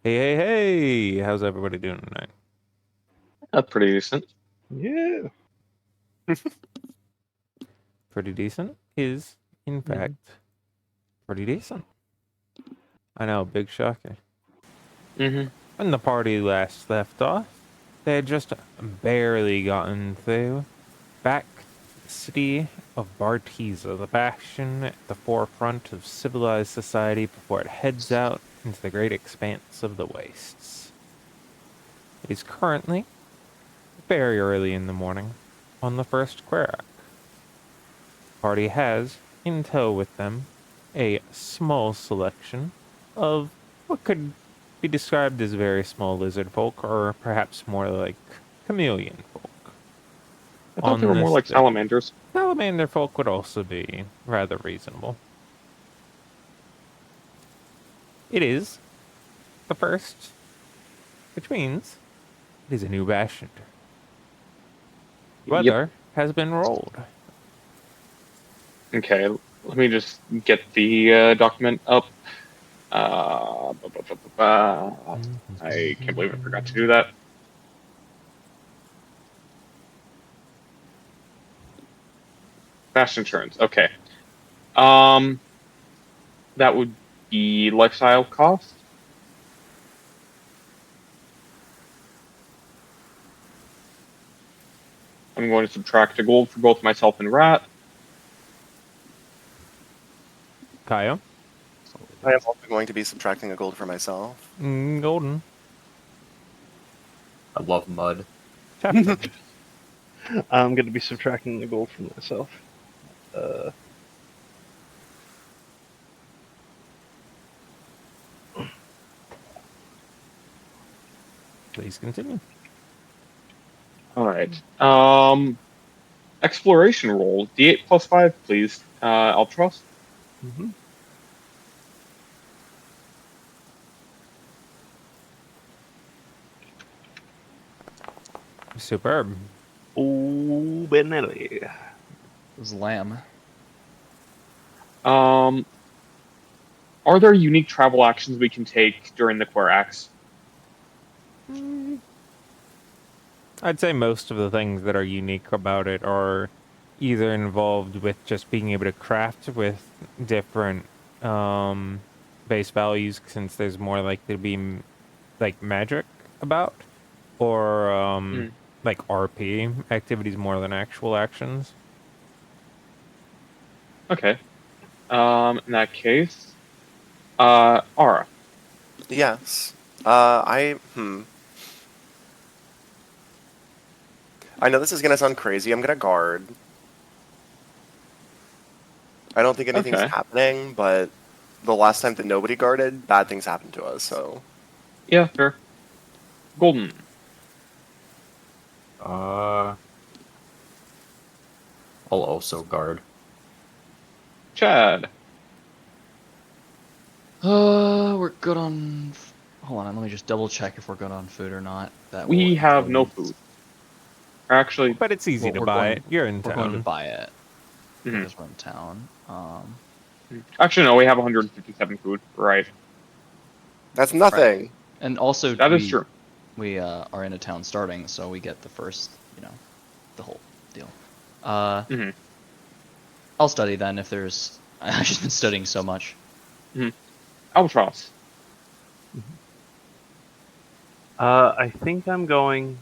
Hey, hey, hey! How's everybody doing tonight? That's pretty decent. Yeah. Pretty decent is, in fact, pretty decent. I know, big shocker. Mm-hmm. When the party last left off, they had just barely gotten through back to the city of Bartiza, the bastion at the forefront of civilized society before it heads out into the great expanse of the wastes. It is currently very early in the morning on the first Querac. Party has, in tow with them, a small selection of what could be described as very small lizard folk, or perhaps more like chameleon folk. I thought they On were more this like day, salamanders. salamander folk would also be rather reasonable. It is the first, which means it is a new bastion. Yep. Weather has been rolled. Okay, let me just get the document up. I can't believe I forgot to do that. Fast insurance. Okay. Um, that would be lifestyle cost. I'm going to subtract a gold for both myself and Rat. Kaya? I am also going to be subtracting a gold for myself. Golden. I love mud. Chapter. I'm going to be subtracting the gold from myself. Please continue. All right. Exploration roll. D8 plus 5, please. Altross. Mm-hmm. Superb. Oh, Benelli. It was lamb. Are there unique travel actions we can take during the Querax? I'd say most of the things that are unique about it are either involved with just being able to craft with different base values, since there's more likely to be like magic about, or Hmm. like RP activities more than actual actions. Okay. In that case, Aura. Yes. I know this is gonna sound crazy. I'm gonna guard. I don't think anything's Okay. happening, but the last time that nobody guarded, bad things happened to us, so. Yeah, fair. Golden. I'll also guard. Chad. We're good on. Hold on, let me just double check if we're good on food or not. That will We have no include. food. Or actually, But it's easy Well, to we're buy going. it. You're in We're going to town. buy it mhm. because we're in town. Actually, no, we have 157 food. Right. That's Right. nothing. And also That is true. we are in a town starting, so we get the first, the whole deal. hmm I'll study then if there's. I've just been studying so much. Albatross. I think I'm going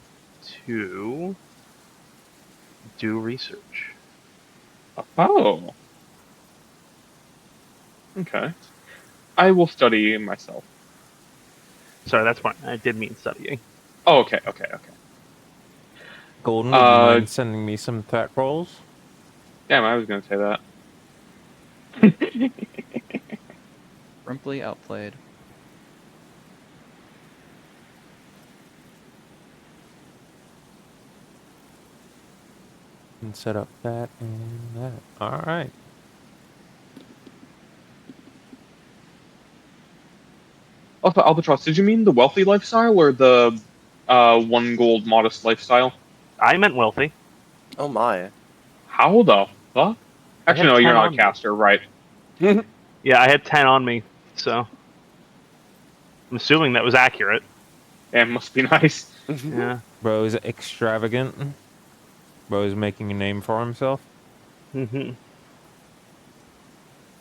to do research. Oh. Okay. I will study myself. Sorry, that's fine. I did mean studying. Oh, okay. Golden, would you mind sending me some threat rolls? Damn, I was gonna say that. Rimply outplayed. And set up that and that. All right. Also, Albatross, did you mean the wealthy lifestyle or the one gold modest lifestyle? I meant wealthy. Oh my. How the fuck? I Actually, had no, 10 you're not a on me. caster, right? Yeah, I had 10 on me, so. I'm assuming that was accurate. And must be nice. Yeah. Bro's extravagant. Bro's making a name for himself. Hmm.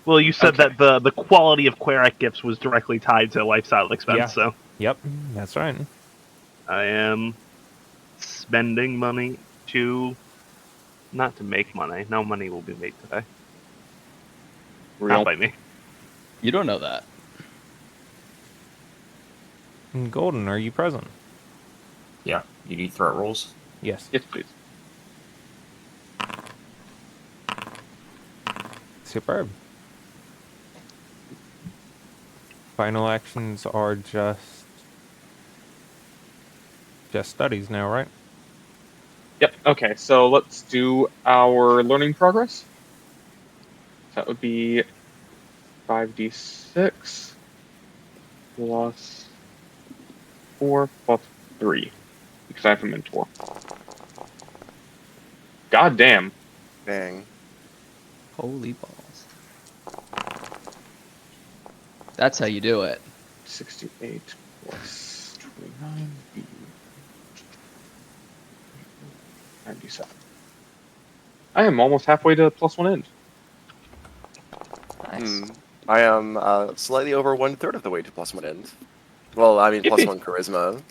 Well, you said Okay. that the quality of Querac gifts was directly tied to lifestyle expense, Yeah. so Yep, that's right. I am spending money to not to make money. No money will be made today. Real. Not by me. You don't know that. And Golden, are you present? Yeah, you need threat rolls. Yes. Yes, please. Superb. Final actions are just studies now, right? Yep. Okay, so let's do our learning progress. That would be 5d6 plus 4 plus 3 because I have a mentor. God damn. Dang. Holy balls. That's how you do it. 68 plus 29 be 97. I am almost halfway to +1 end. Nice. I am slightly over 1/3 of the way to +1 end. Well, I mean, +1 charisma.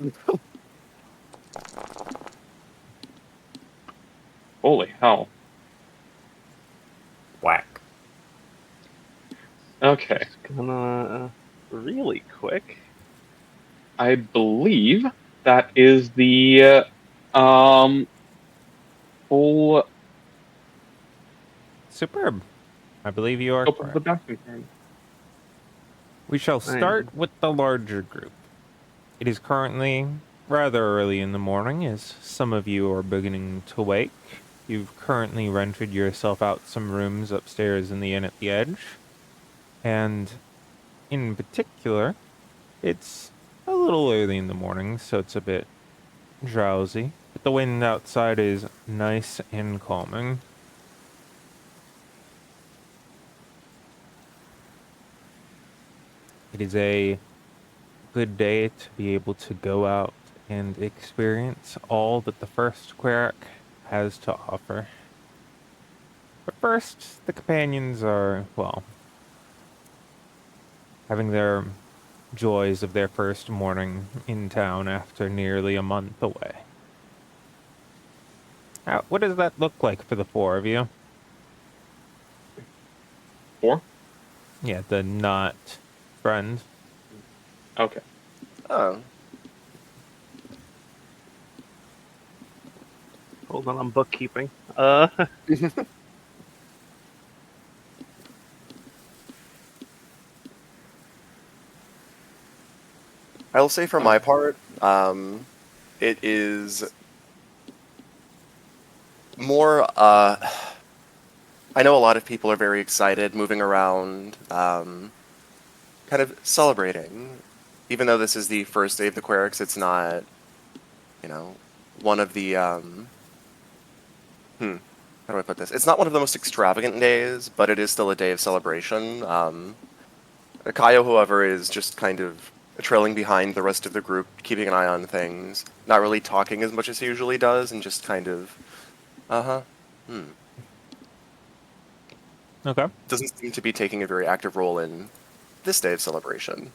Holy hell. Whack. Okay. Gonna really quick. I believe that is the full Superb. I believe you are scope of the correct. background. We shall start with the larger group. It is currently rather early in the morning as some of you are beginning to wake. You've currently rented yourself out some rooms upstairs in the inn at the edge. And in particular, it's a little early in the morning, so it's a bit drowsy. But the wind outside is nice and calming. It is a good day to be able to go out and experience all that the first Querac has to offer. But first, the companions are, well, having their joys of their first morning in town after nearly a month away. What does that look like for the four of you? 4? Yeah, the not friend. Okay. Oh. Hold on, I'm bookkeeping. I'll say for my part, it is more, I know a lot of people are very excited, moving around, kind of celebrating. Even though this is the first day of the Querics, it's not, one of the, how do I put this? It's not one of the most extravagant days, but it is still a day of celebration. Kaio, however, is just kind of trailing behind the rest of the group, keeping an eye on things, not really talking as much as he usually does, and just kind of, Okay. doesn't seem to be taking a very active role in this day of celebration.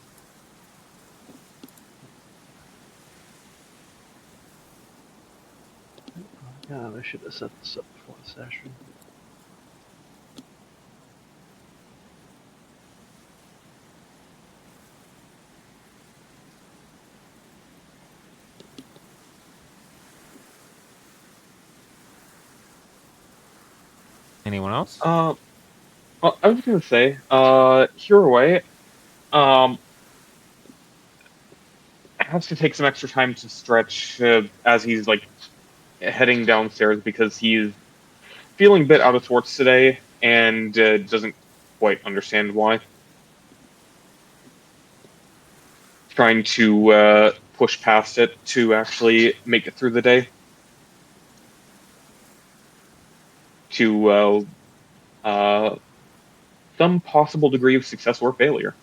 God, I should have set this up before the session. Anyone else? Well, I was gonna say, Hiraway, has to take some extra time to stretch as he's like heading downstairs because he's feeling a bit out of sorts today and doesn't quite understand why. Trying to push past it to actually make it through the day. To some possible degree of success or failure.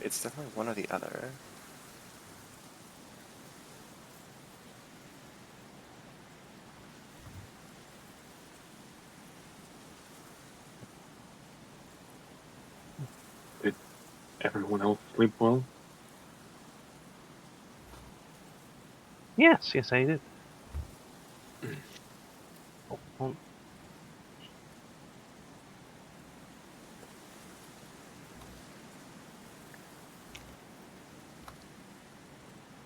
It's definitely one or the other. Did everyone else sleep well? Yes, I did. Oh,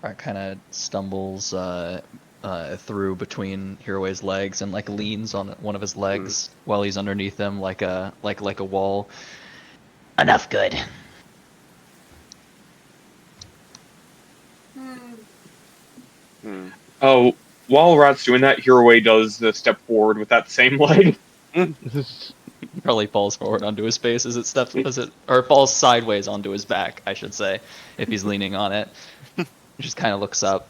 Art kind of stumbles through between Hiroe's legs and like leans on one of his legs while he's underneath him like a wall. Enough good. Hmm. Oh, while Rat's doing that, Hiroi does the step forward with that same leg. Probably falls forward onto his face as it steps, or falls sideways onto his back, I should say, if he's leaning on it. Just kind of looks up.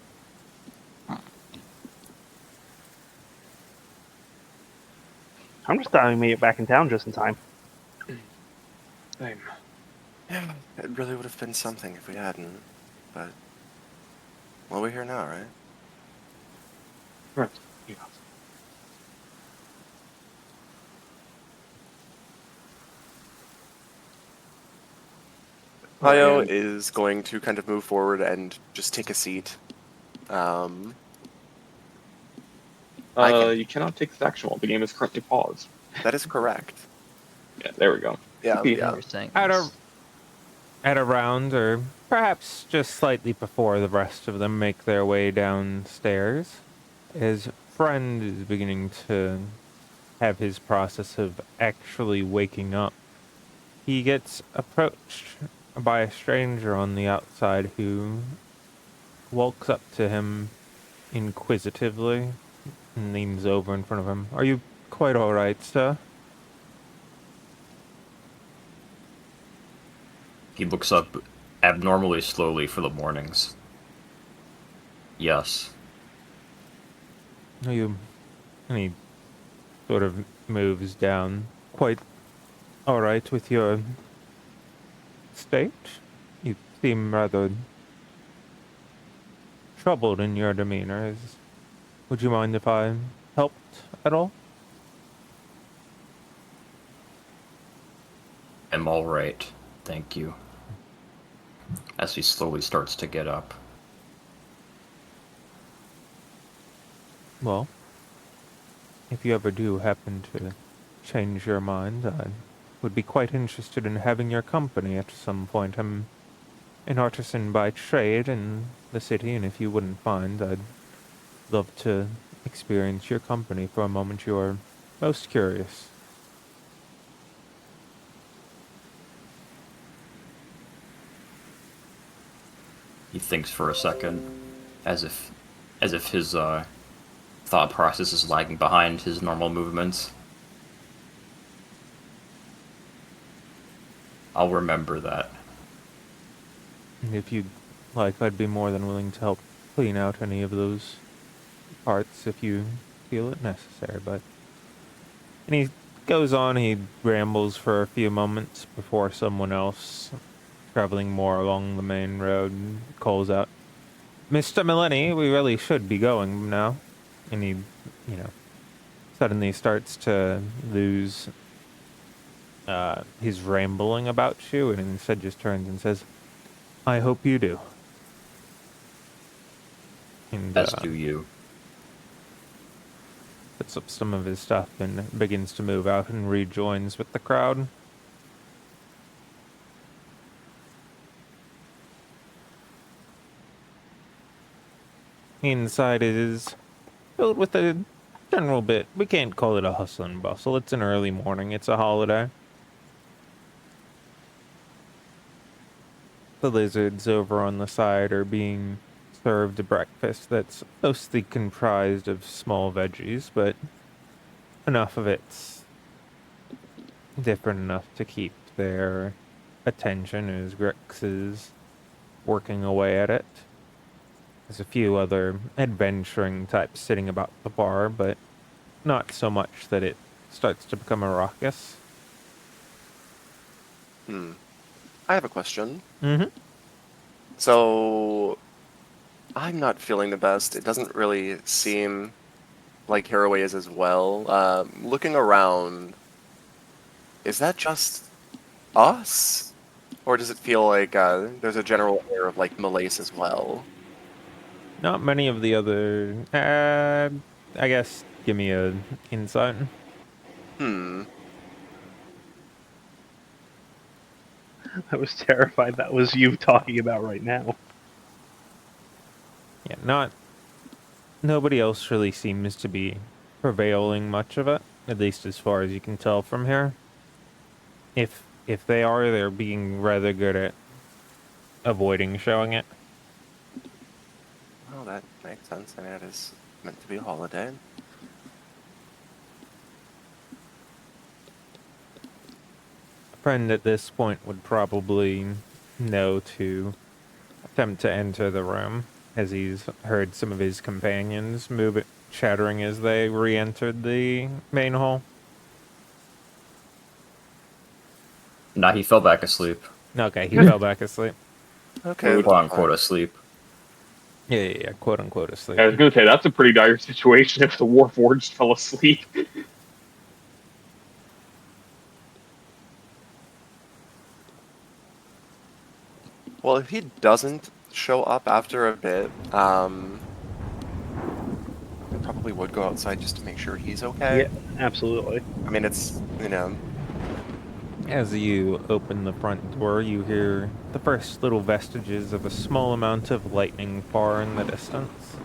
I'm just glad we made it back in town just in time. Same. Yeah, it really would have been something if we hadn't. But, well, we're here now, right? Right. Yeah. Hayo And, is going to kind of move forward and just take a seat. I can. you cannot take this action while the game is currently paused. That is correct. Yeah, there we go. Yeah, Yeah. yeah. You're saying At around, or perhaps just slightly before the rest of them make their way downstairs, his friend is beginning to have his process of actually waking up. He gets approached by a stranger on the outside who walks up to him inquisitively and leans over in front of him. Are you quite all right, sir? He looks up abnormally slowly for the mornings. Yes. Are you... And he sort of moves down. Quite all right with your state? You seem rather troubled in your demeanor. Would you mind if I helped at all? I'm all right. Thank you. As he slowly starts to get up. Well, if you ever do happen to change your mind, I would be quite interested in having your company at some point. I'm an artisan by trade in the city, and if you wouldn't mind, I'd love to experience your company for a moment. You're most curious. He thinks for a second, as if his thought process is lagging behind his normal movements. I'll remember that. And if you'd like, I'd be more than willing to help clean out any of those parts if you feel it necessary, but... And he goes on, he rambles for a few moments before someone else, traveling more along the main road, calls out, Mr. Millenny, we really should be going now. And he, suddenly starts to lose his rambling about you, and instead just turns and says, I hope you do. And As do you. puts up some of his stuff and begins to move out and rejoins with the crowd. Inside is filled with a general bit. We can't call it a hustle and bustle. It's an early morning. It's a holiday. The lizards over on the side are being served a breakfast that's mostly comprised of small veggies, but enough of it's different enough to keep their attention as Grix is working away at it. There's a few other adventuring types sitting about the bar, but not so much that it starts to become a ruckus. I I have a question. Mm-hmm. So, I'm not feeling the best. It doesn't really seem like Haraway is as well. Looking around, is that just us? Or does it feel like there's a general air of like malaise as well? Not many of the other. I guess give me a insight. Hmm. I was terrified that was you talking about right now. Yeah, not. Nobody else really seems to be prevailing much of it, at least as far as you can tell from here. If they are, they're being rather good at avoiding showing it. Well, that makes sense. I mean, it is meant to be a holiday. A friend at this point would probably know to attempt to enter the room, as he's heard some of his companions chattering as they re-entered the main hall. Nah, he fell back asleep. Okay, he fell back asleep. Okay. Rude. Quote unquote asleep. Yeah, quote unquote asleep. I was gonna say that's a pretty dire situation if the Warforged fell asleep. Well, if he doesn't show up after a bit, I probably would go outside just to make sure he's okay. Yeah, absolutely. I mean, it's, you know, As you open the front door, you hear the first little vestiges of a small amount of lightning far in the distance.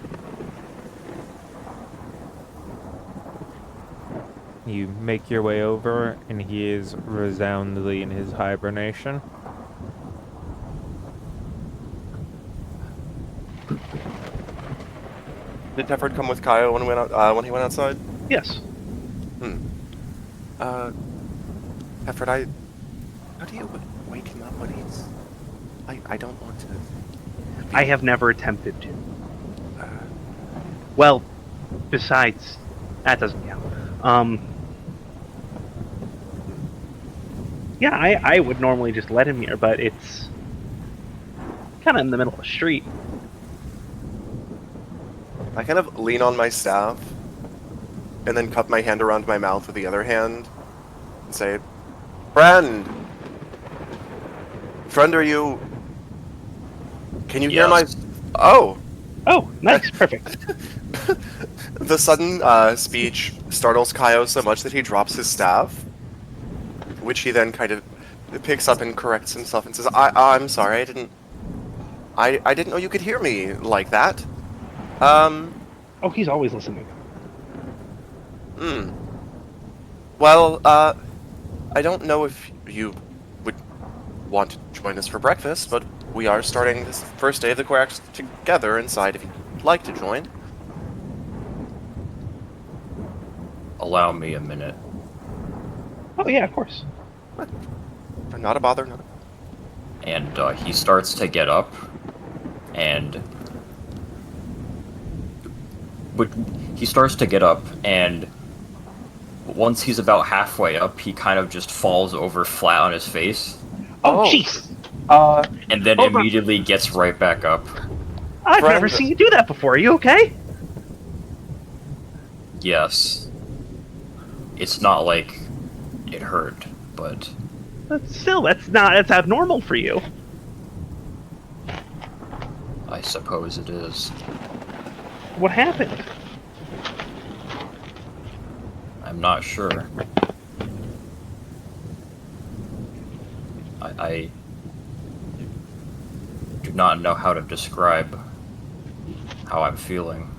You make your way over, and he is resoundingly in his hibernation. did Tefford come with Kyle when when he went outside? Yes. Tefford, how do you wake him up when he's? I don't want to. I have never attempted to. Uh, Well, besides, that doesn't count. Yeah, I would normally just let him here, but it's kind of in the middle of the street. I kind of lean on my staff, and then cup my hand around my mouth with the other hand, and say, "Friend, are you? Can you hear my? Yes. Oh." Oh, nice, perfect. The sudden speech startles Kaio so much that he drops his staff, which he then kind of picks up and corrects himself and says, I'm sorry, I didn't know you could hear me like that. Oh, he's always listening. Well, I don't know if you would want to join us for breakfast, but we are starting this first day of the Quacks together inside if you'd like to join. Allow me a minute. Oh yeah, of course. Not a bother, not a... And he starts to get up, and once he's about halfway up, he kind of just falls over flat on his face, Oh, Oh. jeez. and then Hold on. immediately gets right back up. I've Friend. never seen you do that before. Are you okay? Yes. It's not like it hurt, but But still, that's abnormal for you. I suppose it is. What happened? I'm not sure. I do not know how to describe how I'm feeling.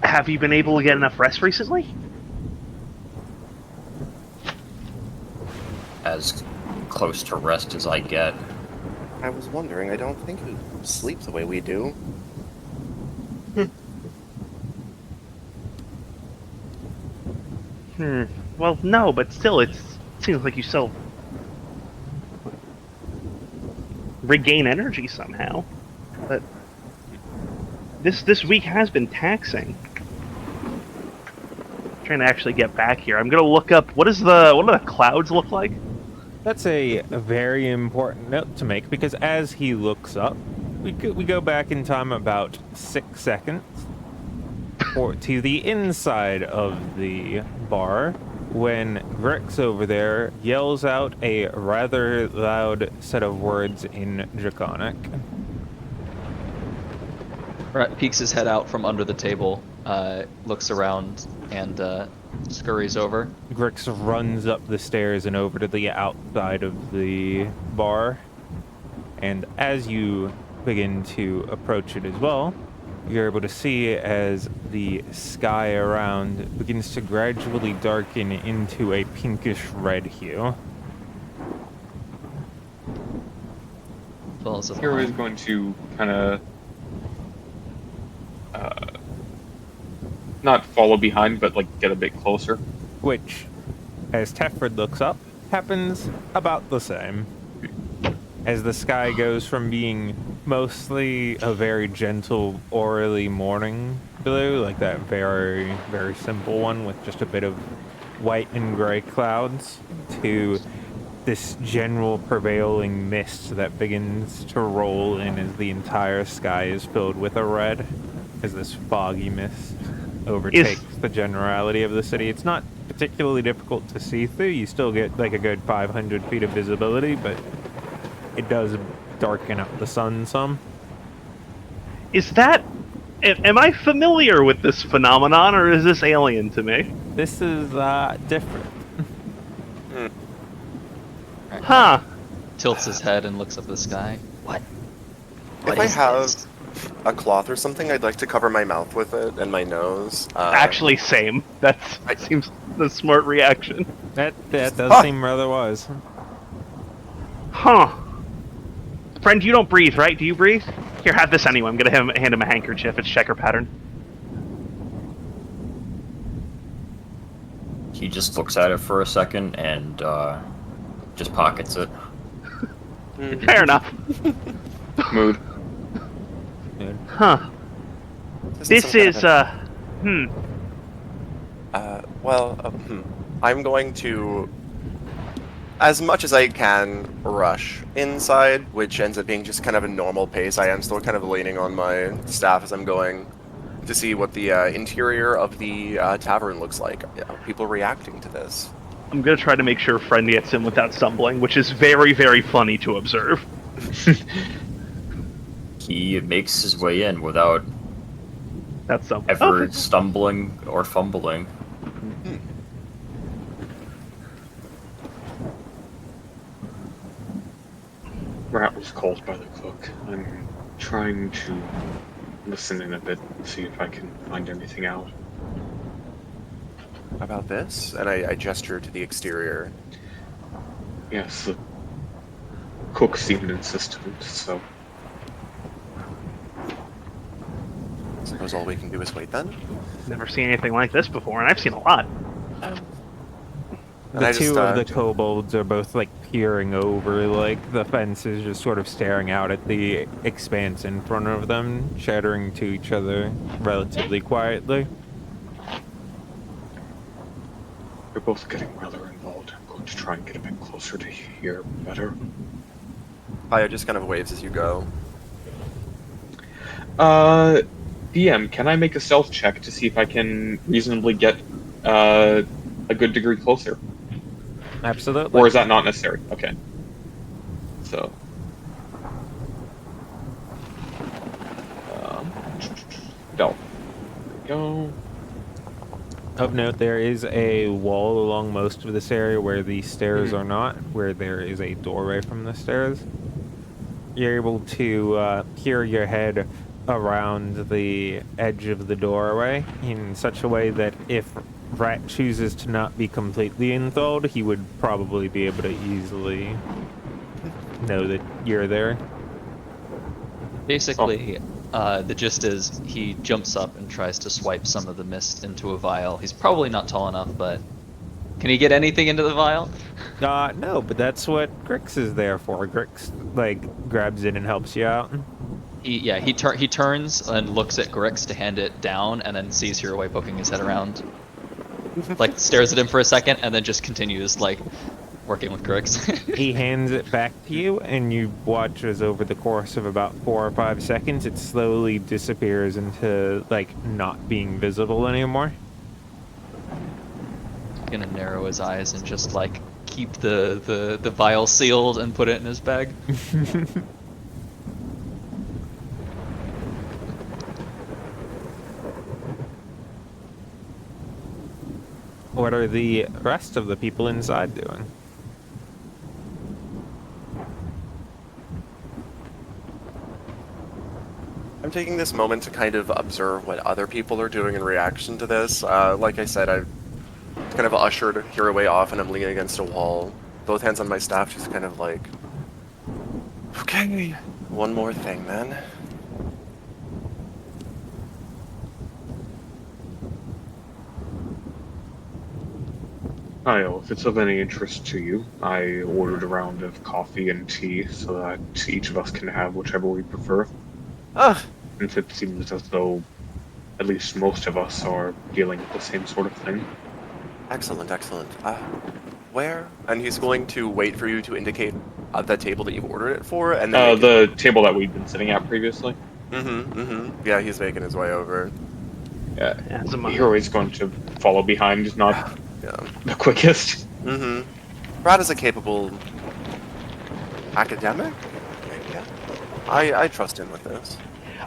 Have you been able to get enough rest recently? As close to rest as I get. I was wondering, I don't think you sleep the way we do. Well, no, but still, it seems like you still regain energy somehow. But this week has been taxing. Trying to actually get back here. I'm gonna look up what do the clouds look like? That's a very important note to make because as he looks up, we go back in time about 6 seconds or to the inside of the bar when Grix over there yells out a rather loud set of words in Draconic. Rat peeks his head out from under the table, looks around, and scurries over. Grix runs up the stairs and over to the outside of the bar. And as you begin to approach it as well, you're able to see as the sky around begins to gradually darken into a pinkish red hue. Well, as a Hero is going to kind of not follow behind, but like get a bit closer. Which, as Tefford looks up, happens about the same. As the sky goes from being mostly a very gentle, orally morning blue, like that very, very simple one with just a bit of white and gray clouds, to this general prevailing mist that begins to roll in as the entire sky is filled with a red, as this foggy mist overtakes the generality of the city. It's not particularly difficult to see through. You still get like a good 500 feet of visibility, but it does darken up the sun some. Is that... Am I familiar with this phenomenon, or is this alien to me? This is different. Huh. tilts his head and looks up at the sky. What? If I have a cloth or something, I'd like to cover my mouth with it and my nose. Actually, same. That seems the smart reaction. That does seem rather wise. Huh. Friend, you don't breathe, right? Do you breathe? Here, have this anyway. I'm gonna hand him a handkerchief. It's checker pattern. He just looks at it for a second and just pockets it. Fair enough. Mood. Dude. Huh. This is, I'm going to, as much as I can, rush inside, which ends up being just kind of a normal pace. I am still kind of leaning on my staff as I'm going to see what the interior of the tavern looks like. People reacting to this. I'm gonna try to make sure Friend gets in without stumbling, which is very, very funny to observe. He makes his way in without That's some ever Okay. stumbling or fumbling. Rat was called by the cook. I'm trying to listen in a bit and see if I can find anything out. About this? And I gesture to the exterior. Yes, the cook seemed insistent, so Suppose all we can do is wait then? Never seen anything like this before, and I've seen a lot. And The I two just, of the kobolds are both like peering over like the fences, just sort of staring out at the expanse in front of them, chattering to each other relatively quietly. you're both getting rather involved. I'm going to try and get a bit closer to hear better. Aya just kind of waves as you go. DM, can I make a stealth check to see if I can reasonably get a good degree closer? Absolutely. Or is that not necessary? Okay. So. Delve. There we go. Of note, there is a wall along most of this area where the stairs are not, where there is a doorway from the stairs. You're able to peer your head around the edge of the doorway in such a way that if Rat chooses to not be completely enthralled, he would probably be able to easily know that you're there. Basically, the gist is he jumps up and tries to swipe some of the mist into a vial. He's probably not tall enough, but can he get anything into the vial? No, but that's what Grix is there for. Grix, like, grabs it and helps you out. He turns and looks at Grix to hand it down, and then sees Hiroway poking his head around. Like, stares at him for a second, and then just continues, like, working with Grix. He hands it back to you, and you watch as over the course of about 4 or 5 seconds, it slowly disappears into, like, not being visible anymore. Gonna narrow his eyes and just like keep the vial sealed and put it in his bag. What are the rest of the people inside doing? I'm taking this moment to kind of observe what other people are doing in reaction to this. Like I said, I've kind of ushered Hiraway off and I'm leaning against a wall. Both hands on my staff, just kind of like, okay, one more thing then. Kyle, if it's of any interest to you, I ordered a round of coffee and tea so that each of us can have whichever we prefer. Ah, Since it seems as though at least most of us are dealing with the same sort of thing. excellent, excellent. Where? And he's going to wait for you to indicate the table that you've ordered it for, and then The table that we'd been sitting at previously. Yeah, he's making his way over. As am I. You're always going to follow behind, is not Yeah. the quickest. Brad is a capable academic. Yeah. I trust him with this.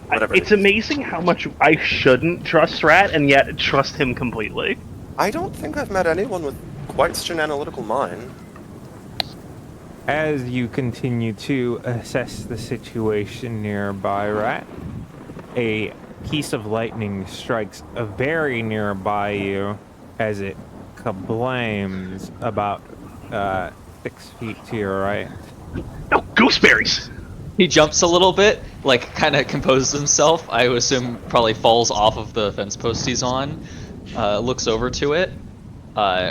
Whatever. It's amazing how much I shouldn't trust Rat and yet trust him completely. I don't think I've met anyone with quite such an analytical mind. As you continue to assess the situation nearby, Rat, a piece of lightning strikes very nearby you as it kablams about 6 feet to your right. No, gooseberries! He jumps a little bit, like kind of composes himself. I would assume probably falls off of the fence post he's on, looks over to it,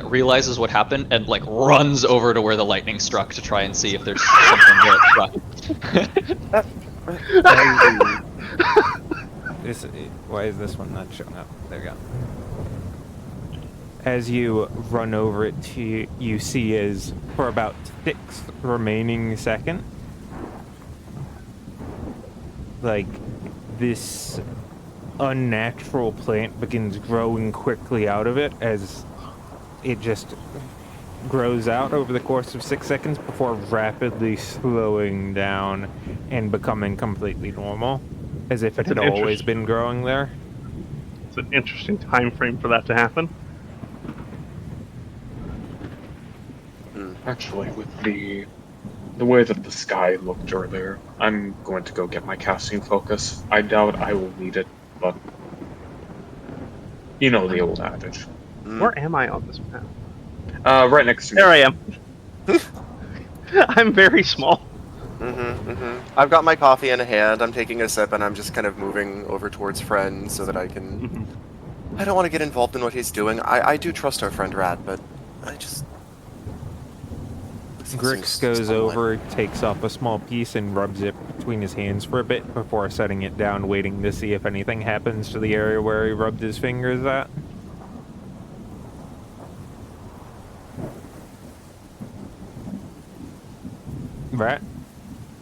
realizes what happened, and like runs over to where the lightning struck to try and see if there's something where it struck. Why is this one not showing up? There you go. As you run over it, you see is for about 6 remaining seconds, like this unnatural plant begins growing quickly out of it as it just grows out over the course of 6 seconds before rapidly slowing down and becoming completely normal, as if it had always been growing there. It's an interesting time frame for that to happen. Actually, with the way that the sky looked earlier, I'm going to go get my casting focus. I doubt I will need it, but you know the old adage. Where am I on this map? Right next to me. There I am. I'm very small. I've got my coffee in hand, I'm taking a sip, and I'm just kind of moving over towards Friend so that I can... I don't want to get involved in what he's doing. I do trust our friend Rat, but I just... Grix goes over, takes off a small piece, and rubs it between his hands for a bit before setting it down, waiting to see if anything happens to the area where he rubbed his fingers at. Right?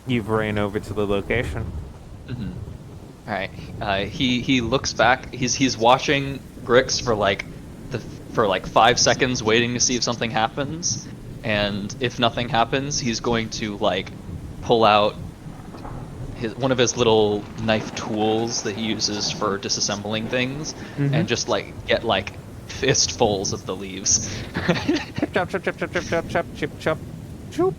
You've ran over to the location. All right. He looks back. He's watching Grix for like 5 seconds, waiting to see if something happens. And if nothing happens, he's going to like pull out one of his little knife tools that he uses for disassembling things, and just like get like fistfuls of the leaves. Chop, chop, chop, chop, chop, chop, chop, chip, chop, choop.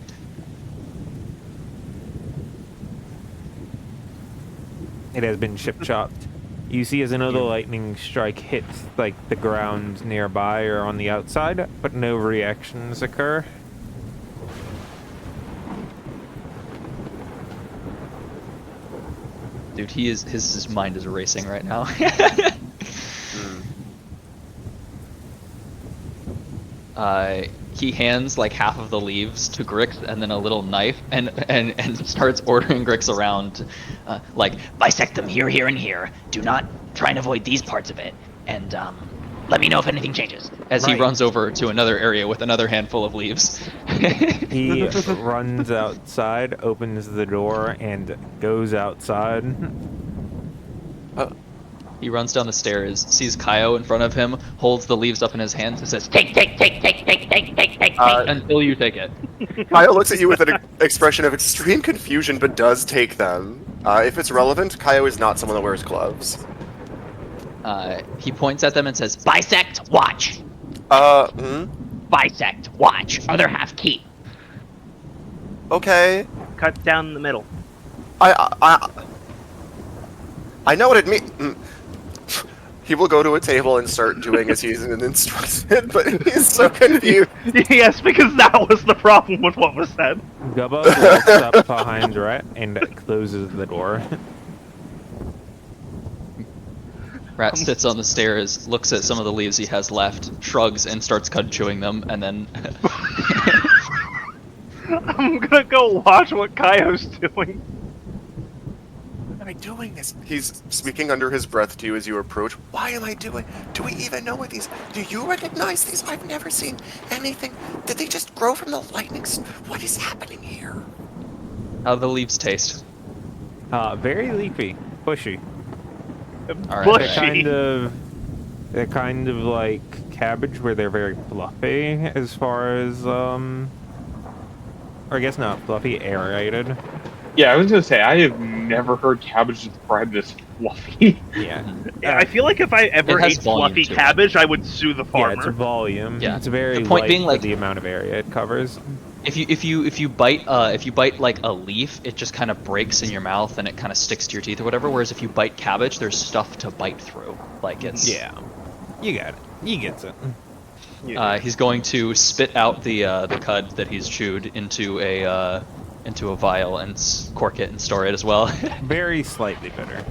It has been chip chopped. You see as another lightning strike hits like the ground nearby or on the outside, but no reactions occur. Dude, his mind is racing right now. He hands like half of the leaves to Grix and then a little knife and starts ordering Grix around, like, bisect them here, here, and here. Do not try and avoid these parts of it. And let me know if anything changes. as he runs over to another area with another handful of leaves. He runs outside, opens the door, and goes outside. He runs down the stairs, sees Kaio in front of him, holds the leaves up in his hands, and says, Take, take, take, take, take, take, take, take, Uh, take. until you take it. Kyle looks at you with an expression of extreme confusion, but does take them. If it's relevant, Kaio is not someone that wears gloves. He points at them and says, Bisect, watch. Hmm? Bisect, watch. Other half keep. Okay. Cut down the middle. I know what it means. He will go to a table and start doing as he's instructed, but he's so confused. Yes, because that was the problem with what was said. Gubba walks up behind Rhett and closes the door. Rat sits on the stairs, looks at some of the leaves he has left, shrugs, and starts chewing them, and then... I'm gonna go watch what Kaio's doing. Why am I doing this? He's speaking under his breath to you as you approach. Why am I doing? Do we even know what these? Do you recognize these? I've never seen anything. Did they just grow from the lightning? What is happening here? How do the leaves taste? Very leafy, bushy. Alright, Bushy. They're kind of like cabbage, where they're very fluffy as far as or I guess not fluffy, aerated. Yeah, I was gonna say I have never heard cabbage described as fluffy. Yeah. I feel like if I ever It has ate volume fluffy to it. cabbage, I would sue the Yeah, it's farmer. volume. Yeah. It's very The point light being, for like- the amount of area it covers. If you bite like a leaf, it just kind of breaks in your mouth and it kind of sticks to your teeth or whatever. Whereas if you bite cabbage, there's stuff to bite through. Like it's Yeah. You got it. He gets it. He's going to spit out the cud that he's chewed into a vial and cork it and store it as well. Very slightly bitter.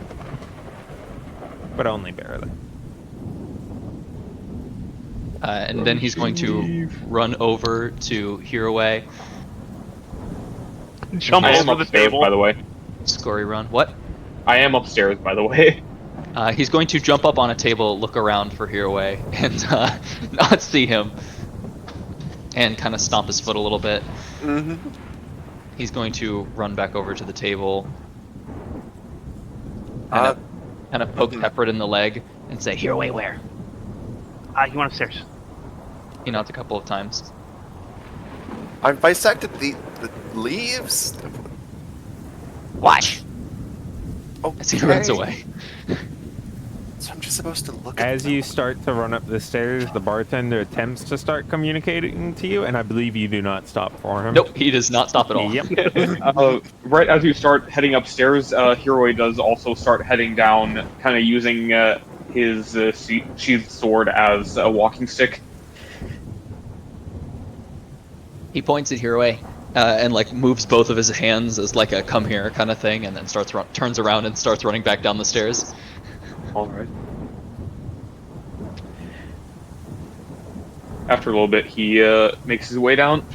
But only barely. And then he's going to run over to Hiroway. Jump I am over the upstairs, table. by the way. Scurry run. What? I am upstairs, by the way. He's going to jump up on a table, look around for Hiroway, and not see him, and kind of stomp his foot a little bit. Mm-hmm. He's going to run back over to the table, Uh, kind of poke Peppered in the leg, and say, Hiroway, where? You went upstairs. he nods a couple of times. I've bisected the leaves. Watch. Oh, As he runs away. So I'm just supposed to look at As them. you start to run up the stairs, the bartender attempts to start communicating to you, and I believe you do not stop for him. Nope, he does not stop at all. Yep. Right as you start heading upstairs, Hiroi does also start heading down, kind of using his sheathed sword as a walking stick. He points at Hiroway and like moves both of his hands as like a come here kind of thing, and then turns around and starts running back down the stairs. All right. After a little bit, he makes his way down.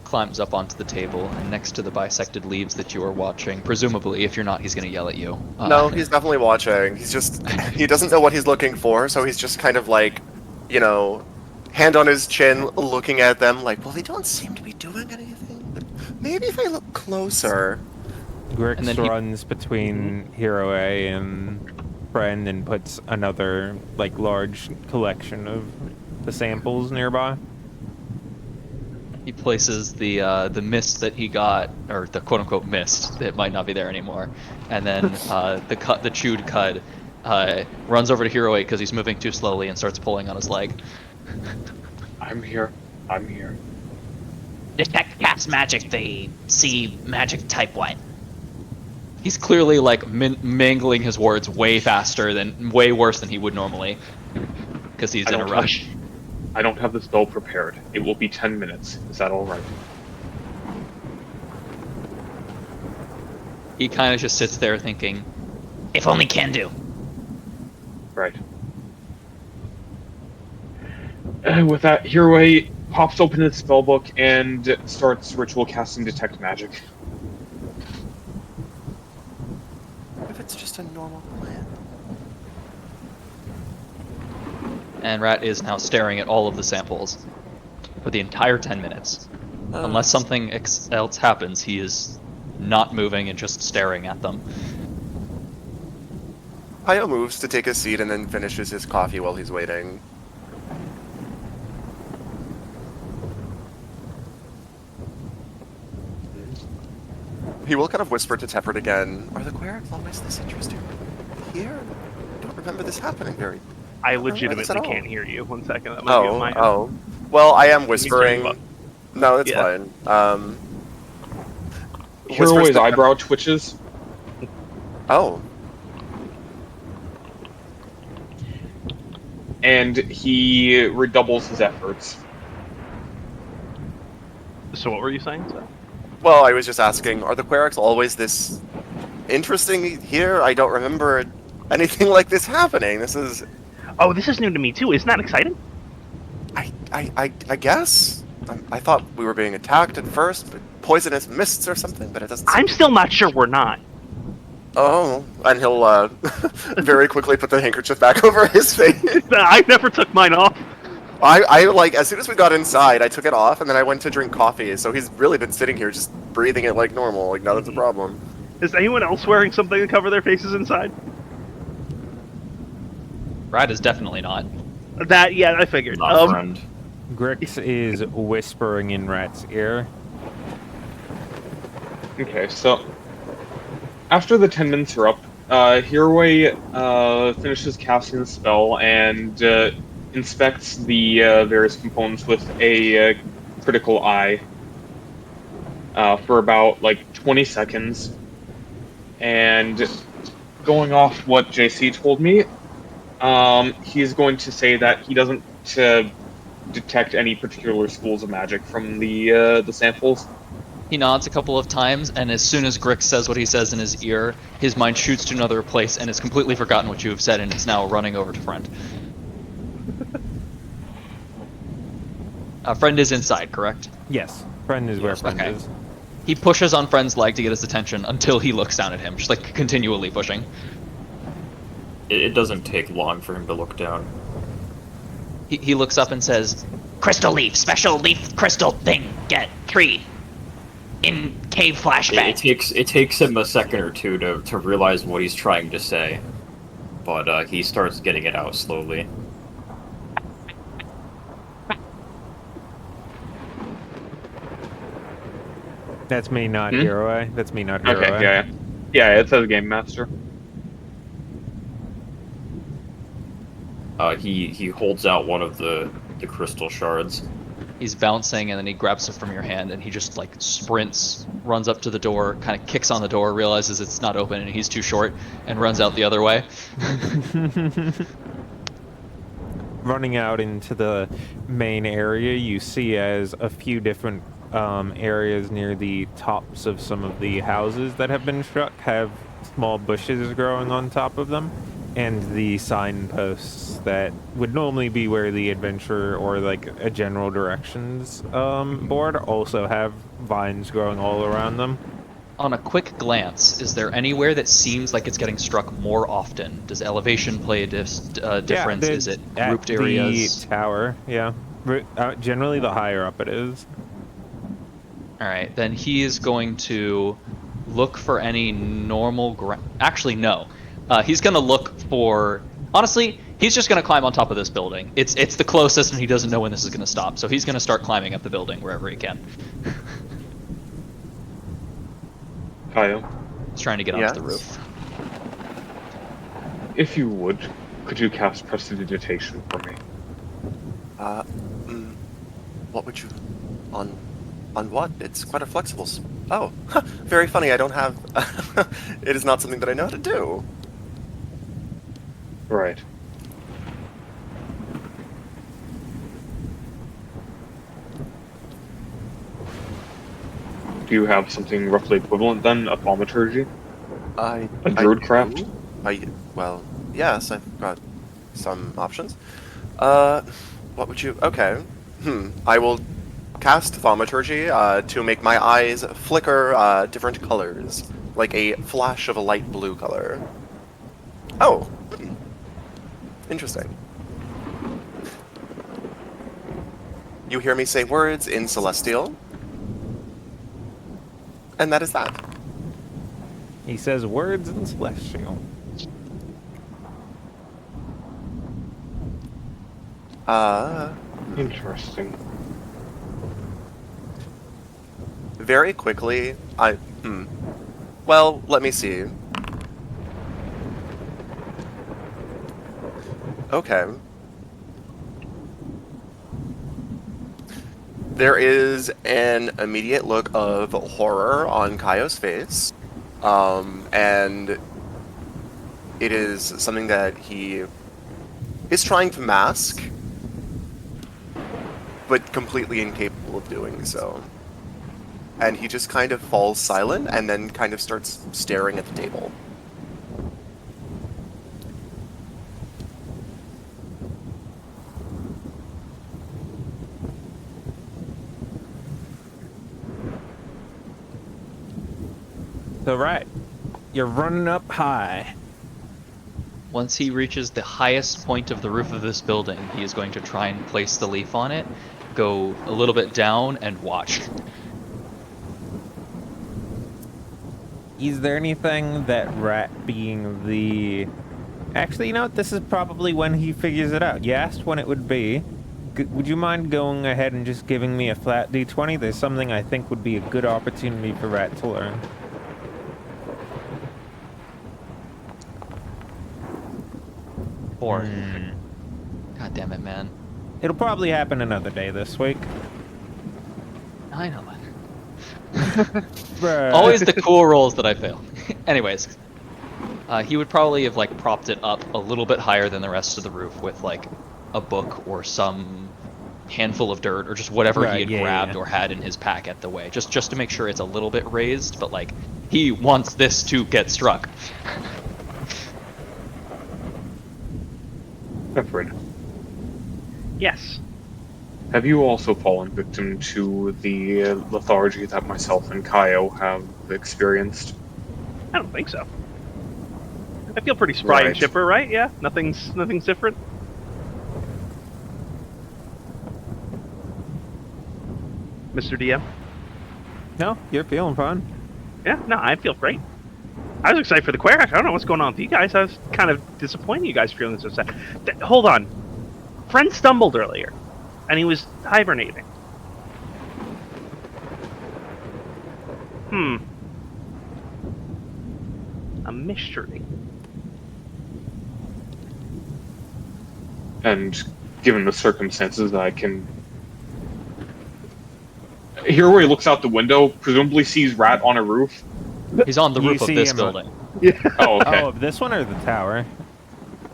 Climbs up onto the table, and next to the bisected leaves that you are watching, presumably, if you're not, he's going to yell at you. No, he's definitely watching. He's just, he doesn't know what he's looking for, so he's just kind of like, you know, hand on his chin, looking at them like, well, they don't seem to be doing anything, but maybe if I look closer. Grix And then he- runs between Hiroi and Friend and puts another, like, large collection of the samples nearby. He places the mist that he got, or the quote-unquote mist that might not be there anymore, and then the chewed cud runs over to Hiroi because he's moving too slowly and starts pulling on his leg. I'm here. I'm here. Detect cast magic, the sea magic type what? He's clearly like mangling his words way worse than he would normally, because he's I in a don't rush. I don't have the spell prepared. It will be 10 minutes. Is that all right? He kind of just sits there thinking, If only can do. Right. With that, Hiroi pops open his spellbook and starts ritual casting Detect Magic. What if it's just a normal plant? and Rat is now staring at all of the samples. for the entire 10 minutes. Uh, Unless something else happens, he is not moving and just staring at them. Hayo moves to take a seat and then finishes his coffee while he's waiting. He will kind of whisper to Tefford again, "Are the Querics always this interesting here? I don't remember this happening very... I this legitimately at all." can't hear you. 1 second. That might be on my end. Oh. Well, I am turn you whispering. up. No, it's Yeah. fine. Whispers Hiroi's to eyebrow twitches, Oh. and he redoubles his efforts. So what were you saying? So? Well, I was just asking, are the Querics always this interesting here? I don't remember anything like this happening. This is... Oh, this is new to me too. Isn't that exciting? I guess? I thought we were being attacked at first, but poisonous mists or something, but it doesn't seem... I'm still not sure we're not. Oh, and he'll very quickly put the handkerchief back over his face. I never took mine off. I like, as soon as we got inside, I took it off, and then I went to drink coffee, so he's really been sitting here just breathing it like normal, like nothing's a problem. Is anyone else wearing something to cover their faces inside? Brad is definitely not. That, yeah, I figured. Not friend. Grix is whispering in Rat's ear. Okay, so after the 10 minutes are up, Hiroi finishes casting the spell and inspects the various components with a critical eye for about like 20 seconds. And going off what JC told me, he's going to say that he doesn't detect any particular schools of magic from the samples. He nods a couple of times, and as soon as Grix says what he says in his ear, his mind shoots to another place and has completely forgotten what you have said and is now running over to Friend. Friend is inside, correct? Yes, Friend is where Yes, Friend okay. is. He pushes on Friend's leg to get his attention until he looks down at him, just like continually pushing. It doesn't take long for him to look down. He looks up and says, Crystal leaf, special leaf crystal thing. Get tree. In cave It flashback. takes him a second or two to realize what he's trying to say, but he starts getting it out slowly. That's me, not Hmm? Hiroi. That's me, not Hiroi. Okay, yeah. Yeah, it says Game Master. He holds out one of the crystal shards. he's bouncing, and then he grabs it from your hand, and he just like sprints, runs up to the door, kind of kicks on the door, realizes it's not open and he's too short, and runs out the other way. Running out into the main area, you see as a few different areas near the tops of some of the houses that have been struck have small bushes growing on top of them, and the signposts that would normally be where the adventure or like a general directions board also have vines growing all around them. On a quick glance, is there anywhere that seems like it's getting struck more often? Does elevation play a difference? Yeah, Is it at grouped areas? The tower, yeah. Generally, the higher up it is. All right, then he is going to look for any normal ground. Actually, no. He's going to look for... Honestly, he's just going to climb on top of this building. It's the closest, and he doesn't know when this is going to stop, so he's going to start climbing up the building wherever he can. Kyle, He's trying to get Yes? onto the roof. if you would, could you cast Prestidigitation for me? What would you... On what? It's quite a flexible... Oh, very funny, I don't have... It is not something that I know how to do. Right. Do you have something roughly equivalent then? A thaumaturgy? A A druidcraft? Well, yes, I've got some options. What would you... Okay. I will cast Thaumaturgy to make my eyes flicker different colors, like a flash of a light blue color. Oh. Interesting. You hear me say words in Celestial, and that is that. He says words in Celestial. Interesting. Very quickly, Well, let me see. Okay. There is an immediate look of horror on Kaio's face, and it is something that he is trying to mask, but completely incapable of doing so. And he just kind of falls silent and then kind of starts staring at the table. So, right. You're running up high. Once he reaches the highest point of the roof of this building, he is going to try and place the leaf on it, go a little bit down, and watch. Is there anything that Rat being the... Actually, you know what? This is probably when he figures it out. You asked when it would be. Would you mind going ahead and just giving me a flat D20? There's something I think would be a good opportunity for Rat to learn. 4. God damn it, man. It'll probably happen another day this week. I know it. Bruh. Always the cool rolls that I fail. Anyways, he would probably have like propped it up a little bit higher than the rest of the roof with like a book or some handful of dirt or just whatever he had grabbed or had in his pack at the way, just to make sure it's a little bit raised. But like he wants this to get struck. Alfred, Yes. have you also fallen victim to the lethargy that myself and Kaio have experienced? I don't think so. I feel pretty spry and Right. chipper, right? Yeah. Nothing's different. Mr. DM. No, you're feeling fine. Yeah. No, I feel great. I was excited for the Querac. I don't know what's going on with you guys. I was kind of disappointed you guys feeling so sad. Hold on. Friend stumbled earlier, and he was hibernating. A mystery. And given the circumstances, I can... Here where he looks out the window, presumably sees Rat on a roof. He's on the You roof of see this him, building. Oh, okay. Oh, this one or the tower?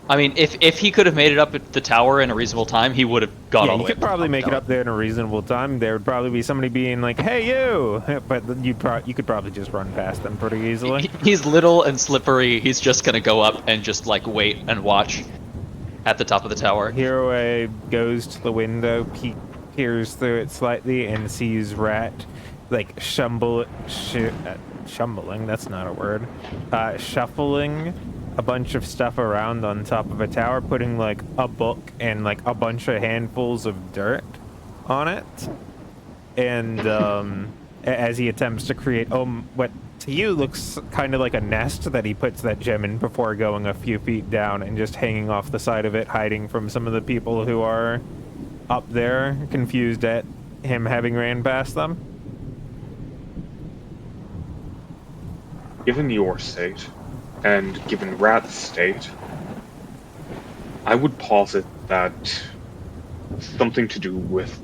I mean, if he could have made it up at the tower in a reasonable time, he would have gone Yeah, all the you way could probably make it up there in a reasonable time. There would probably be somebody being like, "Hey, you!" But you could probably just run past them pretty easily. He's little and slippery. He's just gonna go up and just like wait and watch at the top of the tower. Hero goes to the window, peers through it slightly, and sees Rat like shumbling. That's not a word. Shuffling a bunch of stuff around on top of a tower, putting like a book and like a bunch of handfuls of dirt on it, and as he attempts to create what to you looks kind of like a nest that he puts that gem in before going a few feet down and just hanging off the side of it, hiding from some of the people who are up there, confused at him having ran past them. Given your state, and given Rat's state, I would posit that something to do with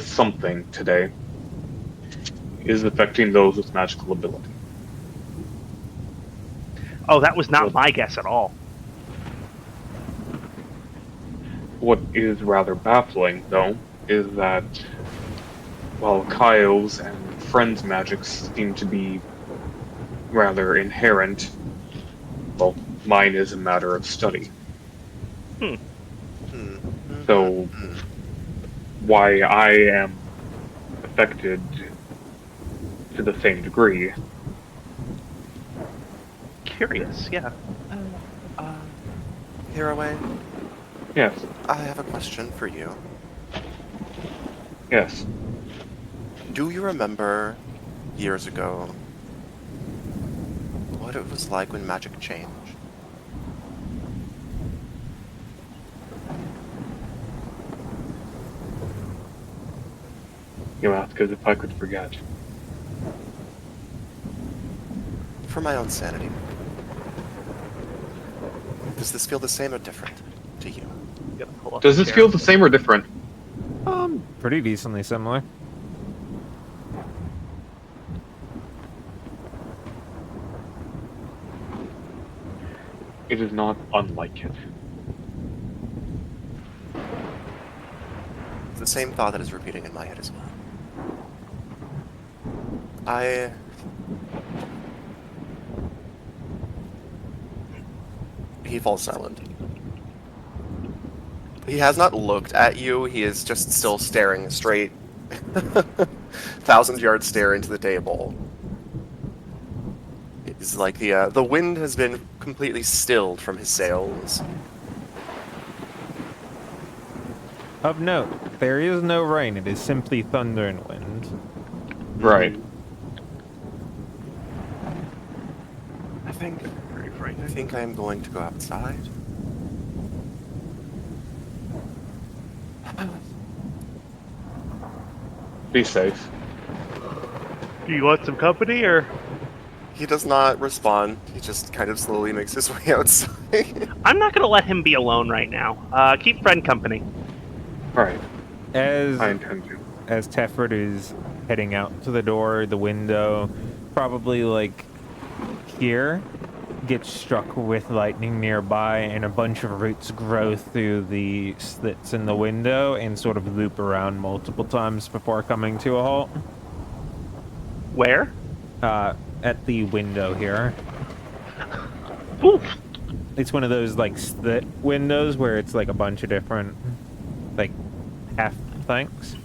something today is affecting those with magical ability. Oh, that was not my guess at all. What is rather baffling, though, is that while Kaio's and friends' magics seem to be rather inherent, well, mine is a matter of study. So, why I am affected to the same degree, Curious, yeah. Hereaway, Yes. I have a question for you. Yes. Do you remember years ago what it was like when magic changed? You ask as if I could forget. For my own sanity, does this feel the same or different to you? You gotta pull up Does the this chair. feel the same or different? Pretty decently similar. It is not unlike it. It's the same thought that is repeating in my head as well. He falls silent. He has not looked at you, he is just still staring straight, 1,000-yard stare into the table. It's like the wind has been completely stilled from his sails. Of note, there is no rain. It is simply thunder and wind. Right. I think Very frightening. I am going to go outside. Be safe. Do you want some company, or? He does not respond. He just kind of slowly makes his way outside. I'm not gonna let him be alone right now. Keep friend company. Right. As I intend to. as Tefford is heading out to the door, the window, probably like here, gets struck with lightning nearby, and a bunch of roots grow through the slits in the window and sort of loop around multiple times before coming to a halt. Where? At the window here. Oof. It's one of those like slit windows where it's like a bunch of different like half things,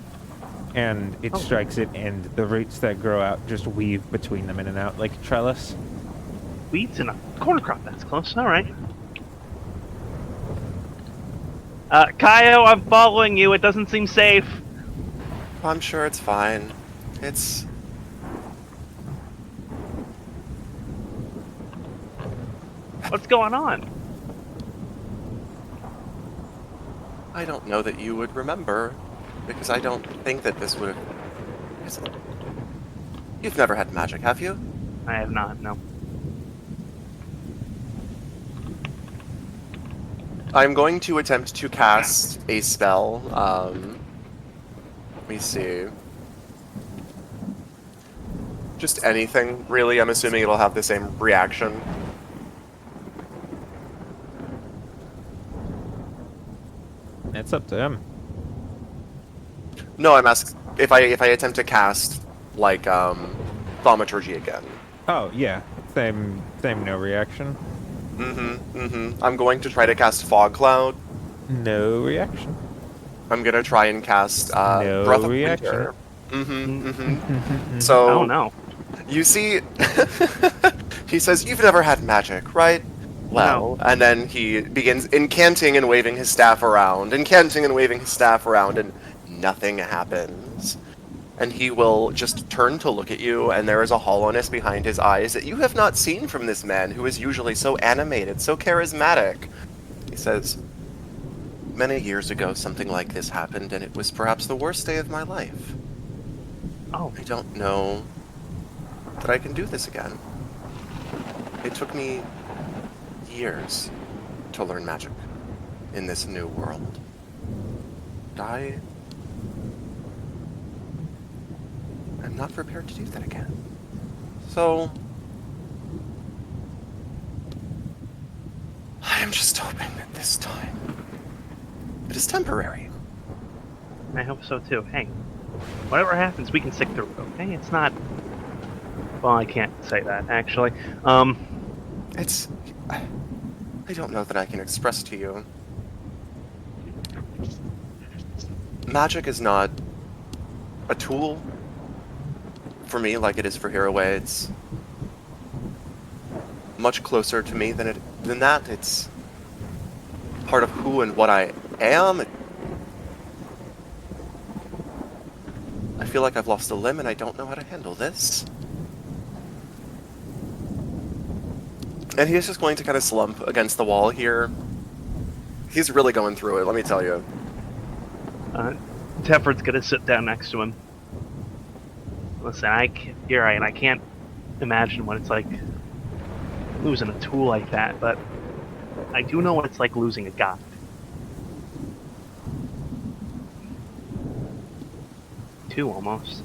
and it strikes it, and the roots that grow out just weave between them in and out like a trellis. Weeds and a corn crop. That's close. All right. Kaio, I'm following you. It doesn't seem safe. I'm sure it's fine. It's... What's going on? I don't know that you would remember, because I don't think that this would have... You've never had magic, have you? I have not. No. I'm going to attempt to cast a spell. Let me see. Just anything, really. I'm assuming it'll have the same reaction. It's up to him. No, I'm asking if I attempt to cast like thaumaturgy again. Oh yeah, same no reaction. I'm going to try to cast fog cloud. No reaction. I'm gonna try and cast No breath of reaction. winter. So Oh no. you see, he says, "You've never had magic, right?" Well, and then he begins incanting and waving his staff around, incanting and waving his staff around, and nothing happens. And he will just turn to look at you, and there is a hollowness behind his eyes that you have not seen from this man who is usually so animated, so charismatic. He says, "Many years ago, something like this happened, and it was perhaps the worst day of my life. Oh. I don't know that I can do this again. It took me years to learn magic in this new world. I'm not prepared to do that again. So I am just hoping that this time it is temporary." I hope so too. Hey, whatever happens, we can stick through. Okay, it's not. Well, I can't say that actually. It's... I don't know that I can express to you. Magic is not a tool for me like it is for Heroway. It's much closer to me than that. It's part of who and what I am. I feel like I've lost a limb and I don't know how to handle this. And he's just going to kind of slump against the wall here. He's really going through it, let me tell you. Teffert's gonna sit down next to him. Listen, you're right. I can't imagine what it's like losing a tool like that, but I do know what it's like losing a god. Two, almost.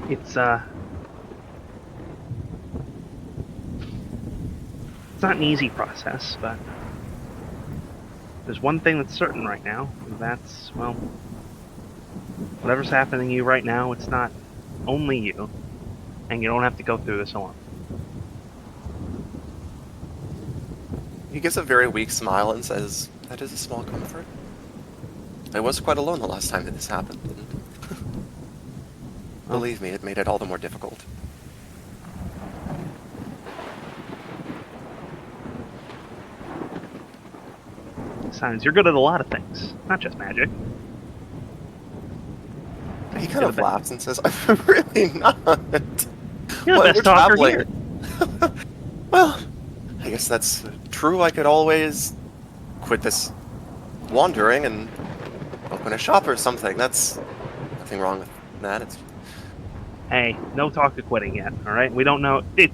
It's not an easy process, but there's one thing that's certain right now, and that's, well, whatever's happening to you right now, it's not only you, and you don't have to go through this alone. He gives a very weak smile and says, "That is a small comfort. I was quite alone the last time that this happened, and believe me, it made it all the more difficult." Besides, you're good at a lot of things, not just magic. He kind of laughs and says, "I'm really not." You're the best talker here. Well, I guess that's true. I could always quit this wandering and open a shop or something. That's nothing wrong with that. It's Hey, no talk of quitting yet, alright? We don't know. It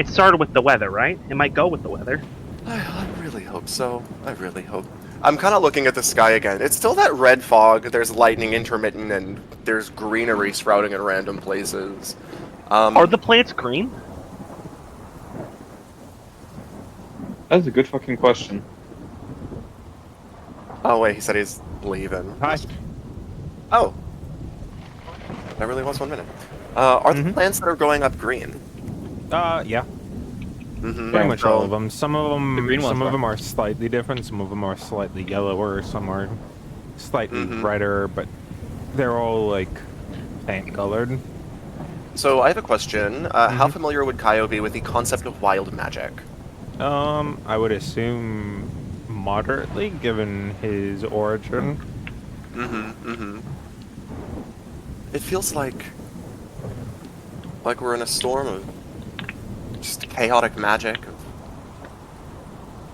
started with the weather, right? It might go with the weather. I really hope so. I really hope. I'm kind of looking at the sky again. It's still that red fog. There's lightning intermittent, and there's greenery sprouting in random places. Are the plants green? That's a good fucking question. Oh wait, he said he's leaving. Hi. Oh, that really was 1 minute. Are the Mhm. plants that are growing up green? Yeah. Mm-hmm. Pretty much all of them. Some of them, The green ones some of are. them are slightly different. Some of them are slightly yellower. Some are slightly redder, but they're all like paint colored. So I have a question. How familiar would Kaio be with the concept of wild magic? I would assume moderately, given his origin. It feels like we're in a storm of just chaotic magic. Of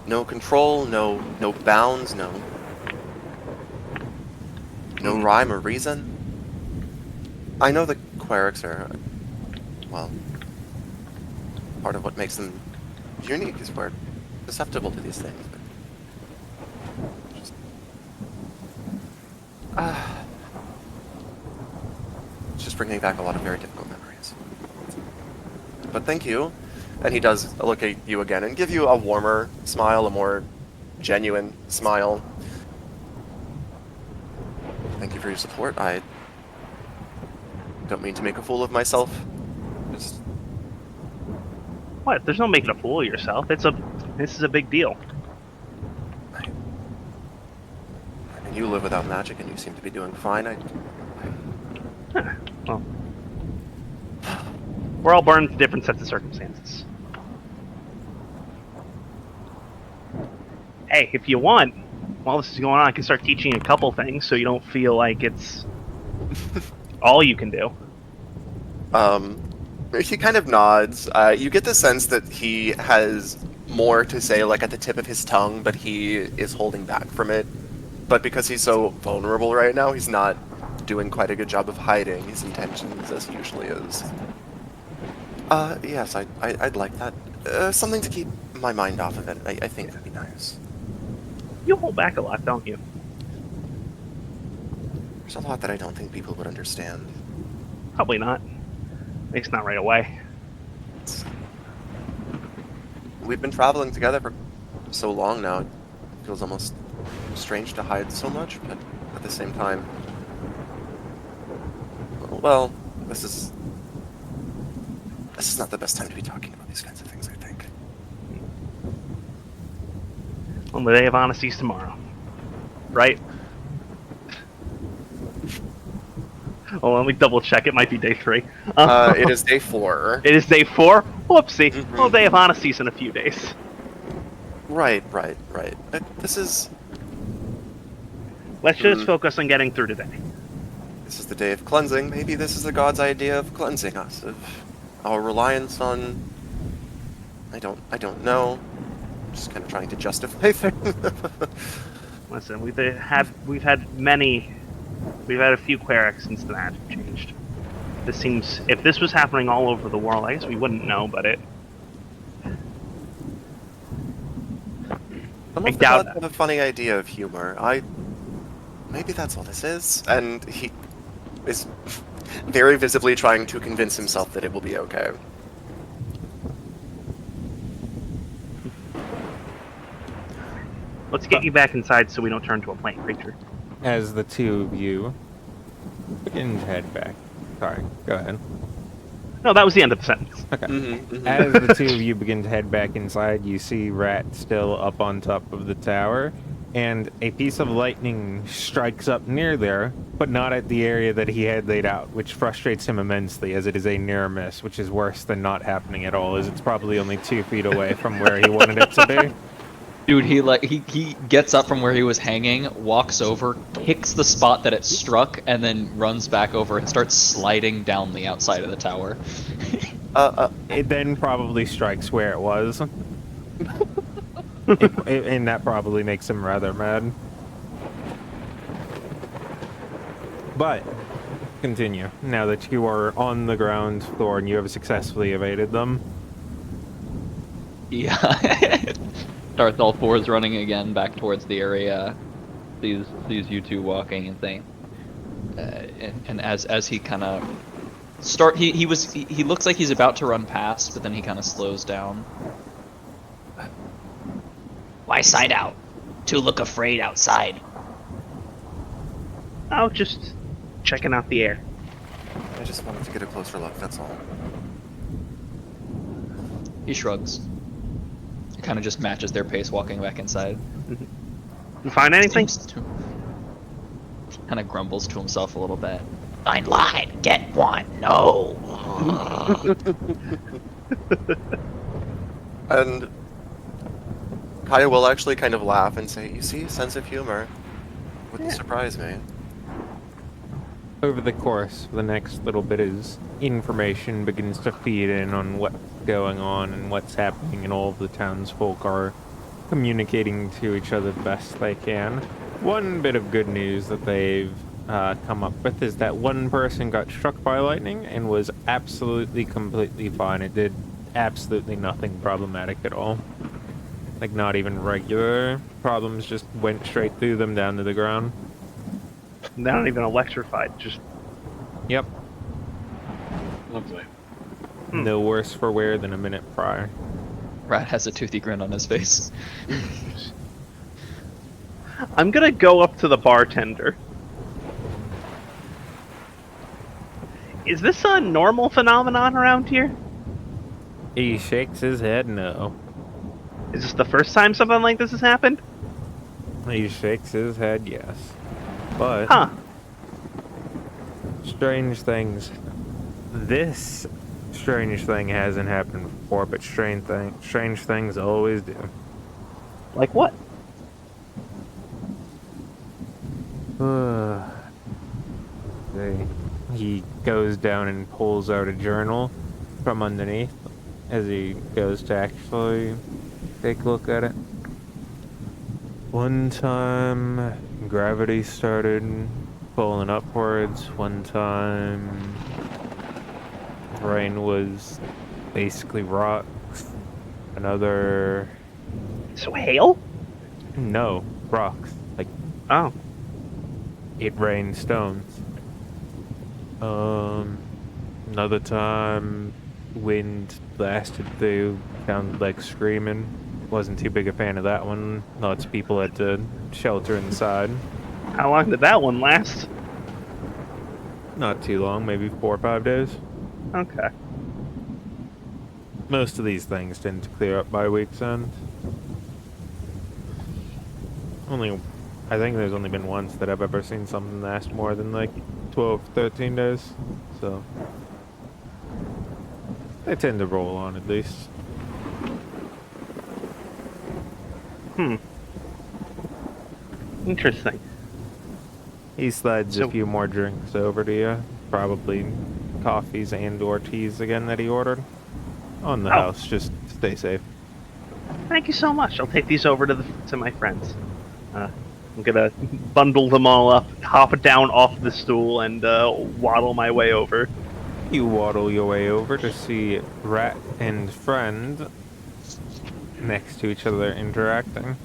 no control, no bounds, no rhyme or reason. I know the clerics are, well, part of what makes them unique is we're susceptible to these things. But it's just bringing back a lot of very difficult memories. But thank you. And he does look at you again and give you a warmer smile, a more genuine smile. Thank you for your support. I don't mean to make a fool of myself. Just What? There's no making a fool of yourself. This is a big deal. and you live without magic and you seem to be doing fine. Well, we're all born into different sets of circumstances. Hey, if you want, while this is going on, I can start teaching you a couple things so you don't feel like it's all you can do. He kind of nods. You get the sense that he has more to say, like at the tip of his tongue, but he is holding back from it. But because he's so vulnerable right now, he's not doing quite a good job of hiding his intentions as he usually is. Yes, I'd like that. Something to keep my mind off of it. I think that'd be nice. You hold back a lot, don't you? There's a lot that I don't think people would understand. Probably not. At least not right away. We've been traveling together for so long now, it feels almost strange to hide so much, but at the same time... Well, this is not the best time to be talking about these kinds of things, I think. On the day of honesty's tomorrow. Right? Oh, let me double check. It might be day 3. It is day 4. It is day 4? Whoopsie. Well, day of honesty's in a few days. Right. This is Let's just focus on getting through today. this is the day of cleansing. Maybe this is the god's idea of cleansing us, of our reliance on. I don't know. I'm just kind of trying to justify things. Listen, we've had a few clerics since the magic changed. This seems, if this was happening all over the world, I guess we wouldn't know, but it. Some I of the doubt gods have a funny idea of humor. Maybe that's all this is, and he is very visibly trying to convince himself that it will be okay. Let's get you back inside so we don't turn to a plant creature. As the two of you begin to head back. Sorry, go ahead. No, that was the end of the sentence. Okay. As the two of you begin to head back inside, you see Rat still up on top of the tower, and a piece of lightning strikes up near there, but not at the area that he had laid out, which frustrates him immensely, as it is a near miss, which is worse than not happening at all, as it's probably only 2 feet away from where he wanted it to be. Dude, he gets up from where he was hanging, walks over, kicks the spot that it struck, and then runs back over and starts sliding down the outside of the tower. It then probably strikes where it was. And that probably makes him rather mad. But, continue. Now that you are on the ground floor and you have successfully evaded them. Yeah. Starts all fours running again back towards the area. Sees you two walking and thing. And as he kind of he looks like he's about to run past, but then he kind of slows down. Why side out? To look afraid outside. Oh, just checking out the air. I just wanted to get a closer look, that's all. He shrugs. It kind of just matches their pace walking back inside. You find anything? Kind of grumbles to himself a little bit. I lied. Get one. No. And Kaya will actually kind of laugh and say, "You see, sense of humor. Wouldn't surprise me." Over the course of the next little bit as information begins to feed in on what's going on and what's happening, and all of the townsfolk are communicating to each other the best they can. One bit of good news that they've come up with is that one person got struck by lightning and was absolutely completely fine. It did absolutely nothing problematic at all. Like, not even regular problems, just went straight through them down to the ground. They're not even electrified, just... Yep. Lovely. No worse for wear than a minute prior. Rat has a toothy grin on his face. I'm gonna go up to the bartender. Is this a normal phenomenon around here? He shakes his head no. Is this the first time something like this has happened? He shakes his head yes. But Huh. strange things. This strange thing hasn't happened before, but strange things always do. Like what? He goes down and pulls out a journal from underneath as he goes to actually take a look at it. One time, gravity started pulling upwards. One time, rain was basically rocks. Another... So hail? No, rocks. Like, Oh. it rained stones. Another time, wind blasted through, sounded like screaming. Wasn't too big a fan of that one. Lots of people had to shelter inside. How long did that one last? Not too long, maybe 4 or 5 days. Okay. Most of these things tend to clear up by week's end. I think there's only been once that I've ever seen something last more than like 12, 13 days. So, They tend to roll on at least. Interesting. He slides So- a few more drinks over to you. Probably coffees and/or teas again that he ordered. On the Oh. house, just stay safe. Thank you so much. I'll take these over to my friends. I'm gonna bundle them all up, hop down off the stool, and waddle my way over. You waddle your way over to see Rat and Friend next to each other interacting.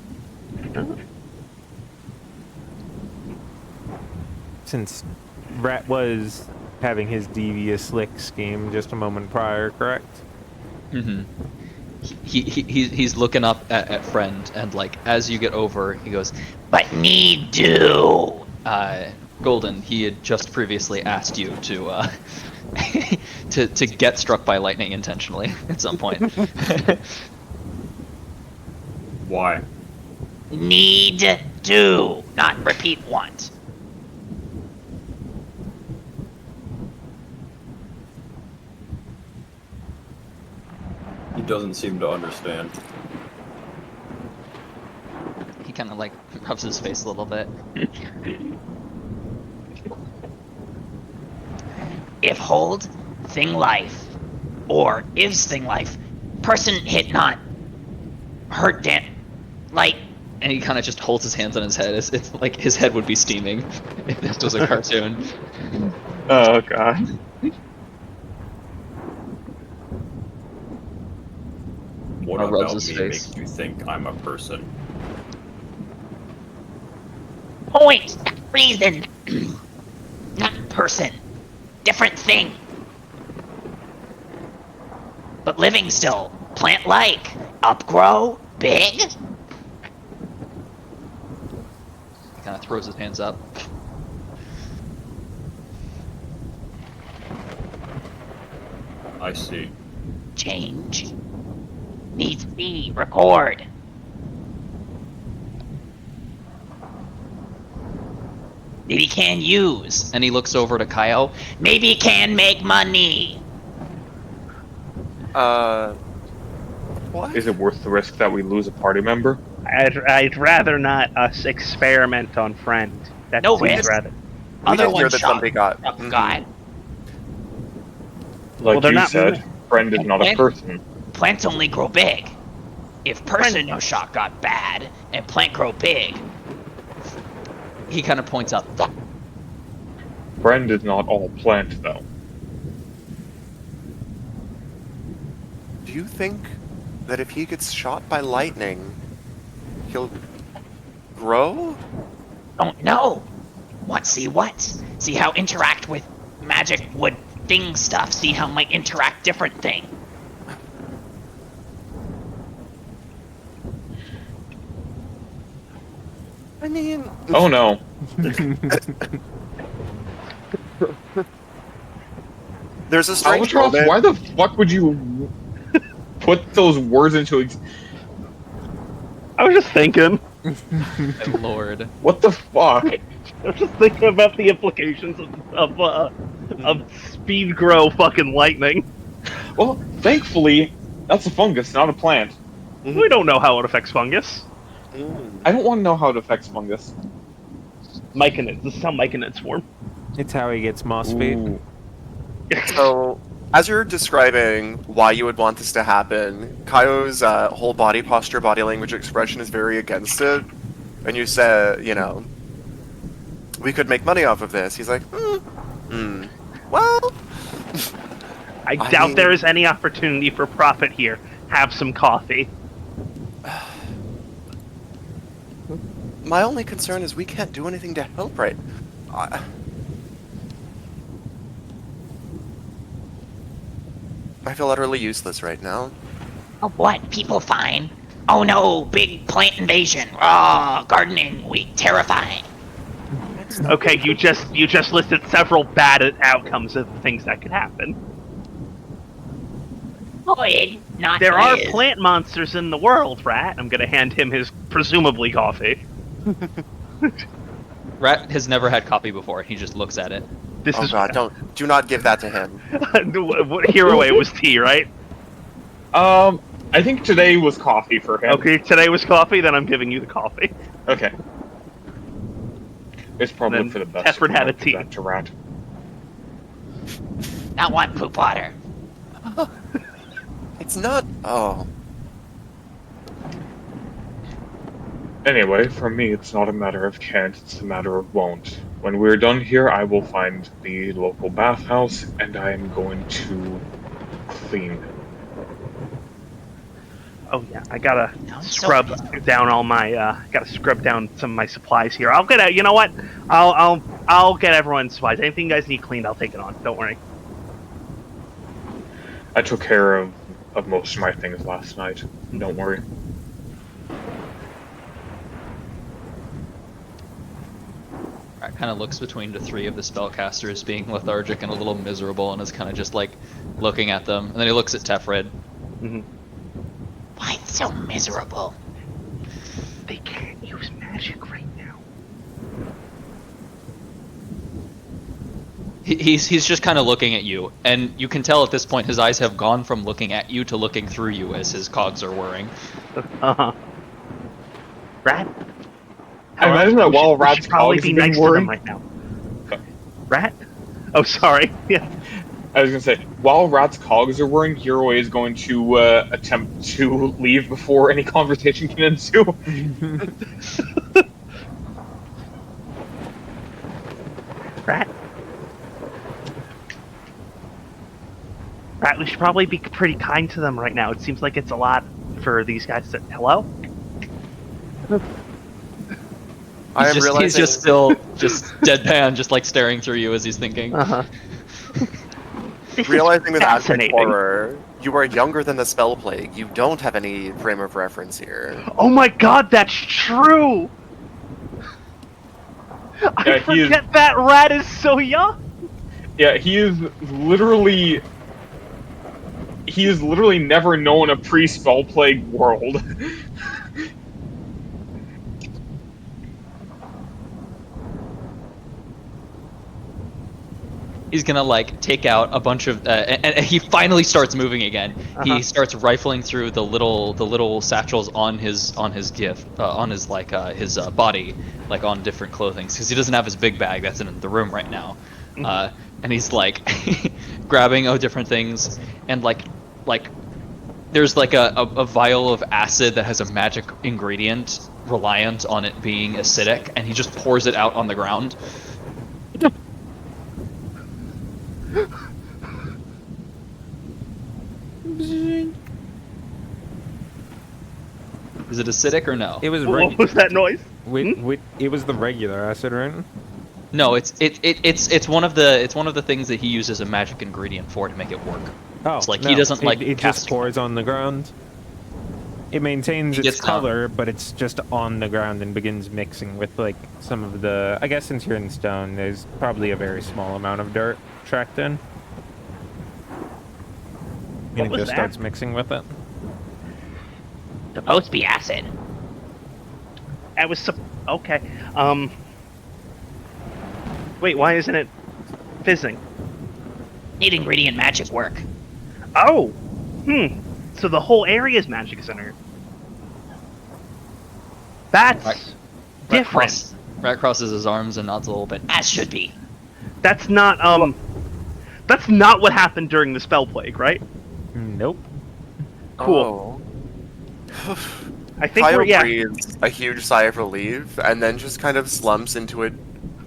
Oh. Since Rat was having his devious slick scheme just a moment prior, correct? Mm-hmm. He's looking up at Friend, and like as you get over, he goes, But need do. Golden, he had just previously asked you to to get struck by lightning intentionally at some point. Why? Need do. Not repeat once. He doesn't seem to understand. He kind of like rubs his face a little bit. If hold, thing life. Or is thing life. Person hit not. Hurt dan. Light. And he kind of just holds his hands on his head. It's like his head would be steaming if this was a cartoon. Oh god. What Or rubs about his me face. makes you think I'm a person? Point. Reason. Not person. Different thing. But living still. Plant-like. Upgrow. Big. He kind of throws his hands up. I see. Change. Needs be. Record. Maybe can use. And he looks over to Kaio. Maybe can make money. What? Is it worth the risk that we lose a party member? I'd rather not us experiment on Friend. That No seems risk. rather. We Other did hear one that shot. somebody got. Oh, Mhm. God. Like they're you not said, moving. friend is not a Plant- person. Plants only grow big. If person no shot got bad and plant grow big, He kind of points up. Friend is not all plant, though. Do you think that if he gets shot by lightning, he'll grow? don't know. What? See what? See how interact with magic would thing stuff. See how might interact different thing. I mean, Oh no. there's a strange Albatross, moment. why the fuck would you put those words into I was just thinking. My lord. what the fuck? I was just thinking about the implications of speed grow fucking lightning. Well, thankfully, that's a fungus, not a plant. We don't know how it affects fungus. I don't want to know how it affects fungus. Myconids. This is how myconids form. It's how he gets moss feet. Ooh. So, as you're describing why you would want this to happen, Kaio's whole body posture, body language expression is very against it. And you said, you know, we could make money off of this. He's like, well, I I doubt mean- there is any opportunity for profit here. Have some coffee. my only concern is we can't do anything to help right. I feel utterly useless right now. Oh, what? People fine. Oh no, big plant invasion. Oh, gardening week, terrifying. Okay, you just listed several bad outcomes of things that could happen. Void, not There are his. plant monsters in the world, Rat. I'm gonna hand him his presumably coffee. Rat has never had coffee before. He just looks at it. This Oh is god, do not give that to him. what hero it was tea, right? I think today was coffee for him. Okay, today was coffee, then I'm giving you the coffee. Okay. It's probably Then for the best. Tefred if had I a tea. give that to Rat. Not one poop water. It's not. Oh. Anyway, for me, it's not a matter of can't, it's a matter of won't. When we're done here, I will find the local bathhouse, and I am going to clean. Oh yeah, I gotta No, scrub down all my. Gotta scrub down some of my supplies here. I'll get a. You know what? I'll get everyone's supplies. Anything you guys need cleaned, I'll take it on. Don't worry. I took care of most of my things last night. Don't worry. Rat kind of looks between the three of the spellcasters, being lethargic and a little miserable, and is kind of just like looking at them. And then he looks at Tefred. Mm-hmm. Why so miserable? They can't use magic right now. He's just kind of looking at you, and you can tell at this point his eyes have gone from looking at you to looking through you as his cogs are whirring. Uh-huh. Rat? I imagine that while we should Rat's probably cogs be have been nice to them whirring. right now. Rat? Oh, sorry. Yeah. I was gonna say, while Rat's cogs are whirring, Hero is going to attempt to leave before any conversation can ensue. Rat? Rat, we should probably be pretty kind to them right now. It seems like it's a lot for these guys to... Hello? I am realizing. He's just still just deadpan, just like staring through you as he's thinking. Uh-huh. This Realizing is with Aztec fascinating. horror, you are younger than the spell plague. You don't have any frame of reference here. Oh my god, that's true! I Yeah, he is- forget that Rat is so young! Yeah, he is literally never known a pre-spell plague world. He's gonna like take out a bunch of, and he finally starts moving again. Uh-huh. He starts rifling through the little satchels on his gift, on his like his body, like on different clothing, because he doesn't have his big bag that's in the room right now. And he's like grabbing different things, and like there's like a vial of acid that has a magic ingredient reliant on it being acidic, and he just pours it out on the ground. Is it acidic or no? It was What was that noise? it was the regular acid, right? No, it's one of the things that he uses a magic ingredient for to make it work. Oh, It's like no, he doesn't like it just casting. pours on the ground. It maintains He its gets down. color, but it's just on the ground and begins mixing with like some of the. I guess since you're in stone, there's probably a very small amount of dirt tracked in. And What it was just that? starts mixing with it. Supposed to be acid. I was okay. Wait, why isn't it fizzing? Need ingredient magic work. Oh! So the whole area's magic center. That's Right. different. Rat crosses his arms and nods a little bit. As should be. That's not what happened during the spell plague, right? Nope. Cool. Oh. I think Kyle we're breathes a huge sigh of relief and then just kind of slumps into it.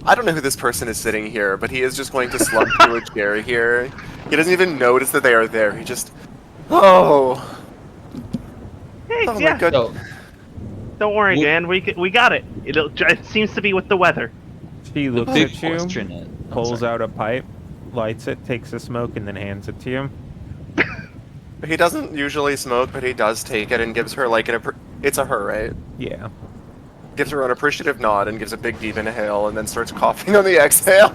I don't know who this person is sitting here, but he is just going to slump into a chair here. He doesn't even notice that they are there. He just, oh Hey, my yeah. god. So Don't worry, Well- Dan. We got it. It seems to be with the weather. She the looks big at you, question is, pulls out a pipe, lights it, takes a smoke, and then hands it to you. He doesn't usually smoke, but he does take it and gives her like it's a her, right? Yeah. Gives her an appreciative nod and gives a big deep inhale and then starts coughing on the exhale.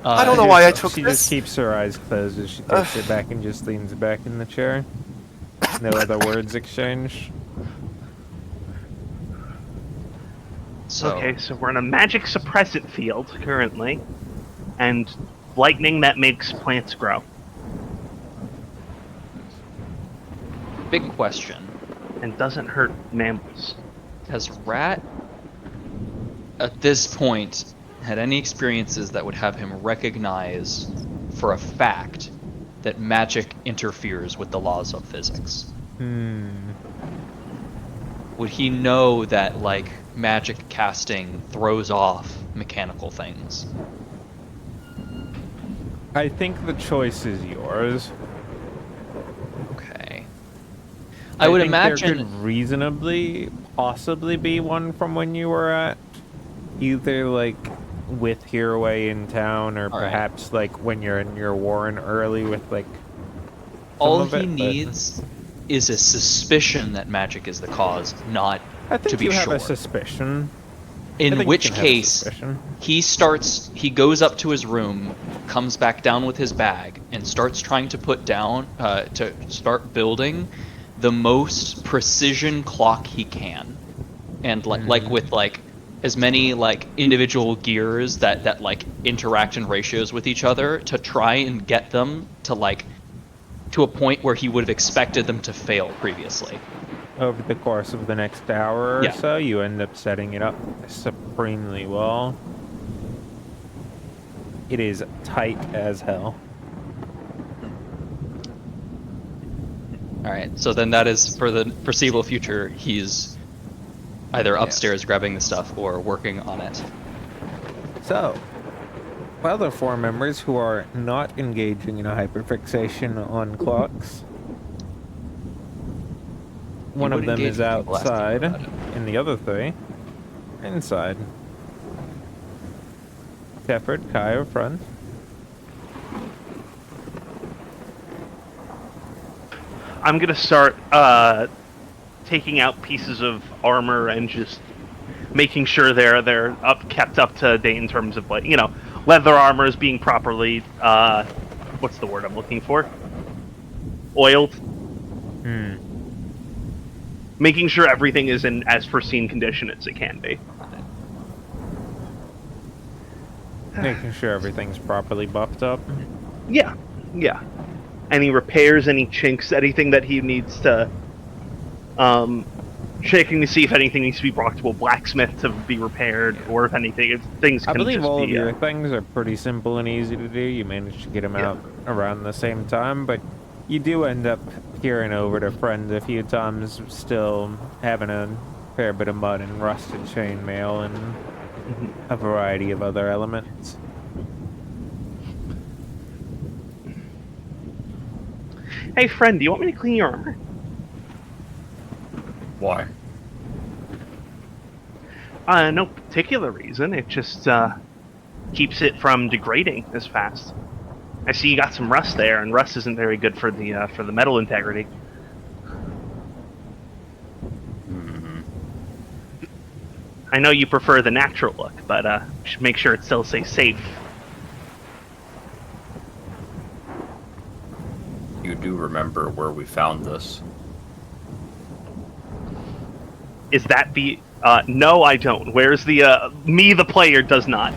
I don't know why I took She this. just keeps her eyes closed as she takes it back and just leans back in the chair. No other words exchanged. So Okay, so we're in a magic suppressant field currently. and lightning that makes plants grow. Big question. And doesn't hurt mammals. Has Rat, at this point, had any experiences that would have him recognize for a fact that magic interferes with the laws of physics? Would he know that, like, magic casting throws off mechanical things? I think the choice is yours. Okay. I would think imagine there could reasonably, possibly be one from when you were at either like with Hereaway in town, or All right. perhaps like when you're in your warren early with like. all of he it, but- needs is a suspicion that magic is the cause, not I think to be you have sure. a suspicion. I In think you which can have a case, suspicion. he goes up to his room, comes back down with his bag, and starts trying to put down, to start building the most precision clock he can. And like with like as many like individual gears that like interact in ratios with each other to try and get them to like to a point where he would have expected them to fail previously. Over the course of the next hour or Yeah. so, you end up setting it up supremely well. It is tight as hell. All right, so then that is for the foreseeable future. He's either upstairs grabbing the stuff or working on it. So, while the four members who are not engaging in a hyperfixation on clocks, one of would them engage is with people asking outside, about it. and the other three are inside. Tefford, Kai are front. I'm gonna start taking out pieces of armor and just making sure they're kept up to date in terms of, like, leather armor is being properly what's the word I'm looking for? Oiled. Making sure everything is in as pristine condition as it can be. Making sure everything's properly buffed up. Yeah. Any repairs, any chinks, anything that he needs to checking to see if anything needs to be brought to a blacksmith to be repaired, or if things I can believe just all of be, your things are pretty simple and easy to do. You managed to get them out around the same time, but you do end up peering over to friends a few times, still having a fair bit of mud and rusted chainmail and a variety of other elements. Hey friend, do you want me to clean your armor? Why? No particular reason. It just keeps it from degrading as fast. I see you got some rust there, and rust isn't very good for the metal integrity. I know you prefer the natural look, but should make sure it still stays safe. You do remember where we found this? Is that the... no, I don't. Where's the... me, the player, does not.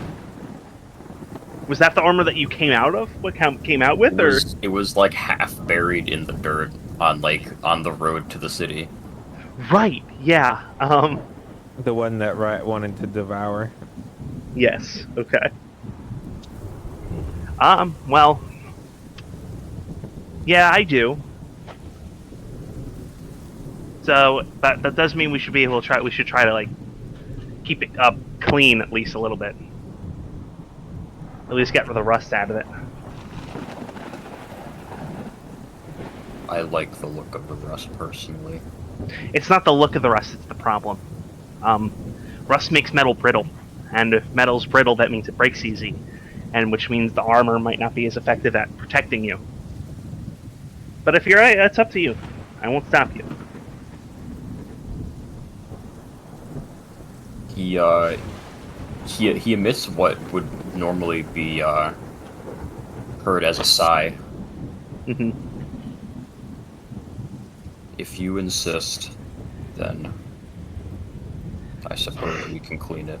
Was that the armor that you came out of? What came out with, or...? It was like half buried in the dirt on the road to the city. Right, yeah. The one that Riot wanted to devour. Yes, okay. Well... Yeah, I do. So that does mean we should be able to try. We should try to like keep it up clean at least a little bit. At least get the rust out of it. I like the look of the rust personally. It's not the look of the rust; it's the problem. Rust makes metal brittle, and if metal's brittle, that means it breaks easy, and which means the armor might not be as effective at protecting you. But if you're right, that's up to you. I won't stop you. He emits what would normally be heard as a sigh. Mm-hmm. If you insist, then I suppose we can clean it.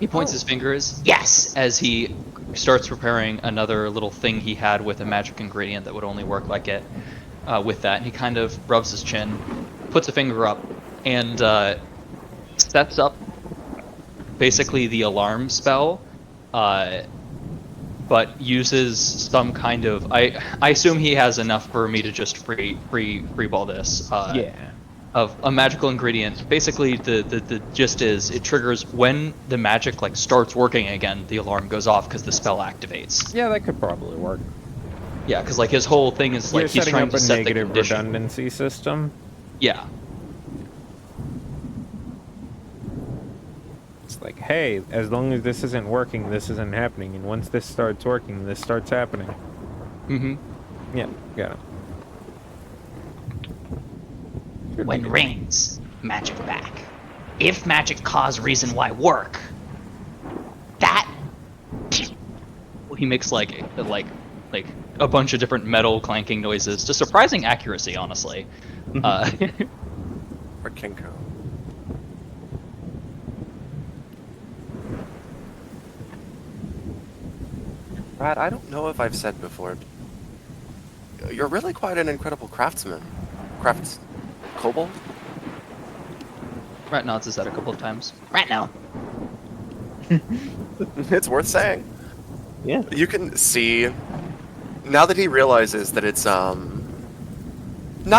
He points his fingers Yes. as he starts preparing another little thing he had with a magic ingredient that would only work like it. With that, and he kind of rubs his chin, puts a finger up, and sets up basically the alarm spell, but uses some kind of I assume he has enough for me to just free ball this. Yeah. Of a magical ingredient. Basically, the gist is it triggers when the magic like starts working again. The alarm goes off because the spell activates. Yeah, that could probably work. Yeah, because like his whole thing is like You're he's setting trying up to a set the negative condition. redundancy system. Yeah. It's like, hey, as long as this isn't working, this isn't happening, and once this starts working, this starts happening. Mm-hmm. Yeah, got it. When rings, magic back. If magic cause reason why work, that He makes like a bunch of different metal clanking noises to surprising accuracy, honestly. Or Kinko. Brad, I don't know if I've said before, you're really quite an incredible craftsman. Kobold? Rat nods his head a couple of times. right now. It's worth saying. Yeah. You can see, now that he realizes that it's not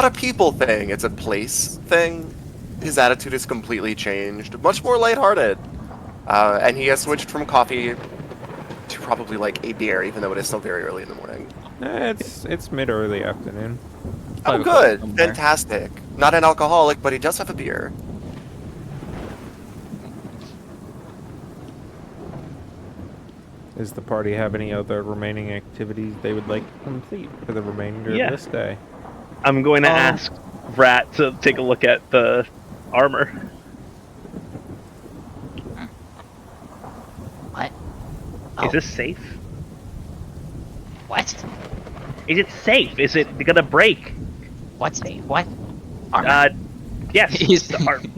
a people thing, it's a place thing, his attitude has completely changed. Much more lighthearted. And he has switched from coffee to probably like a beer, even though it is still very early in the morning. It's mid early afternoon. Oh, 5 o'clock good. somewhere. Fantastic. Not an alcoholic, but he does have a beer. Does the party have any other remaining activities they would like to complete for the remainder Yeah. of this day? I'm going to ask Rat to take a look at the armor. What? Is this safe? What? Is it safe? Is it gonna break? What's the what? Armor. Yes. He's- the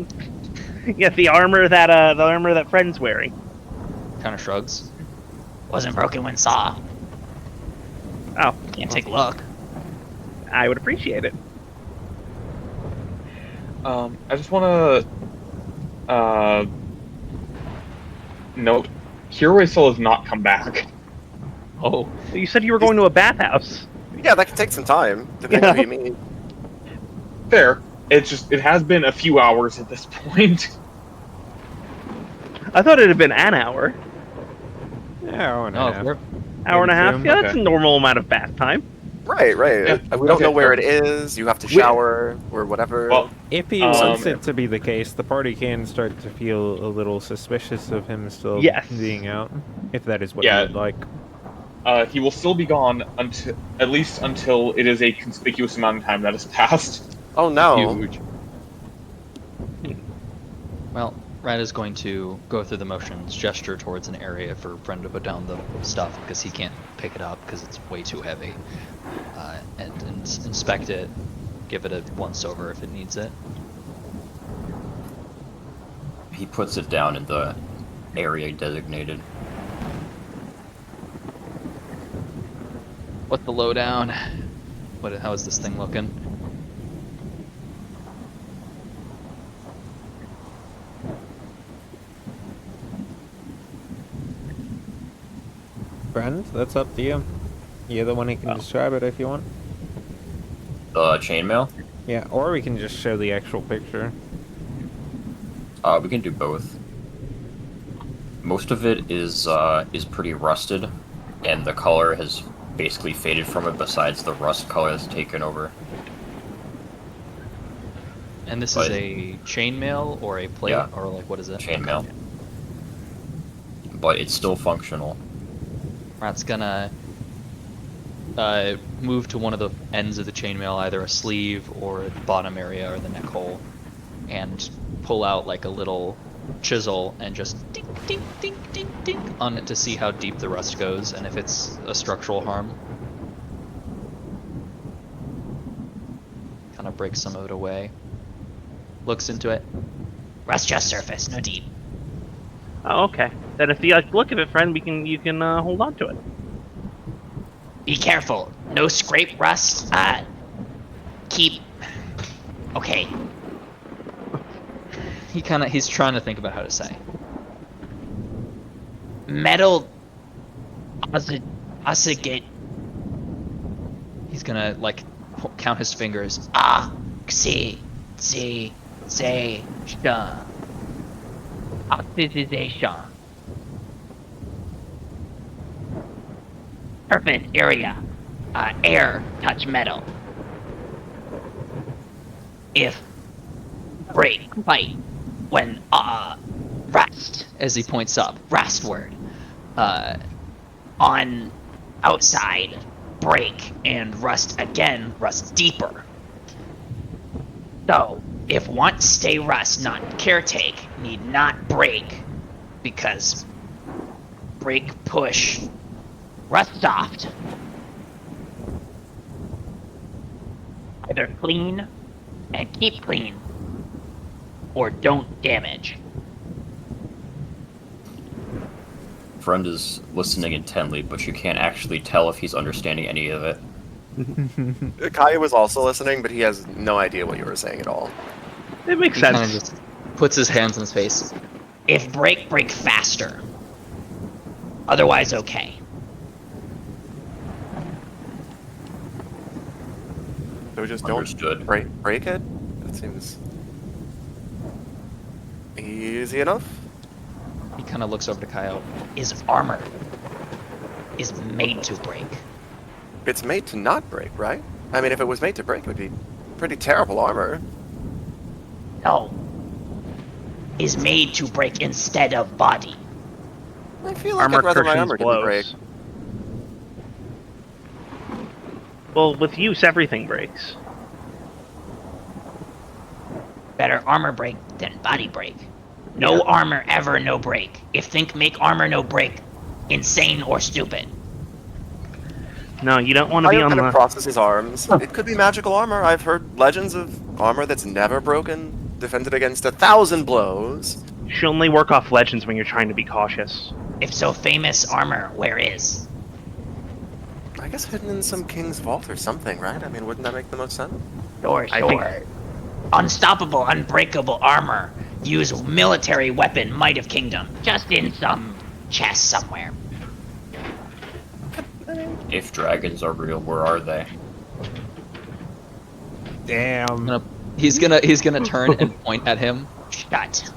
yeah, the armor that friend's wearing. Kind of shrugs. Wasn't broken when saw. Oh, Can't take a look. I would appreciate it. I just want to note, Kiroi still has not come back. Oh, You said you were going to a bathhouse. Yeah, that could take some time, depending on who you meet. Fair. It's just, it has been a few hours at this point. I thought it had been an hour. Yeah, hour and a no, half. Hour and a half? Maybe Yeah, two. that's a Okay. normal amount of bath time. Right. Yeah, We don't okay, know where fair. it is, you have to shower, or whatever. Well, If he Um, wants it to be the case, the party can start to feel a little suspicious of him still Yes. being out, if that is what Yeah. you would like. he will still be gone until, at least until it is a conspicuous amount of time that has passed. oh no. huge. Well, Rat is going to go through the motions, gesture towards an area for Bren to put down the stuff because he can't pick it up because it's way too heavy, and inspect it, give it a once over if it needs it. He puts it down in the area designated. What the lowdown? How is this thing looking? Friend, that's up to you. You're the one who can describe it if you want. The chainmail? Yeah, or we can just show the actual picture. We can do both. Most of it is pretty rusted, and the color has basically faded from it. Besides the rust color that's taken over. And this But- is a chainmail or a plate, Yeah. or like what is it? Chainmail. But it's still functional. Rat's gonna move to one of the ends of the chainmail, either a sleeve or the bottom area or the neck hole, and pull out like a little chisel and just ding, ding, ding, ding, ding on it to see how deep the rust goes and if it's a structural harm. Kind of breaks some of it away. Looks into it. Rust just surface, no deep. Oh, okay. Then if you like the look of it, friend, you can hold on to it. Be careful. No scrape rust. Keep. Okay. He's trying to think about how to say. Metal. Get. He's gonna like count his fingers. Say. Oxidization. Surface area. Air touch metal. If break fight when rust, As he points up. rust word. On outside break and rust again, rust deeper. So if want stay rust, not caretake, need not break, because break push rust soft. Either clean and keep clean, or don't damage. Friend is listening intently, but you can't actually tell if he's understanding any of it. Kaya was also listening, but he has no idea what you were saying at all. It makes He kind of sense. just puts his hands on his face. If break faster. Otherwise okay. So just don't Understood. break it? That seems easy enough. He kind of looks over to Kyle. Is armor. Is made to break. It's made to not break, right? I mean, if it was made to break, it would be pretty terrible armor. No. Is made to break instead of body. I feel like Armor I'd rather my cushions armor didn't break. blows. Well, with use, everything breaks. Better armor break than body break. No armor ever no break. If think make armor no break, insane or stupid. No, you don't want to be Kaya on kind of the. crosses his arms. It could be magical armor. I've heard legends of armor that's never broken, defended against 1,000 blows. You should only work off legends when you're trying to be cautious. If so famous armor, where is? I guess hidden in some king's vault or something, right? I mean, wouldn't that make the most sense? Sure. I think- Unstoppable, unbreakable armor. Use military weapon, might of kingdom. Just in some chest somewhere. If dragons are real, where are they? Damn. He's gonna turn and point at him. Shut.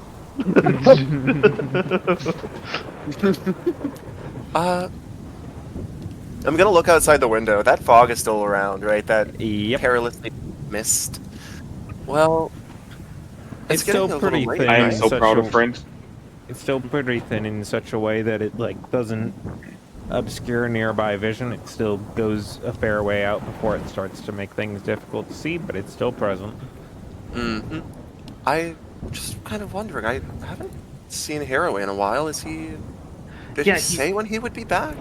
I'm gonna look outside the window. That fog is still around, right? That Yep. perilously mist. Well, It's getting still a little pretty late, thin. I am right? so Such proud a- of Friend. It's still pretty thin in such a way that it like doesn't obscure nearby vision. It still goes a fair way out before it starts to make things difficult to see, but it's still present. Mm-hmm. I just kind of wondering. I haven't seen Hero in a while. Is he? Did Yeah, he say when he would be back?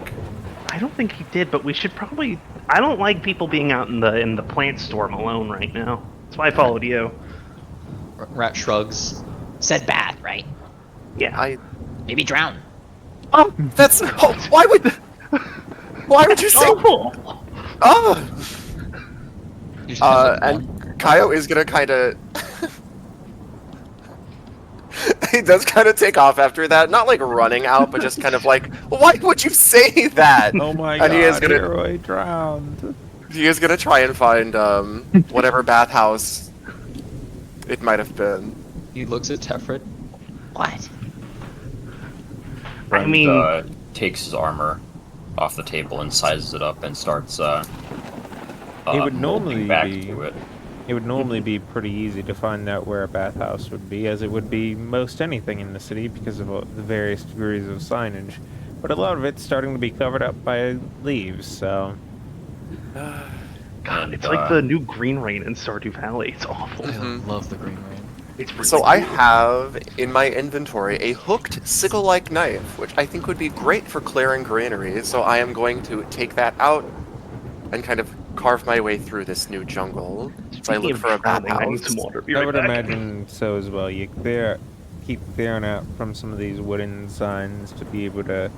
I don't think he did, but we should probably. I don't like people being out in the plant storm alone right now. That's why I followed you. Rat shrugs. Said bad, right? Yeah. Maybe drown. Oh, that's. Oh, why would you say? Awful. Oh. You just kinda look down. And Kaio is gonna kind of. He does kind of take off after that, not like running out, but just kind of like, why would you say that? Oh my And god, he is gonna- Leroy drowned. He is gonna try and find whatever bathhouse it might have been. He looks at Tefred. What? I mean- Takes his armor off the table and sizes it up and starts It would molding normally back be- to it. It would normally be pretty easy to find out where a bathhouse would be, as it would be most anything in the city because of the various degrees of signage. But a lot of it's starting to be covered up by leaves, so... God, And, it's like the new Green Rain in Stardew Valley. It's awful. I Mhm. love the green rain. It's really So I have in my inventory a hooked sickle-like knife, which I think would be great for clearing greenery. So I am going to take that out and kind of carve my way through this new jungle. So I Speaking look of for a drowning, I need bathhouse. some water. Be I right would back. imagine so as well. keep staring out from some of these wooden signs to be able to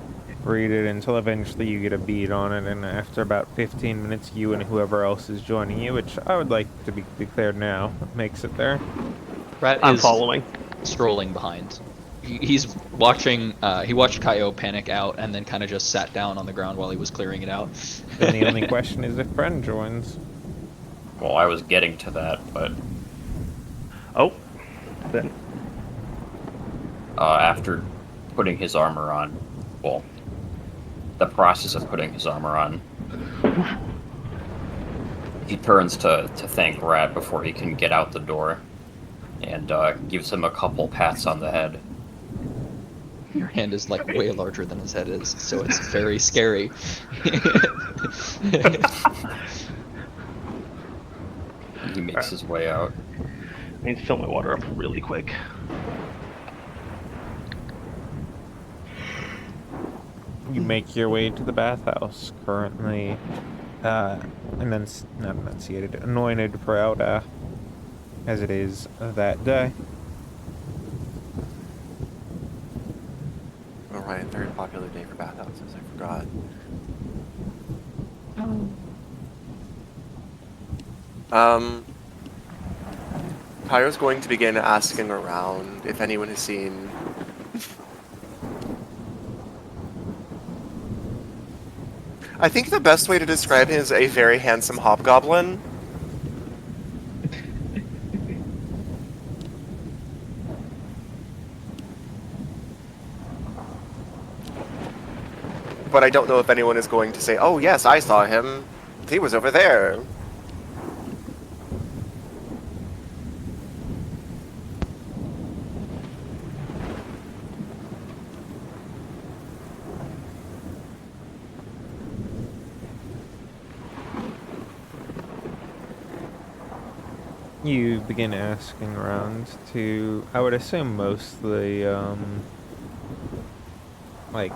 read it until eventually you get a bead on it, and after about 15 minutes, you and whoever else is joining you, which I would like to be declared now, makes it there. Rat I'm is following. strolling behind. He's watching. He watched Kaio panic out and then kind of just sat down on the ground while he was clearing it out. Then the only question is if Friend joins. Well, I was getting to that, but Oh, then after putting his armor on, well, the process of putting his armor on, he turns to thank Rat before he can get out the door, and gives him a couple pats on the head. Your hand is like way larger than his head is, so it's very scary. He makes his way out. I need to fill my water up really quick. You make your way to the bathhouse, currently, and then not enunciated, anointed for Elda, as it is that day. All right, very popular day for bathhouses. I forgot. Pyro's going to begin asking around if anyone has seen. I think the best way to describe him is a very handsome hobgoblin. But I don't know if anyone is going to say, "Oh yes, I saw him. He was over there." You begin asking around to, I would assume mostly, like,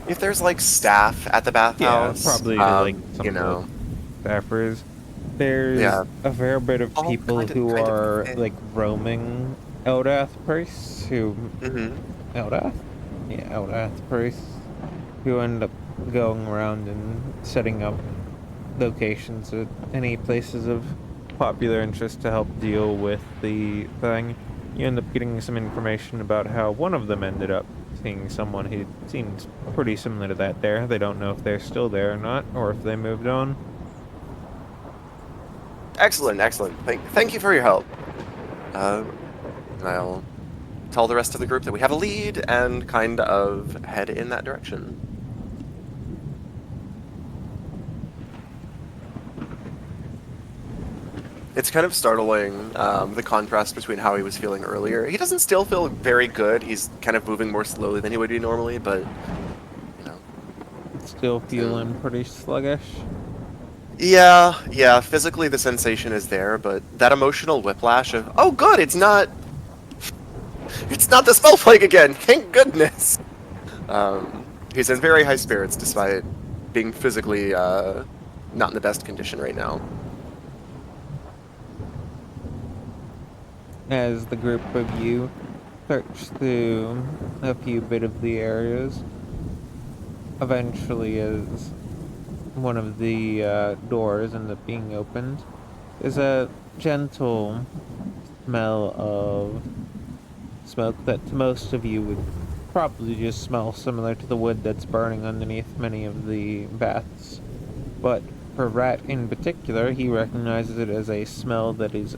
If there's like staff at the bathhouse, probably like some you of know, the staffers. There's Yeah. a fair bit of All people kind of- who kind of are thing. like roaming Eldath priests who Eldath? Yeah, Eldath priests who end up going around and setting up locations at any places of popular interest to help deal with the thing. You end up getting some information about how one of them ended up seeing someone who seems pretty similar to that there. They don't know if they're still there or not, or if they moved on. Excellent, excellent. Thank you for your help. I'll tell the rest of the group that we have a lead and kind of head in that direction. It's kind of startling, the contrast between how he was feeling earlier. He doesn't still feel very good. He's kind of moving more slowly than he would be normally, but, you know. Still feeling pretty sluggish. Yeah, physically the sensation is there, but that emotional whiplash of, oh good, it's not the spell plague again, thank goodness! He's in very high spirits despite being physically, not in the best condition right now. As the group of you search through a few bit of the areas, eventually as one of the doors ends up being opened, there's a gentle smell of smoke that to most of you would probably just smell similar to the wood that's burning underneath many of the baths. But for Rat in particular, he recognizes it as a smell that is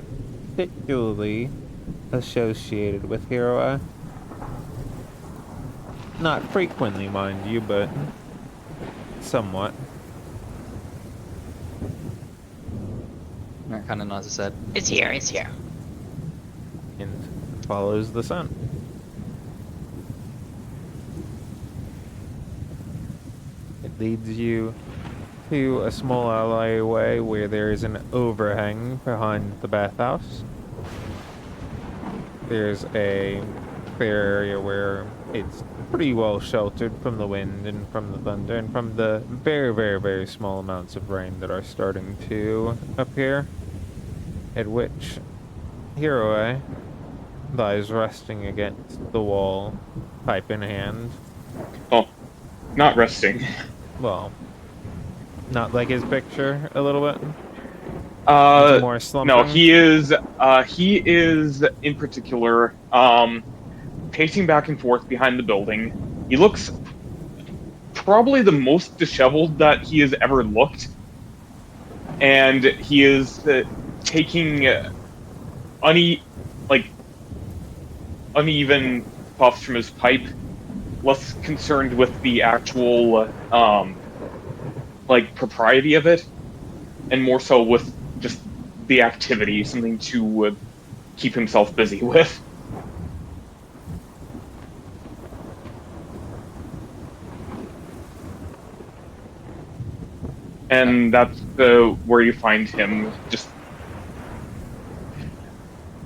particularly associated with Hero. Not frequently, mind you, but somewhat. Rat kind of nods his head. It's here, it's here. And follows the sun. It leads you to a small alleyway where there is an overhang behind the bathhouse. There's a fair area where it's pretty well sheltered from the wind and from the thunder and from the very, very, very small amounts of rain that are starting to appear. At which Hero lies resting against the wall, pipe in hand. Oh, not resting. Well, not like his picture a little bit. More No, slumping. he is. He is in particular pacing back and forth behind the building. He looks probably the most disheveled that he has ever looked, and he is taking like uneven puffs from his pipe, less concerned with the actual like propriety of it, and more so with just the activity, something to keep himself busy with. And that's where you find him, just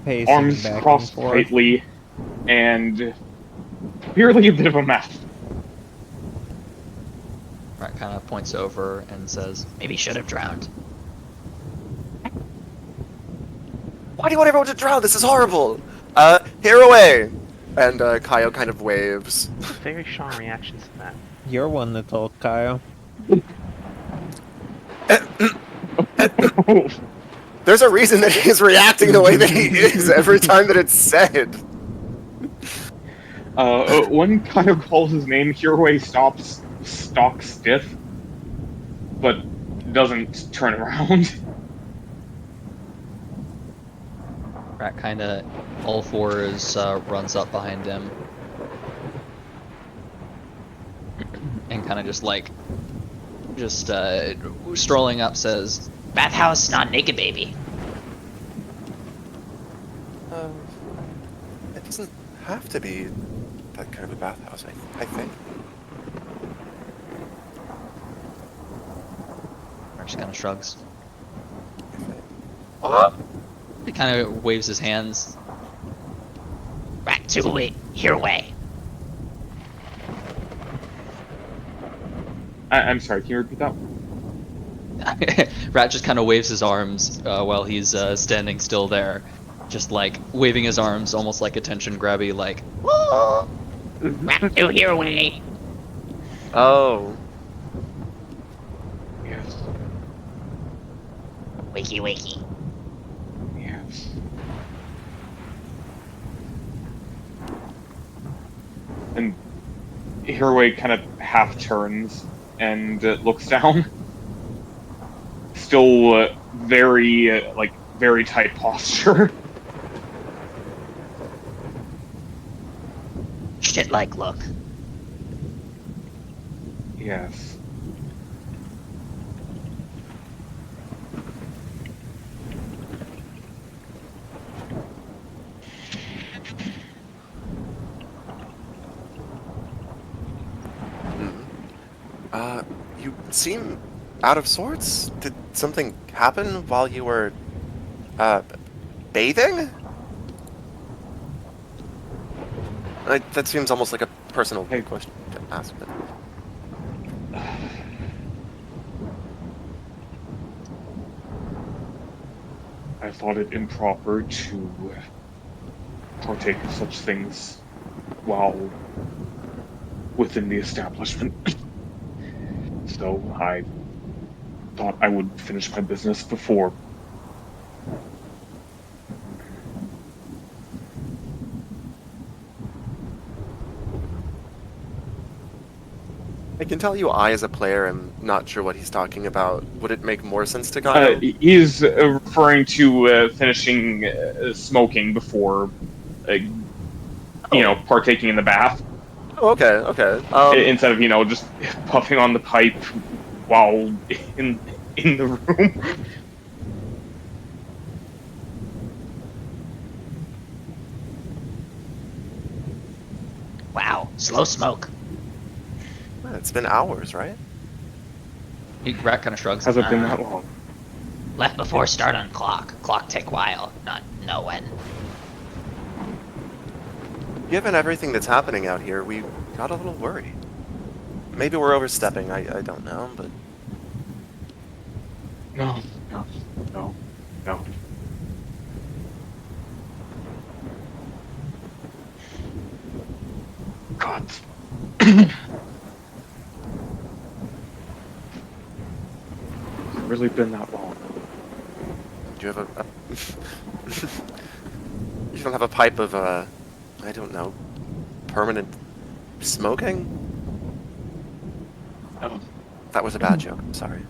Pacing arms back and crossed forth. tightly, and clearly a bit of a mess. Rat kind of points over and says, Maybe should have drowned. Why do you want everyone to drown? This is horrible! Here away! And Kaio kind of waves. Very strong reactions to that. You're one that told Kyle. There's a reason that he's reacting the way that he is every time that it's said. When Kyle calls his name, Hiroi stops stock stiff, but doesn't turn around. Rat kind of all fours runs up behind him and kind of just strolling up says, Bathhouse, not naked baby. It doesn't have to be that kind of a bathhouse, I think. Rat just kind of shrugs. Uh, He kind of waves his hands. Rat to it. Here way. I'm sorry, can you repeat that? Rat just kind of waves his arms while he's standing still there, just like waving his arms, almost like attention grabby, like. Rat to here way. Oh. Yes. Wakey wakey. Yes. And Hiroi kind of half turns and looks down. Still very tight posture. Shit like look. Yes. You seem out of sorts? Did something happen while you were, bathing? That seems almost like a personal Hey. question to ask, but... I thought it improper to partake of such things while within the establishment. So I thought I would finish my business before. I can tell you I, as a player, am not sure what he's talking about. Would it make more sense to Kaio? He's referring to finishing smoking before, partaking in the bath. Oh, okay. Instead of just puffing on the pipe while in the room. Wow. Slow smoke. It's been hours, right? Rat kind of shrugs. Has it been that long? Left before start on clock. Clock take while. Not know when. Given everything that's happening out here, we got a little worried. Maybe we're overstepping, I don't know, but... No, no, no, no. God. Has it really been that long? Do you have a... You don't have a pipe of, I don't know, permanent smoking? No. That was a bad joke, I'm sorry.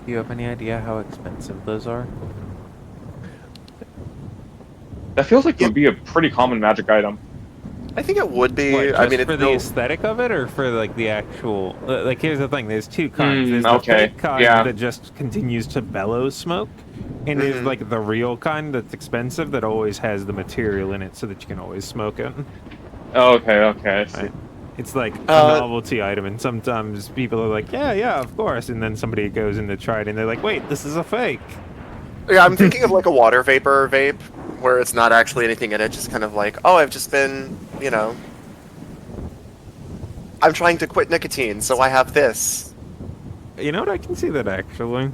Do you have any idea how expensive those are? That feels like it Yeah. would be a pretty common magic item. I think it would be. What, just I mean, it's for the no... aesthetic of it, or for like the actual? Like, here's the thing: there's two kinds. There's the Okay, fake kind yeah. that just continues to bellow smoke, and there's like the real kind that's expensive that always has the material in it so that you can always smoke it. Okay, okay, I see. Right? It's like a Uh, novelty item, and sometimes people are like, yeah, of course, and then somebody goes in to try it, and they're like, wait, this is a fake. Yeah, I'm thinking of like a water vapor vape, where it's not actually anything in it, just kind of like, oh, I've just been, you know... I'm trying to quit nicotine, so I have this. You know what? I can see that actually.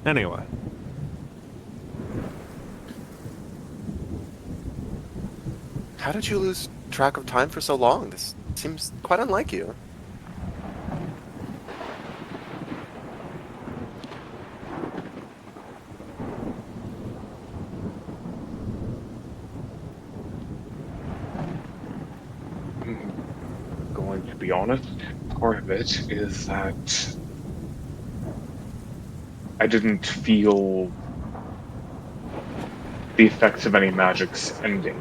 Anyway. How did you lose track of time for so long? This seems quite unlike you. Going to be honest, part of it is that I didn't feel the effects of any magics ending.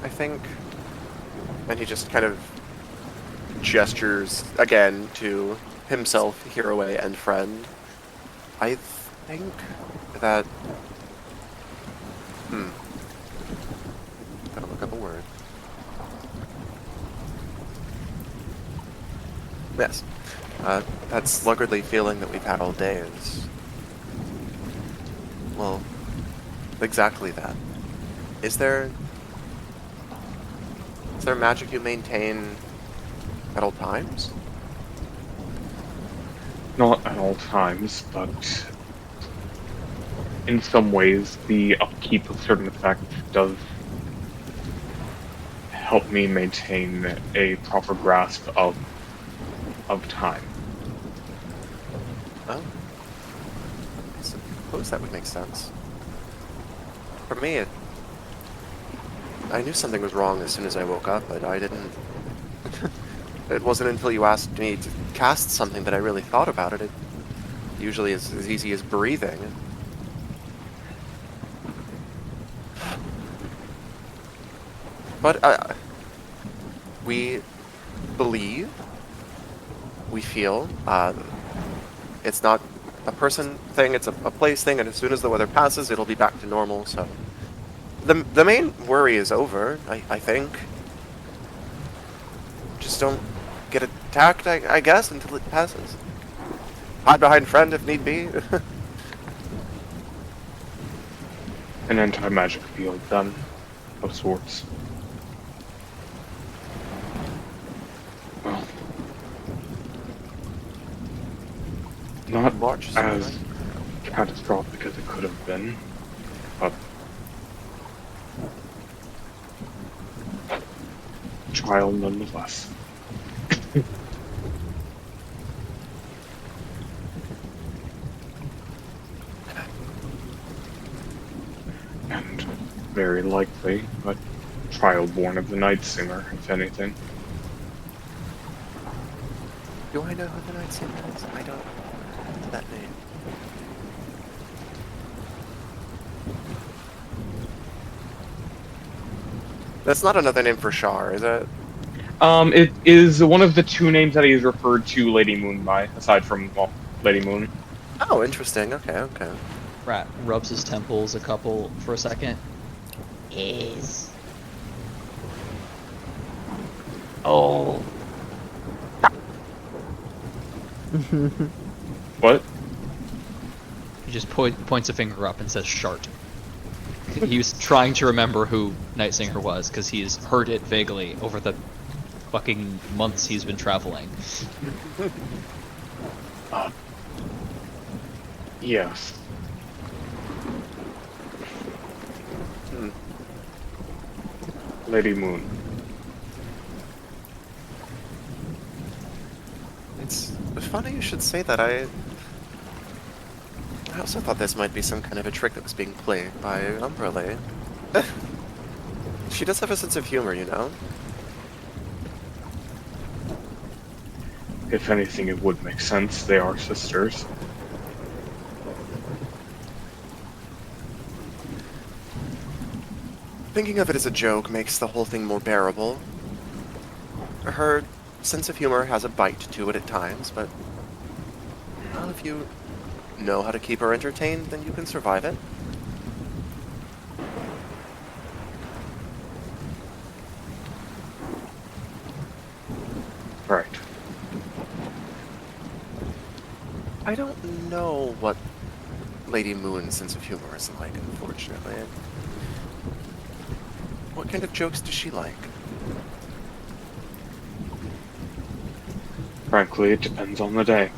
I think... And he just kind of gestures again to himself, hero and friend. I think that... Gotta look up a word. Yes. That sluggardly feeling that we've had all day is... Well, exactly that. Is there magic you maintain at all times? Not at all times, but in some ways, the upkeep of certain effects does help me maintain a proper grasp of time. Oh. I suppose that would make sense. For me, I knew something was wrong as soon as I woke up, but I didn't... It wasn't until you asked me to cast something that I really thought about it. It usually is as easy as breathing. But we believe, we feel, it's not a person thing, it's a place thing, and as soon as the weather passes, it'll be back to normal, so... The main worry is over, I think. Just don't get attacked, I guess, until it passes. Hide behind friend if need be. An anti-magic field, then, of sorts. Well, not March is as right. catastrophic as it could have been, but trial nonetheless. And very likely a trial born of the Night Singer, if anything. Do I know who the Night Singer is? I don't know that name. That's not another name for Shar, is it? It is one of the two names that he is referred to Lady Moon by, aside from, well, Lady Moon. Oh, interesting. Okay. Rat rubs his temples a couple for a second. Is. Oh, What? He just points a finger up and says "shart." He was trying to remember who Nightsinger was because he's heard it vaguely over the fucking months he's been traveling. Yes. Lady Moon. It's funny you should say that. I also thought this might be some kind of a trick that was being played by Umbrella. She does have a sense of humor, you know? If anything, it would make sense. They are sisters. Thinking of it as a joke makes the whole thing more bearable. Her sense of humor has a bite to it at times, but well, if you know how to keep her entertained, then you can survive it. Right. I don't know what Lady Moon's sense of humor is like, unfortunately. What kind of jokes does she like? Frankly, it depends on the day.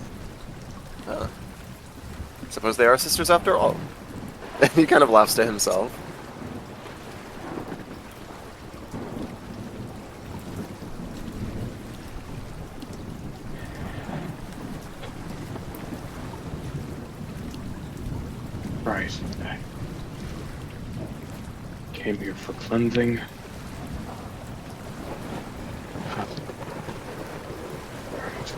Suppose they are sisters after all. He kind of laughs to himself. Right. I came here for cleansing. Right.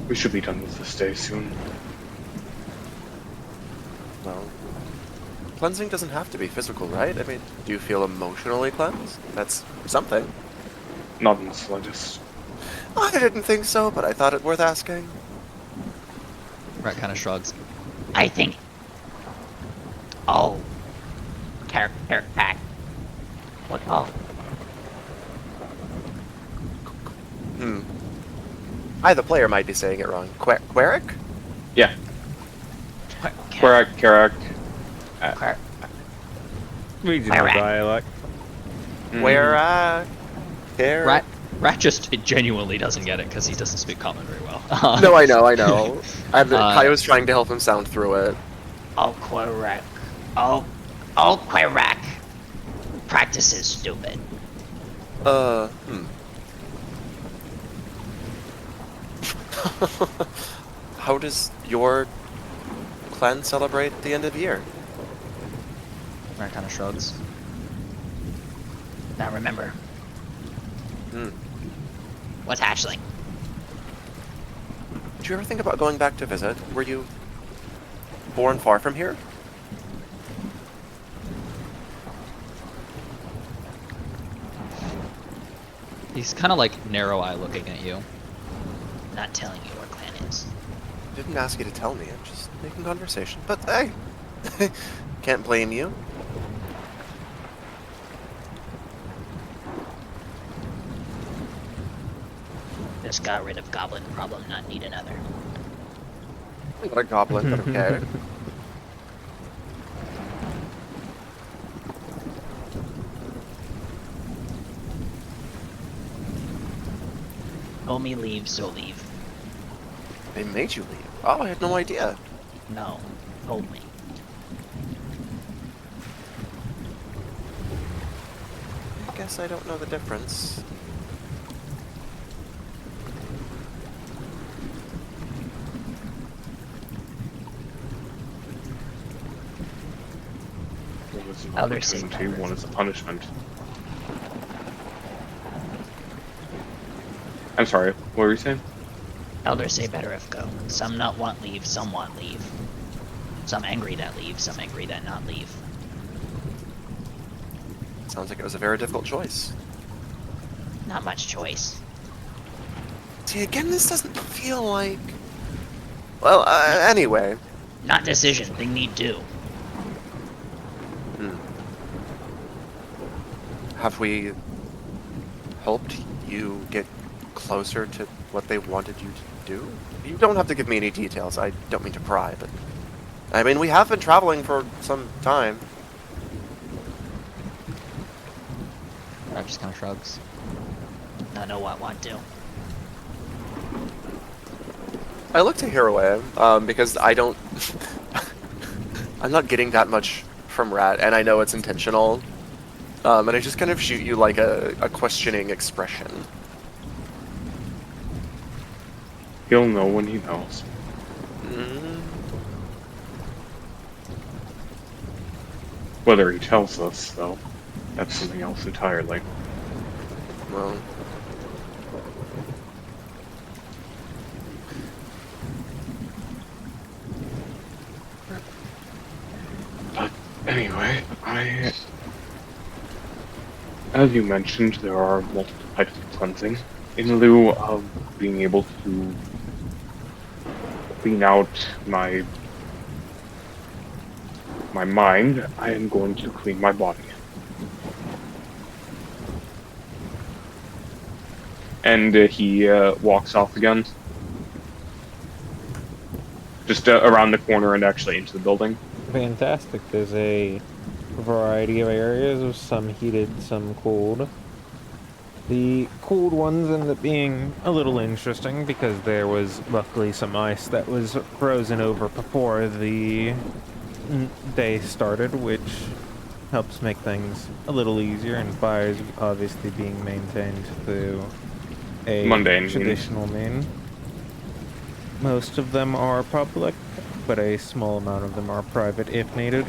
We should be done with this day soon. Well, cleansing doesn't have to be physical, right? I mean, do you feel emotionally cleansed? That's something. Not in the slightest. I didn't think so, but I thought it worth asking. Rat kind of shrugs. I think. Oh. Pack. What? Oh. I, the player, might be saying it wrong. Queric? Yeah. Carrack. Karak. Regional Where at? dialect. Queric? Rat just genuinely doesn't get it because he doesn't speak common very well. No, I know. And Kai was Uh, trying to help him sound through it. Oh, Querac. Oh, Querac. Practice is stupid. How does your clan celebrate the end of the year? Rat kind of shrugs. Now remember. Hmm. What's hatchling? Did you ever think about going back to visit? Were you born far from here? He's kind of like narrow eye looking at you. Not telling you where clan is. Didn't ask you to tell me. I'm just making conversation. But hey, can't blame you. Just got rid of goblin problem, not need another. Not a goblin, but okay. Told me leave, so leave. They made you leave. Oh, I had no idea. No, told me. I guess I don't know the difference. One is an Elder say opportunity, better. one is a punishment. I'm sorry, what were you saying? Elders say better if go. Some not want leave, some want leave. Some angry that leave, some angry that not leave. Sounds like it was a very difficult choice. Not much choice. See, again, this doesn't feel like... Well, anyway. Not decision, thing need do. Have we helped you get closer to what they wanted you to do? You don't have to give me any details. I don't mean to pry, but I mean, we have been traveling for some time. Rat just kind of shrugs. I know what I want to. I look to Hiraway, because I don't... I'm not getting that much from Rat, and I know it's intentional. And I just kind of shoot you like a questioning expression. He'll know when he knows. Mm, Whether he tells us, though, that's something else entirely. well... But anyway, as you mentioned, there are multiple types of cleansing. In lieu of being able to clean out my mind, I am going to clean my body. And he walks off again. Just around the corner and actually into the building. Fantastic. There's a variety of areas, some heated, some cooled. The cooled ones end up being a little interesting because there was luckily some ice that was frozen over before the day started, which helps make things a little easier, and fires obviously being maintained through a Mundane traditional mean. Most of them are public, but a small amount of them are private if needed.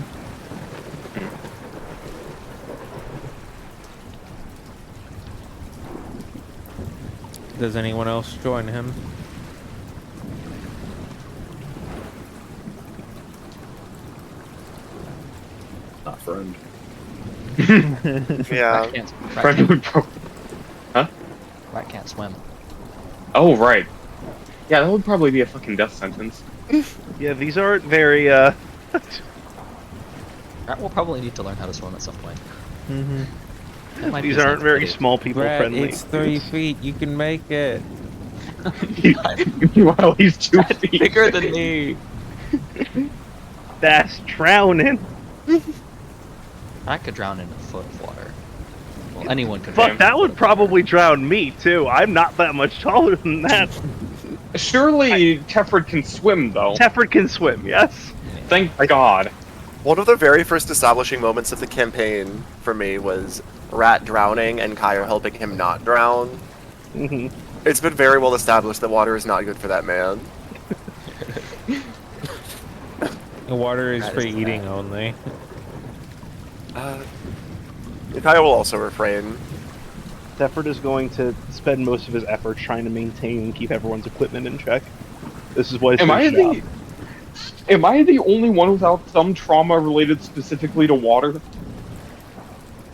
Does anyone else join him? Not friend. Yeah. Rat can't, rat Friend can't, would Huh? rat can't swim. Oh, right. Yeah, that would probably be a fucking death sentence. Yeah, these aren't very, Rat will probably need to learn how to swim at some point. Mm-hmm. That might be these his aren't next very video. small people Brad, friendly. it's 3 feet. You can make it. Meanwhile, he's 2 feet. Bigger than me. That's drowning. I could drown in a foot of water. Well, anyone could. But drown that in a would foot of water. probably drown me, too. I'm not that much taller than that. Surely Tefford can swim, though. Tefford can swim, yes? Thank God. One of the very first establishing moments of the campaign for me was Rat drowning and Kyra helping him not drown. Mhm. It's been very well established that water is not good for that man. The water is That for is eating bad. only. Kyra will also refrain. Tefford is going to spend most of his efforts trying to maintain and keep everyone's equipment in check. This is what his Am I first job. am I the only one without some trauma related specifically to water?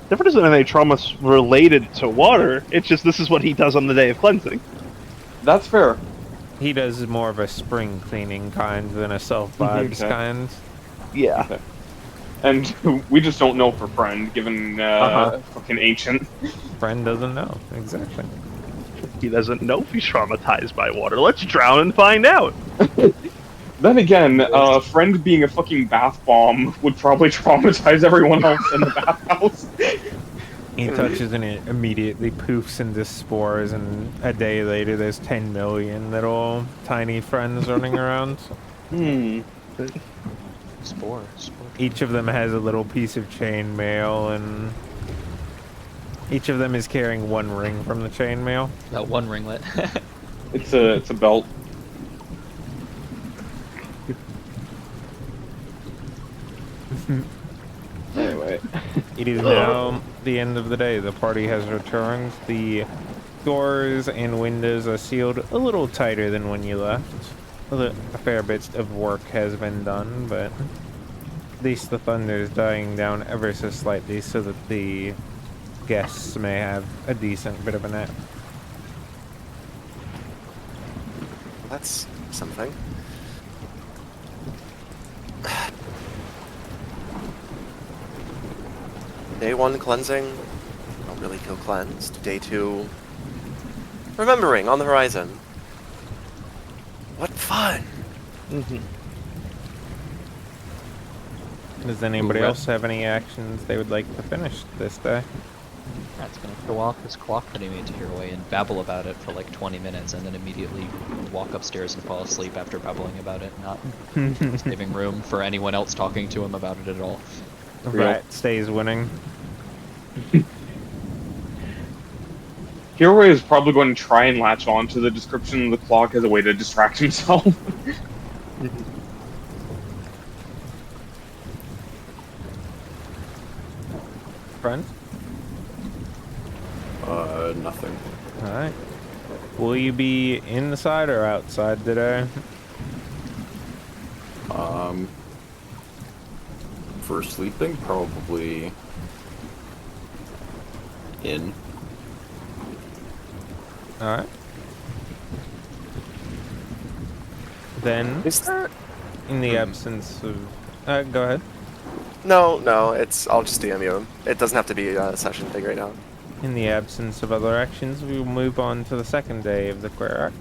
Tefford doesn't have any trauma related to water. It's just this is what he does on the day of cleansing. That's fair. He does more of a spring cleaning kind than a self-vibes Okay. kind. Yeah. And we just don't know for friend, given fucking ancient. Friend doesn't know. Exactly. He doesn't know if he's traumatized by water. Let's drown and find out. Then again, friend being a fucking bath bomb would probably traumatize everyone else in the bathhouse. He touches and it immediately poofs into spores, and a day later there's 10 million little tiny friends running around. Spore. Each of them has a little piece of chainmail, and each of them is carrying one ring from the chainmail. That one ringlet. It's a belt. Anyway. It is now the end of the day. The party has returned. The doors and windows are sealed a little tighter than when you left. A fair bit of work has been done, but at least the thunder is dying down ever so slightly so that the guests may have a decent bit of a nap. That's something. Day one cleansing. A feel cleansed. Day 2, remembering on the horizon. What fun! Mm-hmm. Does anybody Ooh, else have any actions they would like to finish this day? Rat's gonna show off his clock that he made to Heroe and babble about it for like 20 minutes and then immediately walk upstairs and fall asleep after babbling about it, not saving room for anyone else talking to him about it at all. Real. Rat stays winning. Hero is probably going to try and latch on to the description of the clock as a way to distract himself. Friend? Nothing. Alright. Will you be inside or outside today? For sleeping, probably in. Alright. Then, Is there... in the absence of... go ahead. No, I'll just DM you. It doesn't have to be a session thing right now. In the absence of other actions, we will move on to the second day of the Querax,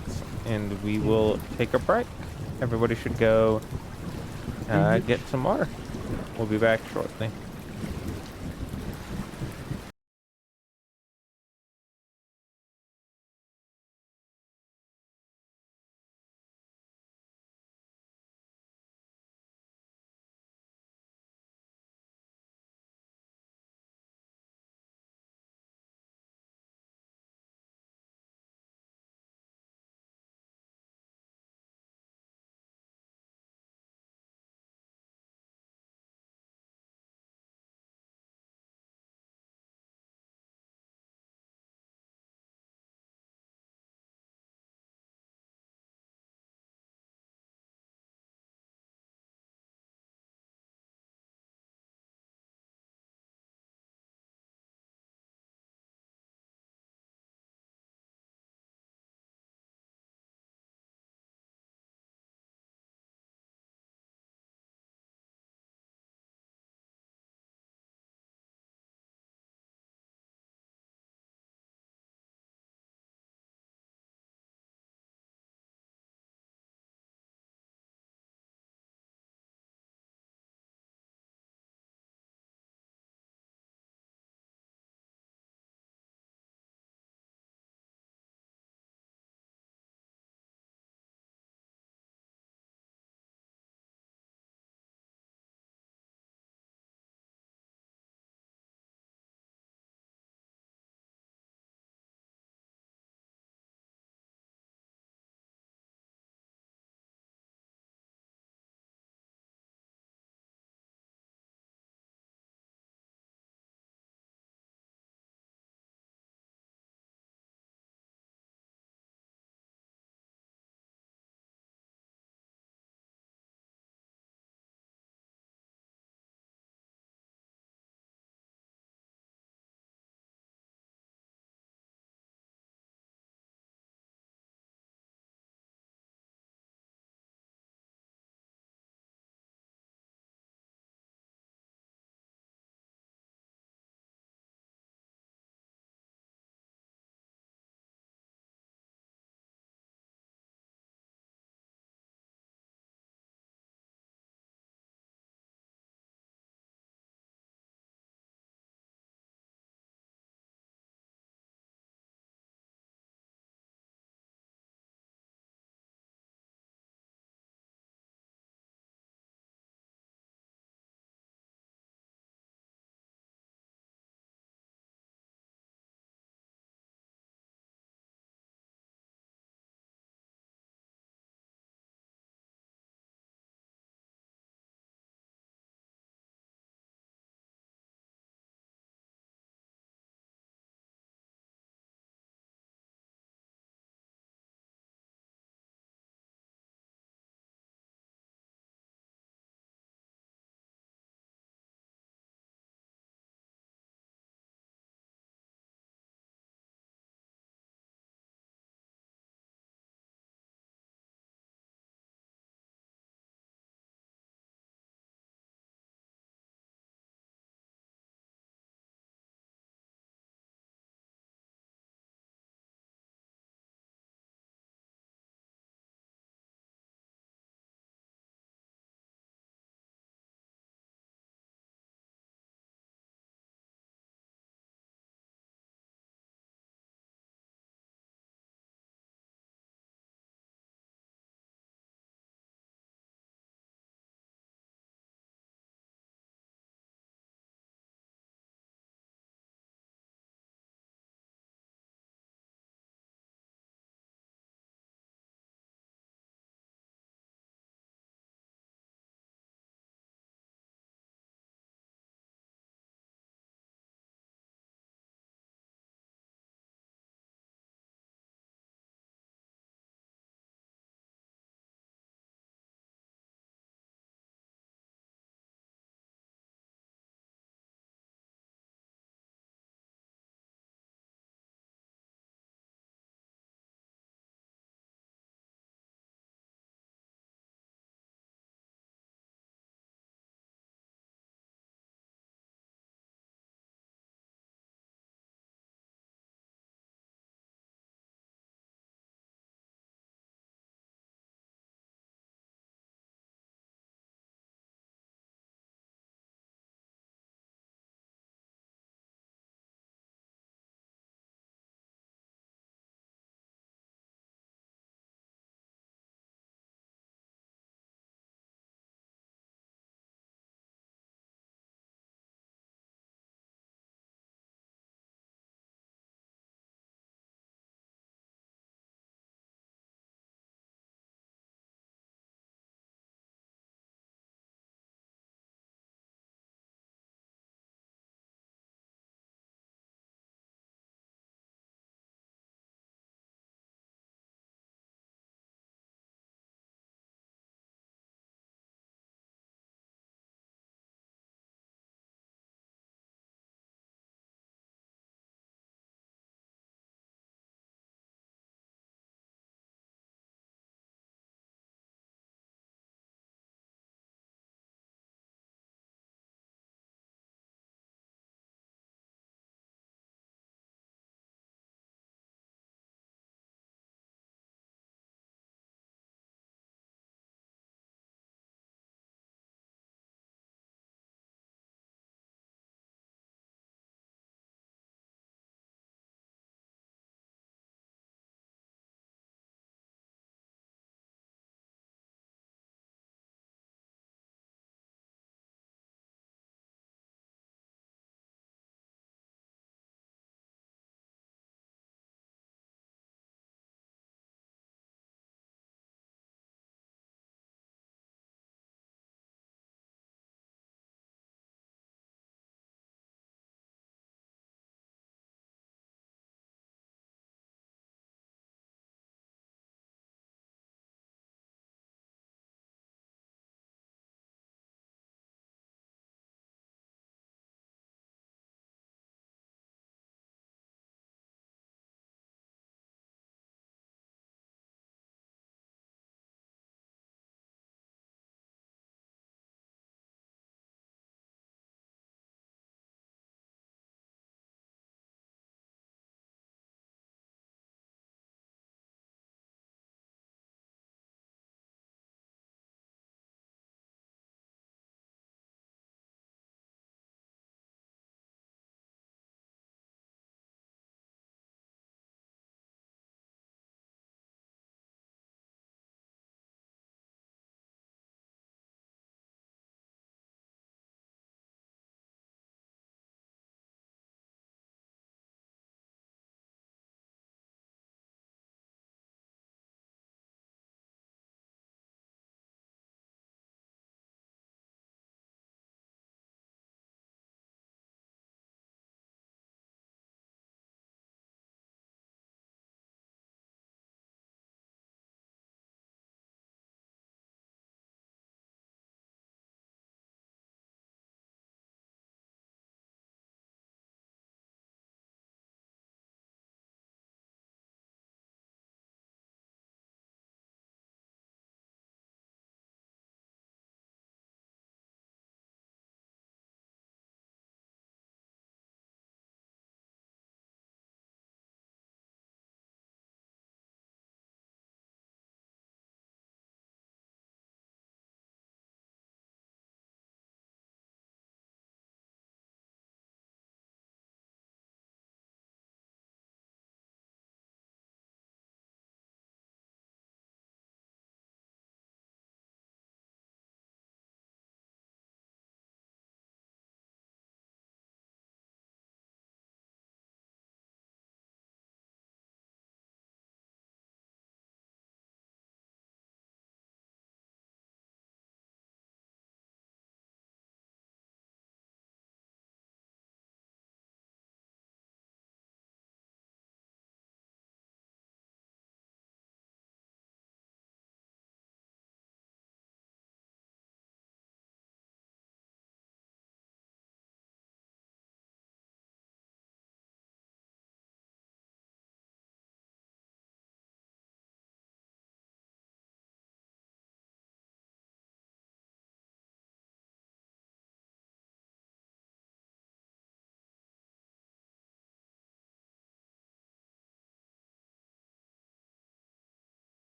and we will take a break. Everybody should go get some water. We'll be back shortly.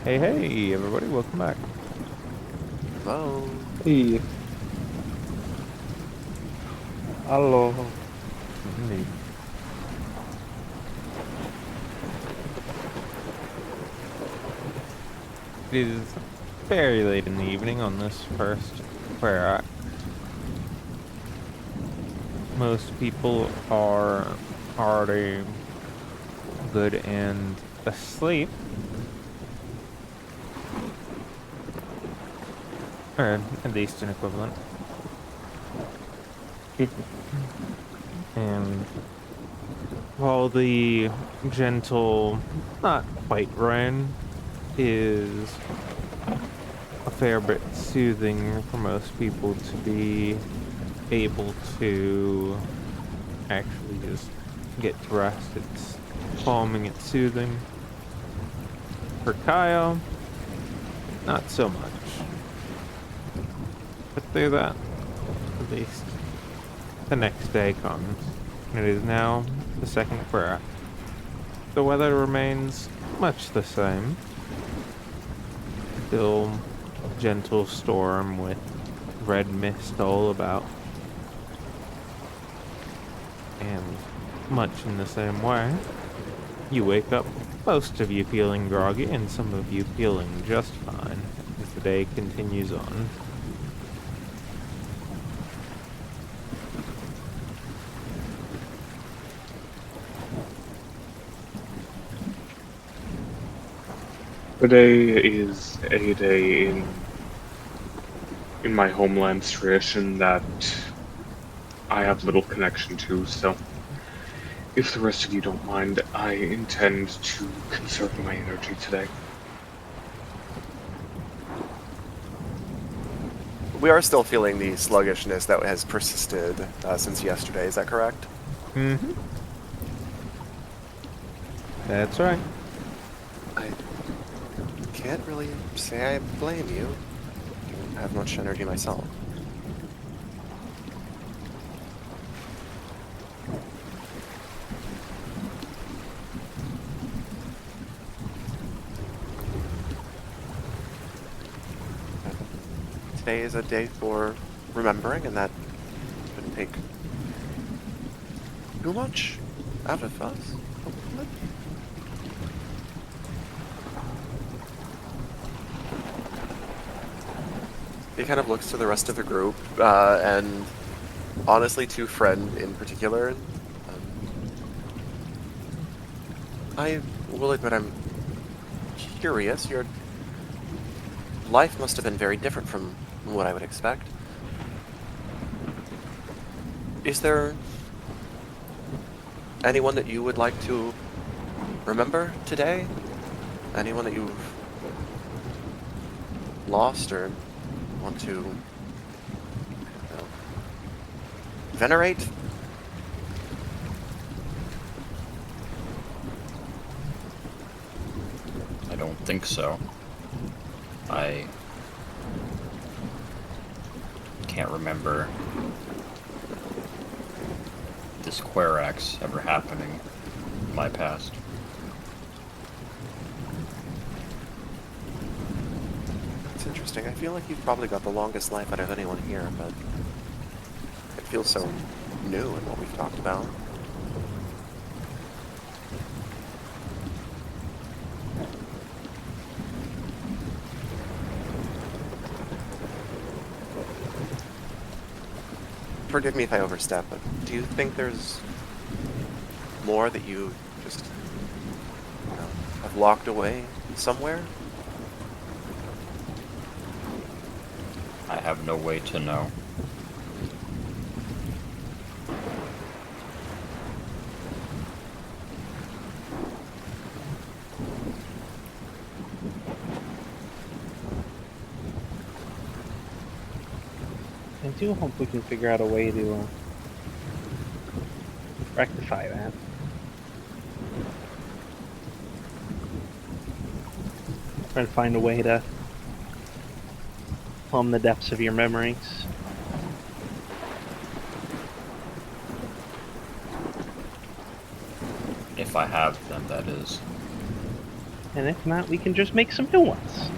Hey, everybody, welcome back. Hello. Hey. Hello. Indeed. It is very late in the evening on this first Square Act. Most people are already good and asleep. Or at least an equivalent. And while the gentle, not quite rain, is a fair bit soothing for most people to be able to actually just get to rest. It's calming, it's soothing. For Kyle, not so much. But through that, at least the next day comes. It is now the second Square Act. The weather remains much the same. Still gentle storm with red mist all about. And much in the same way, you wake up, most of you feeling groggy and some of you feeling just fine as the day continues on. Today is a day in my homeland's tradition that I have little connection to, so if the rest of you don't mind, I intend to conserve my energy today. We are still feeling the sluggishness that has persisted since yesterday. Is that correct? Mm-hmm. That's right. I can't really say I blame you. I don't have much energy myself. Today is a day for remembering, and that shouldn't take too much out of us. hopefully. He kind of looks to the rest of the group, and honestly to Friend in particular. I will admit I'm curious. Your life must have been very different from what I would expect. Is there anyone that you would like to remember today? Anyone that you've lost or want to venerate? I don't think so. I can't remember this Querax ever happening in my past. It's interesting. I feel like you've probably got the longest life out of anyone here, but it feels so new in what we've talked about. Forgive me if I overstep, but do you think there's more that you just have locked away somewhere? I have no way to know. I do hope we can figure out a way to rectify that. Try to find a way to plumb the depths of your memories. If I have them, that is. And if not, we can just make some new ones.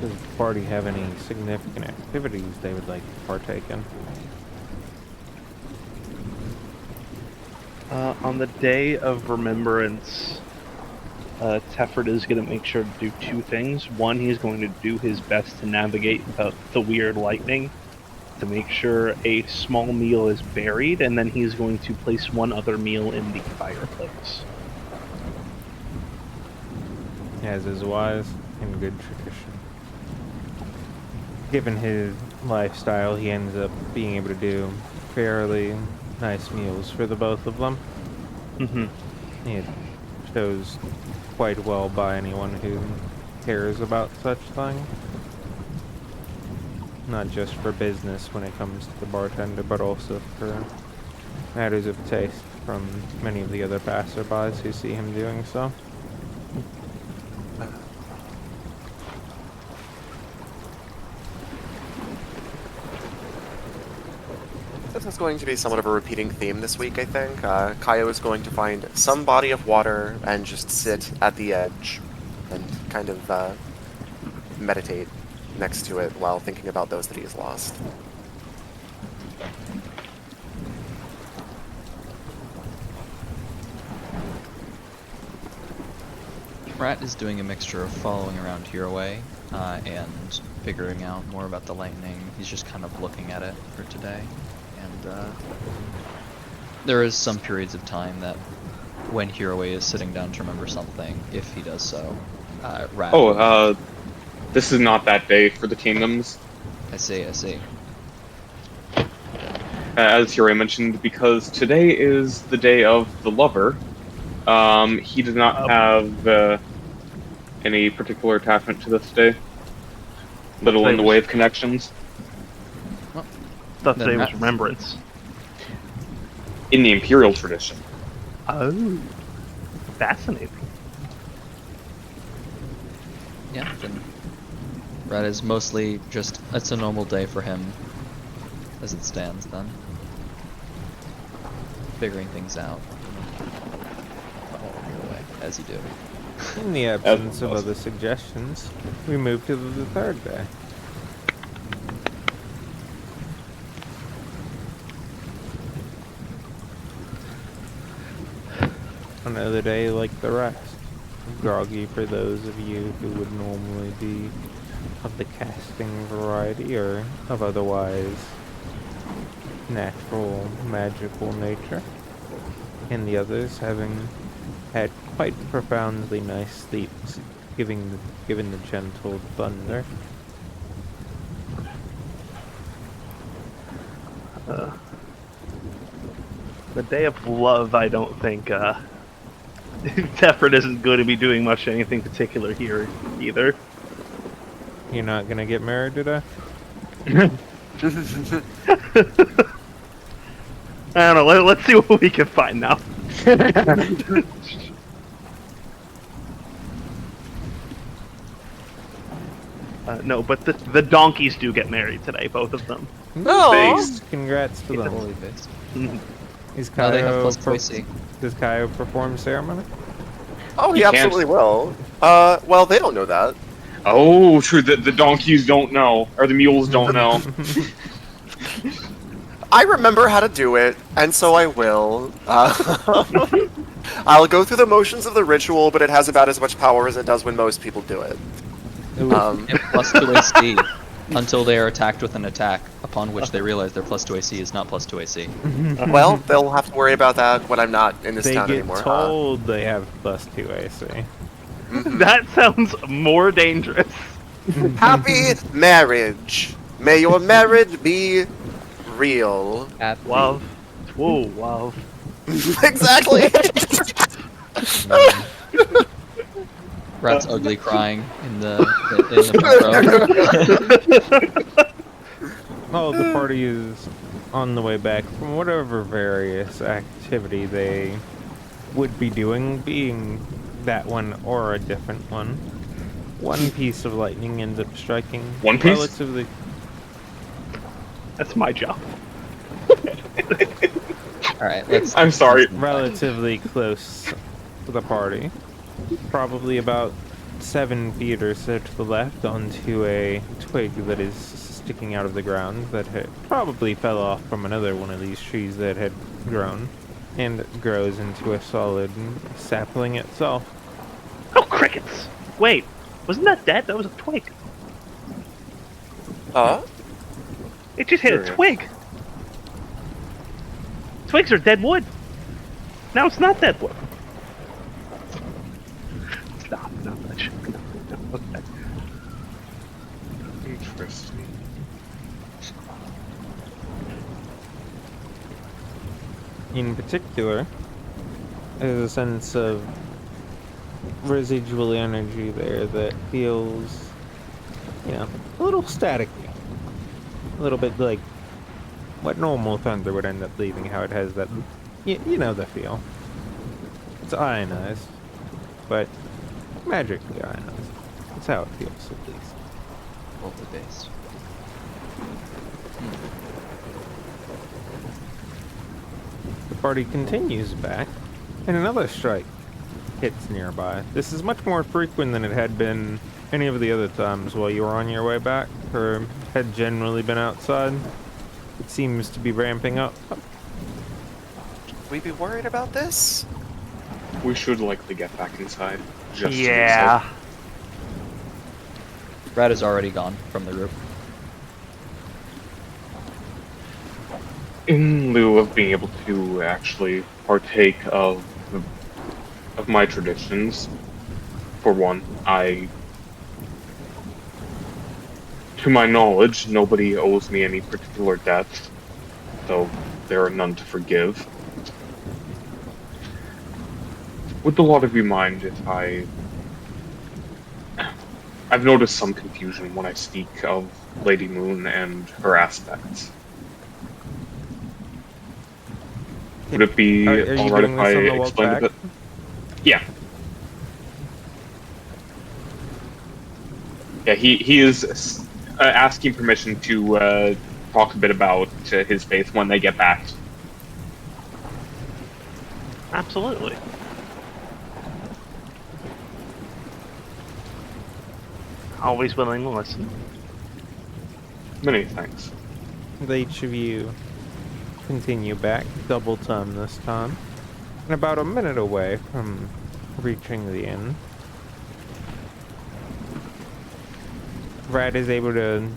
Does the party have any significant activities they would like to partake in? On the day of remembrance, Tefford is going to make sure to do two things. One, he's going to do his best to navigate the weird lightning to make sure a small meal is buried, and then he's going to place one other meal in the fireplace. As is wise and good tradition. Given his lifestyle, he ends up being able to do fairly nice meals for the both of them. Mm-hmm. It shows quite well by anyone who cares about such things. Not just for business when it comes to the bartender, but also for matters of taste from many of the other passerbys who see him doing so. This is going to be somewhat of a repeating theme this week, I think. Kaio is going to find some body of water and just sit at the edge and kind of meditate next to it while thinking about those that he has lost. Rat is doing a mixture of following around Hiraway and figuring out more about the lightning. He's just kind of looking at it for today. And there is some periods of time that when Hiraway is sitting down to remember something, if he does so, Rat... Oh, this is not that day for the kingdoms. I see. As Hirai mentioned, because today is the day of the lover. He does not have any particular attachment to this day, let alone the way of connections. Thought Then today was that's- remembrance. In the imperial tradition. Oh, fascinating. Yeah, then Rat is mostly just... It's a normal day for him as it stands, then. Figuring things out. Following your way, as you do. In the absence of other suggestions, we move to the third day. Another day like the rest. Groggy for those of you who would normally be of the casting variety or of otherwise natural, magical nature. And the others having had quite profoundly nice sleeps, given the gentle thunder. The day of love, I don't think Tefford isn't going to be doing much anything particular here either. You're not gonna get married today? I don't know. Let's see what we can find now. No, but the donkeys do get married today, both of them. Based. Congrats to them. Holy based. Is Now they have Kaio plus per- 2AC. Does Kaio perform ceremony? Oh, he He can't. absolutely will. Well, they don't know that. Oh, true. The donkeys don't know, or the mules don't know. I remember how to do it, and so I will. I'll go through the motions of the ritual, but it has about as much power as it does when most people do it. They have plus 2 AC until they are attacked with an attack, upon which they realize their plus 2 AC is not plus 2 AC. Well, they'll have to worry about that when I'm not in this They town get anymore. told they have plus 2 AC. That sounds more dangerous. Happy marriage. May your marriage be real. Love. Whoa, love. Exactly. Rat's ugly crying in the front row. Oh, the party is on the way back from whatever various activity they would be doing, being that one or a different one. One piece of lightning ends up striking One Piece? relatively. That's my job. All right, let's. I'm sorry. Relatively close to the party. Probably about 7 feet or so to the left onto a twig that is sticking out of the ground that had probably fell off from another one of these trees that had grown and grows into a solid sapling itself. Oh, crickets! Wait, wasn't that dead? That was a twig. Huh? It just hit a Sure. twig. Twigs are dead wood. Now it's not dead wood. Stop. No, that no. Okay. Interesting. In particular, there's a sense of residual energy there that feels, a little staticky. A little bit like what normal thunder would end up leaving, how it has that, you know the feel. It's ionized, but magically ionized. That's how it feels, at least. Voltage based. The party continues back, and another strike hits nearby. This is much more frequent than it had been any of the other times while you were on your way back, or had generally been outside. It seems to be ramping up. Should we be worried about this? We should likely get back inside. Just to be Yeah. safe. Brad is already gone from the group. In lieu of being able to actually partake of my traditions, for one, to my knowledge, nobody owes me any particular debt, though there are none to forgive. Would a lot of you mind if I've noticed some confusion when I speak of Lady Moon and her aspects. Would it be Are you alright doing if I this on the walk explained a back? bit? Yeah. Yeah, he is asking permission to talk a bit about his faith when they get back. Absolutely. Always willing to listen. Many thanks. Each of you continue back, double time this time, and about a minute away from reaching the inn. Brad is able to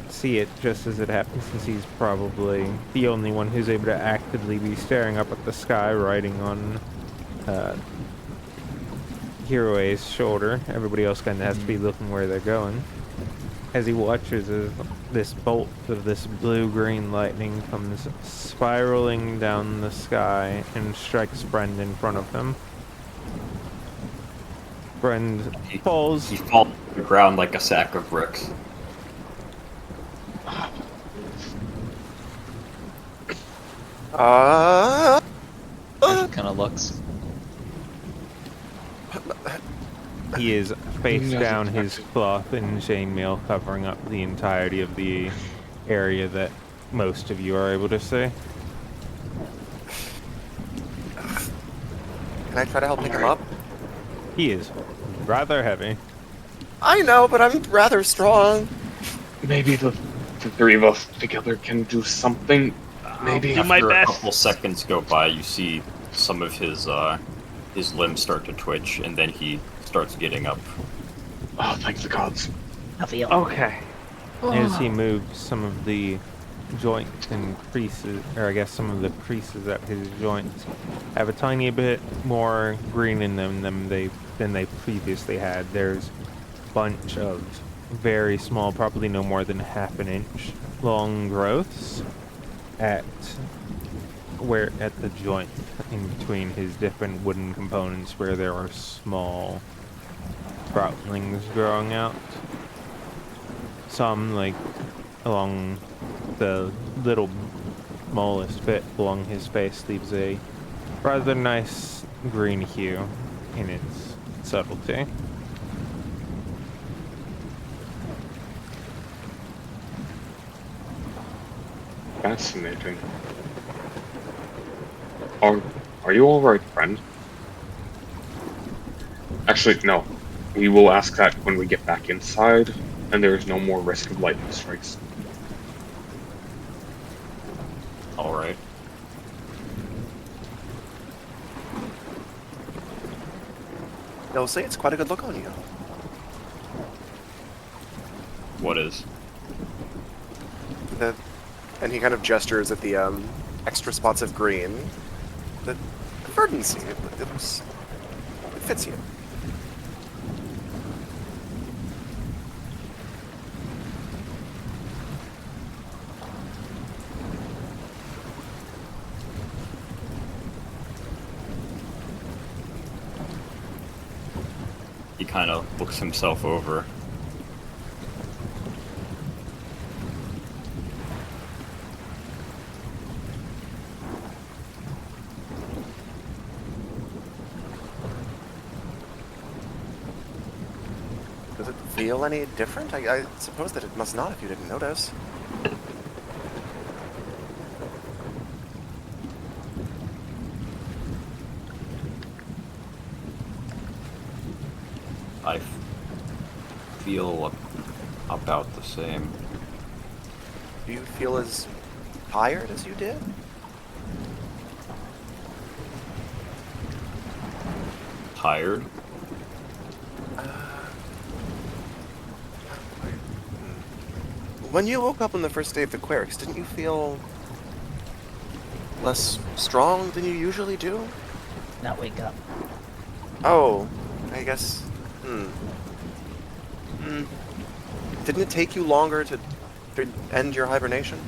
see it just as it happens, since he's probably the only one who's able to actively be staring up at the sky, riding on Hiroe's shoulder. Everybody else kind of has to be looking where they're going. As he watches as this bolt of this blue-green lightning comes spiraling down the sky and strikes Brend in front of him. Brend falls. He falls to the ground like a sack of bricks. Kind of looks. He is face He down, doesn't his actually- cloth and chainmail covering up the entirety of the area that most of you are able to see. Can I try to help pick him up? He is rather heavy. I know, but I'm rather strong. Maybe the three of us together can do something. Maybe. do my After best. a couple seconds go by, you see some of his limbs start to twitch, and then he starts getting up. Oh, thank the gods. I feel. Okay. As he moves some of the joints and creases, or I guess some of the creases at his joints, have a tiny bit more green in them than they previously had. There's a bunch of very small, probably no more than half an inch long growths at the joint in between his different wooden components, where there are small sproutlings growing out. Some, like, along the little smallest bit along his face leaves a rather nice green hue in its subtlety. Fascinating. Are you all right, friend? Actually, no. We will ask that when we get back inside, and there is no more risk of lightning strikes. All right. They'll say it's quite a good look on you. What is? And he kind of gestures at the extra spots of green. The verdancy, it fits you. He kind of looks himself over. Does it feel any different? I suppose that it must not if you didn't notice. I feel about the same. Do you feel as tired as you did? Tired? When you woke up on the first day of the Querix, didn't you feel less strong than you usually do? Not wake up. Oh, I guess. Didn't it take you longer to end your hibernation?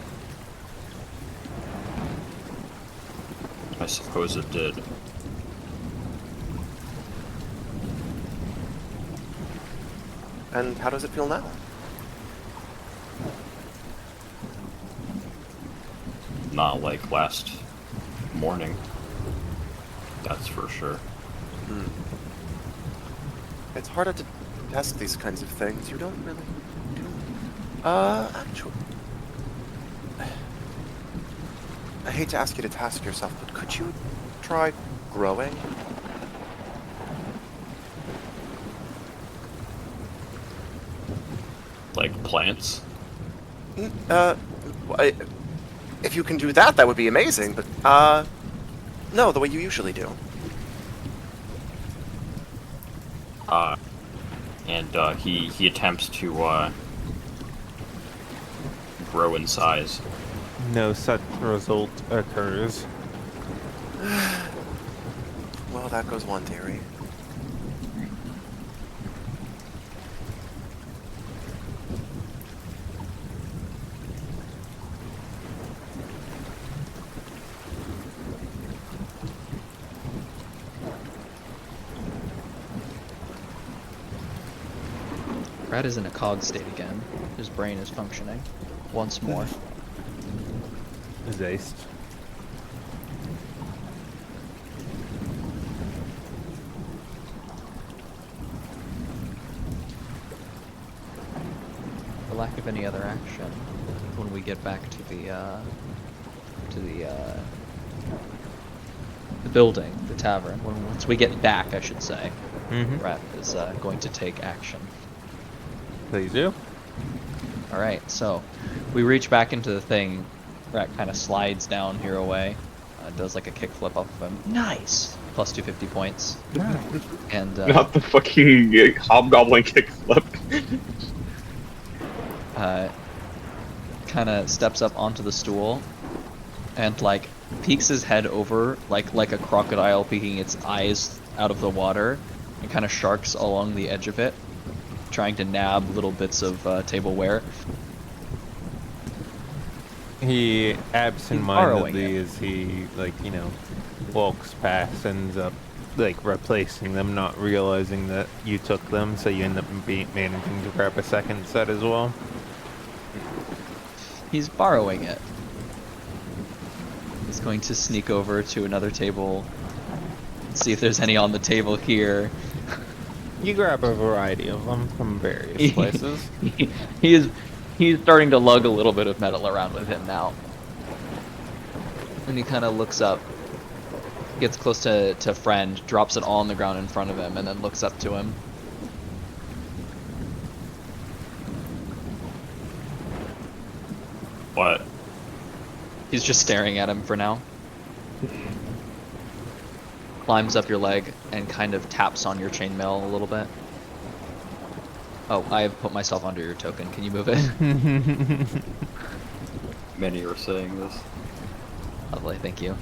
I suppose it did. And how does it feel now? Not like last morning. That's for sure. It's harder to test these kinds of things. You don't really do. Actually, I hate to ask you to task yourself, but could you try growing? Like plants? If you can do that, that would be amazing, but, no, the way you usually do. He attempts to, grow in size. No such result occurs. Well, that goes one theory. Brad is in a cog state again. His brain is functioning once more. Zaced. For lack of any other action, when we get back to the building, the tavern, once we get back, I should say, Brad is going to take action. Please do. Alright, so we reach back into the thing. Rat kind of slides down here away. Does like a kickflip off of him. Nice! Plus 250 points. And Not the fucking hobgoblin kickflip. kind of steps up onto the stool and like peeks his head over like a crocodile peeking its eyes out of the water and kind of sharks along the edge of it, trying to nab little bits of tableware. He absentmindedly, Borrowing it. as he, like, you know, walks past, ends up, like, replacing them, not realizing that you took them, so you end up managing to grab a second set as well. He's borrowing it. He's going to sneak over to another table, see if there's any on the table here. You grab a variety of them from various places. He's starting to lug a little bit of metal around with him now. And he kind of looks up, gets close to Friend, drops it all on the ground in front of him, and then looks up to him. What? He's just staring at him for now. Climbs up your leg and kind of taps on your chainmail a little bit. Oh, I have put myself under your token. Can you move it? Many are saying this. Lovely, thank you.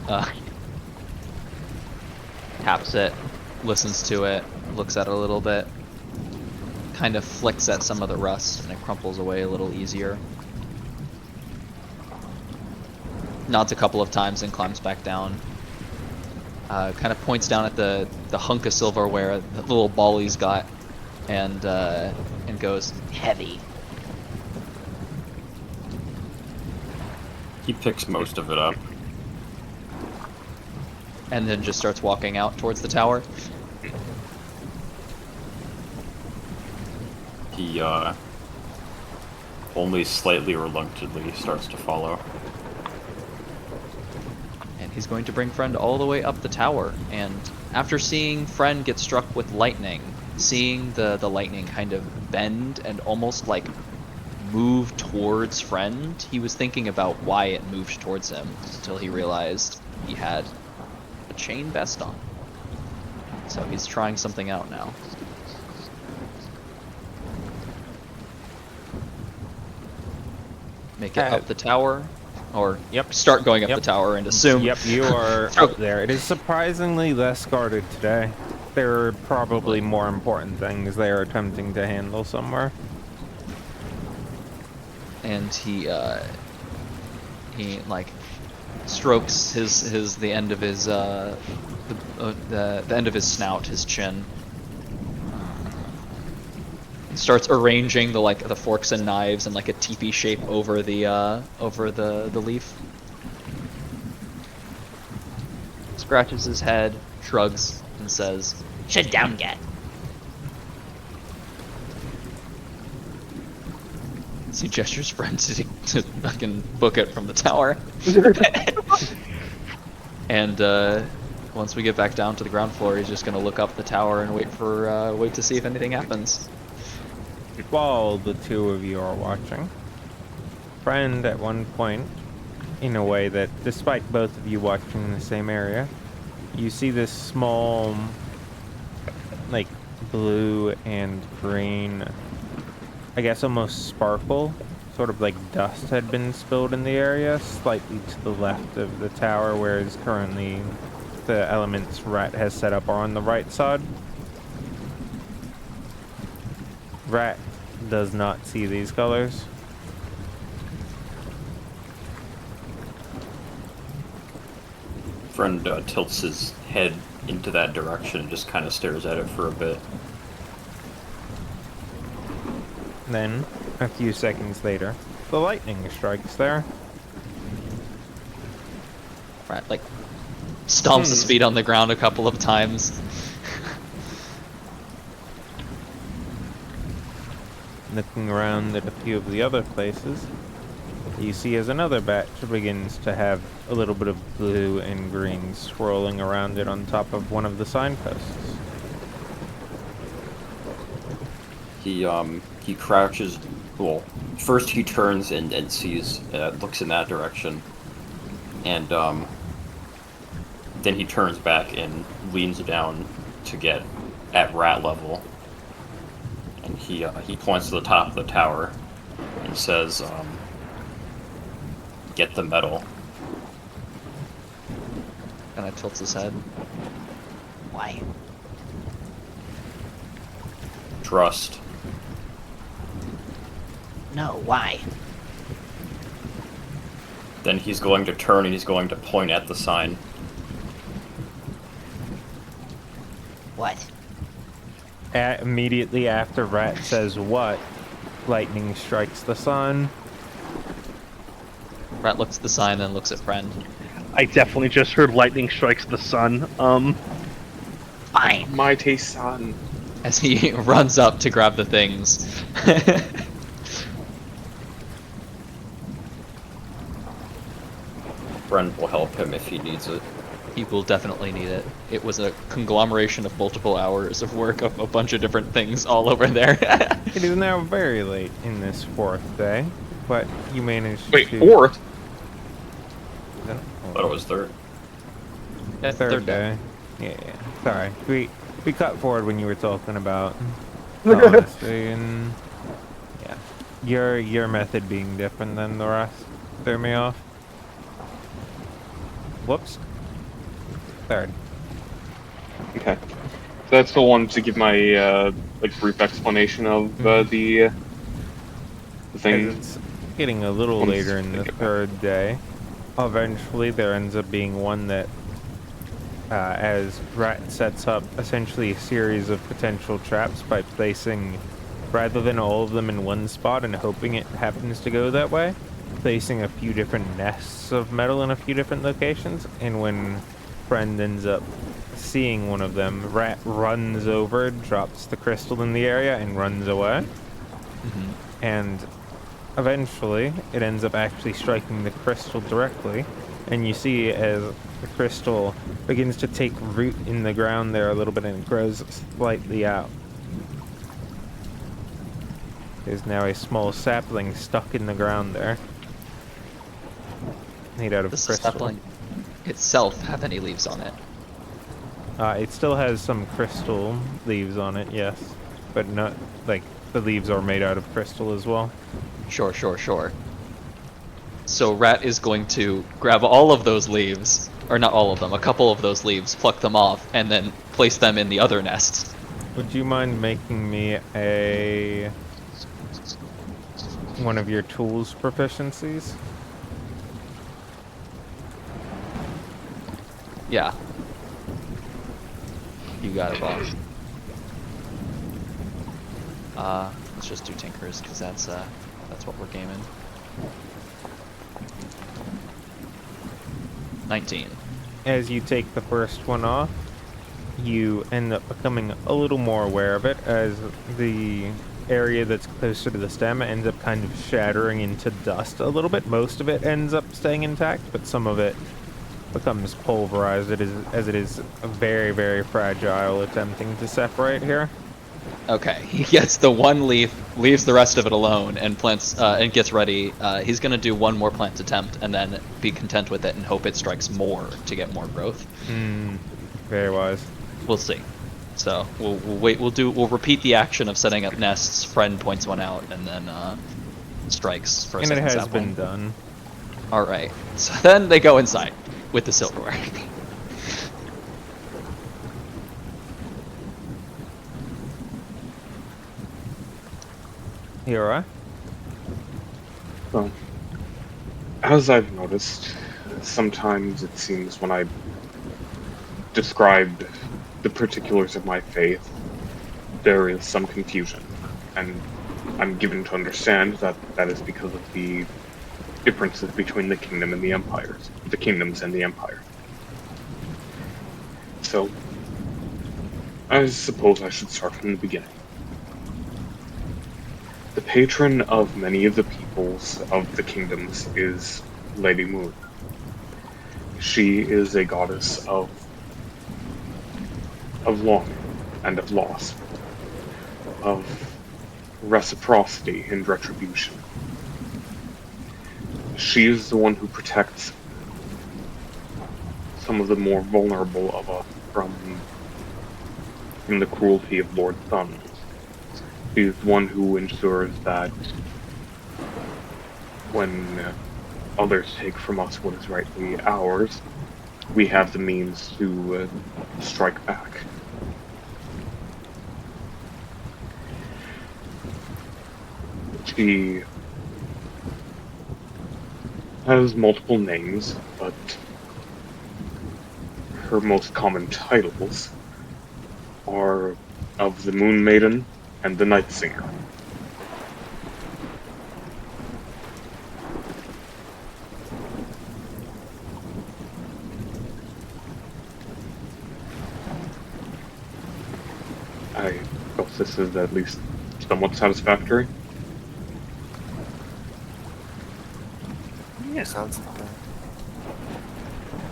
Taps it, listens to it, looks at it a little bit, kind of flicks at some of the rust, and it crumples away a little easier. Nods a couple of times and climbs back down. Kind of points down at the hunk of silverware the little ball he's got, and goes, Heavy. He picks most of it up. and then just starts walking out towards the tower. He only slightly reluctantly starts to follow. And he's going to bring Friend all the way up the tower. And after seeing Friend get struck with lightning, seeing the lightning kind of bend and almost like move towards Friend, he was thinking about why it moved towards him until he realized he had a chain vest on. So he's trying something out now. Make it up the tower, or start going up the tower and assume. Yep, you are up there. It is surprisingly less guarded today. There are probably more important things they are attempting to handle somewhere. And he like strokes the end of his the end of his snout, his chin. Starts arranging the forks and knives in like a teepee shape over the leaf. Scratches his head, shrugs, and says, "Sit down, get." He gestures Friend to fucking book it from the tower. And once we get back down to the ground floor, he's just gonna look up the tower and wait to see if anything happens. While the two of you are watching, Friend at one point, in a way that, despite both of you watching in the same area, you see this small, like, blue and green, I guess almost sparkle, sort of like dust had been spilled in the area, slightly to the left of the tower, whereas currently the elements Rat has set up are on the right side. Rat does not see these colors. Friend tilts his head into that direction and just kind of stares at it for a bit. Then, a few seconds later, the lightning strikes there. Rat like stomps his feet on the ground a couple of times. Looking around at a few of the other places, you see as another batch begins to have a little bit of blue and green swirling around it on top of one of the signposts. He crouches. Well, first he turns and sees, looks in that direction, and then he turns back and leans down to get at Rat level. And he points to the top of the tower and says, "Get the metal." Kind of tilts his head. Why? Trust. No, why? Then he's going to turn and he's going to point at the sign. What? Immediately after Rat says what, lightning strikes the sun. Rat looks at the sign, then looks at Friend. I definitely just heard lightning strikes the sun. Fine. My taste son. As he runs up to grab the things. Friend will help him if he needs it. He will definitely need it. It was a conglomeration of multiple hours of work of a bunch of different things all over there. It is now very late in this 4th day, but you managed Wait, to... 4th? I thought it was third. Third day. Yeah. Sorry. We cut forward when you were talking about honesty and yeah. Your method being different than the rest threw me off. Whoops. Third. Okay. So I still wanted to give my like brief explanation of the As thing. it's getting a little Once later in they the get back. 3rd day, eventually there ends up being one that as Rat sets up essentially a series of potential traps by placing, rather than all of them in one spot and hoping it happens to go that way, placing a few different nests of metal in a few different locations, and when Friend ends up seeing one of them, Rat runs over, drops the crystal in the area, and runs away. And eventually, it ends up actually striking the crystal directly, and you see as the crystal begins to take root in the ground there a little bit, and it grows slightly out. There's now a small sapling stuck in the ground there, made out of Does the crystal. sapling itself have any leaves on it? It still has some crystal leaves on it, yes, but not like the leaves are made out of crystal as well. Sure. So Rat is going to grab all of those leaves, or not all of them, a couple of those leaves, pluck them off, and then place them in the other nests. Would you mind making me one of your tools proficiencies? Yeah. You got it, boss. Let's just do Tinkers, because that's what we're gaming. 19. As you take the first one off, you end up becoming a little more aware of it as the area that's closer to the stem ends up kind of shattering into dust a little bit. Most of it ends up staying intact, but some of it becomes pulverized. As it is very, very fragile, attempting to separate here. Okay, he gets the one leaf, leaves the rest of it alone, and plants and gets ready. He's gonna do one more plant attempt, and then be content with it and hope it strikes more to get more growth. Very wise. We'll see. So we'll wait. We'll repeat the action of setting up nests. Friend points one out, and then strikes for a And it second has sapling. been done. All right. So then they go inside with the silverware. You alright? Well, as I've noticed, sometimes it seems when I describe the particulars of my faith, there is some confusion, and I'm given to understand that that is because of the differences between the kingdom and the empires, the kingdoms and the empire. So, I suppose I should start from the beginning. The patron of many of the peoples of the kingdoms is Lady Moon. She is a goddess of longing and of loss, of reciprocity and retribution. She is the one who protects some of the more vulnerable of us from the cruelty of Lord Sun. She is the one who ensures that when others take from us what is rightly ours, we have the means to strike back. She has multiple names, but her most common titles are of the Moon Maiden and the Night Singer. this is at least somewhat satisfactory. Yeah. Sounds like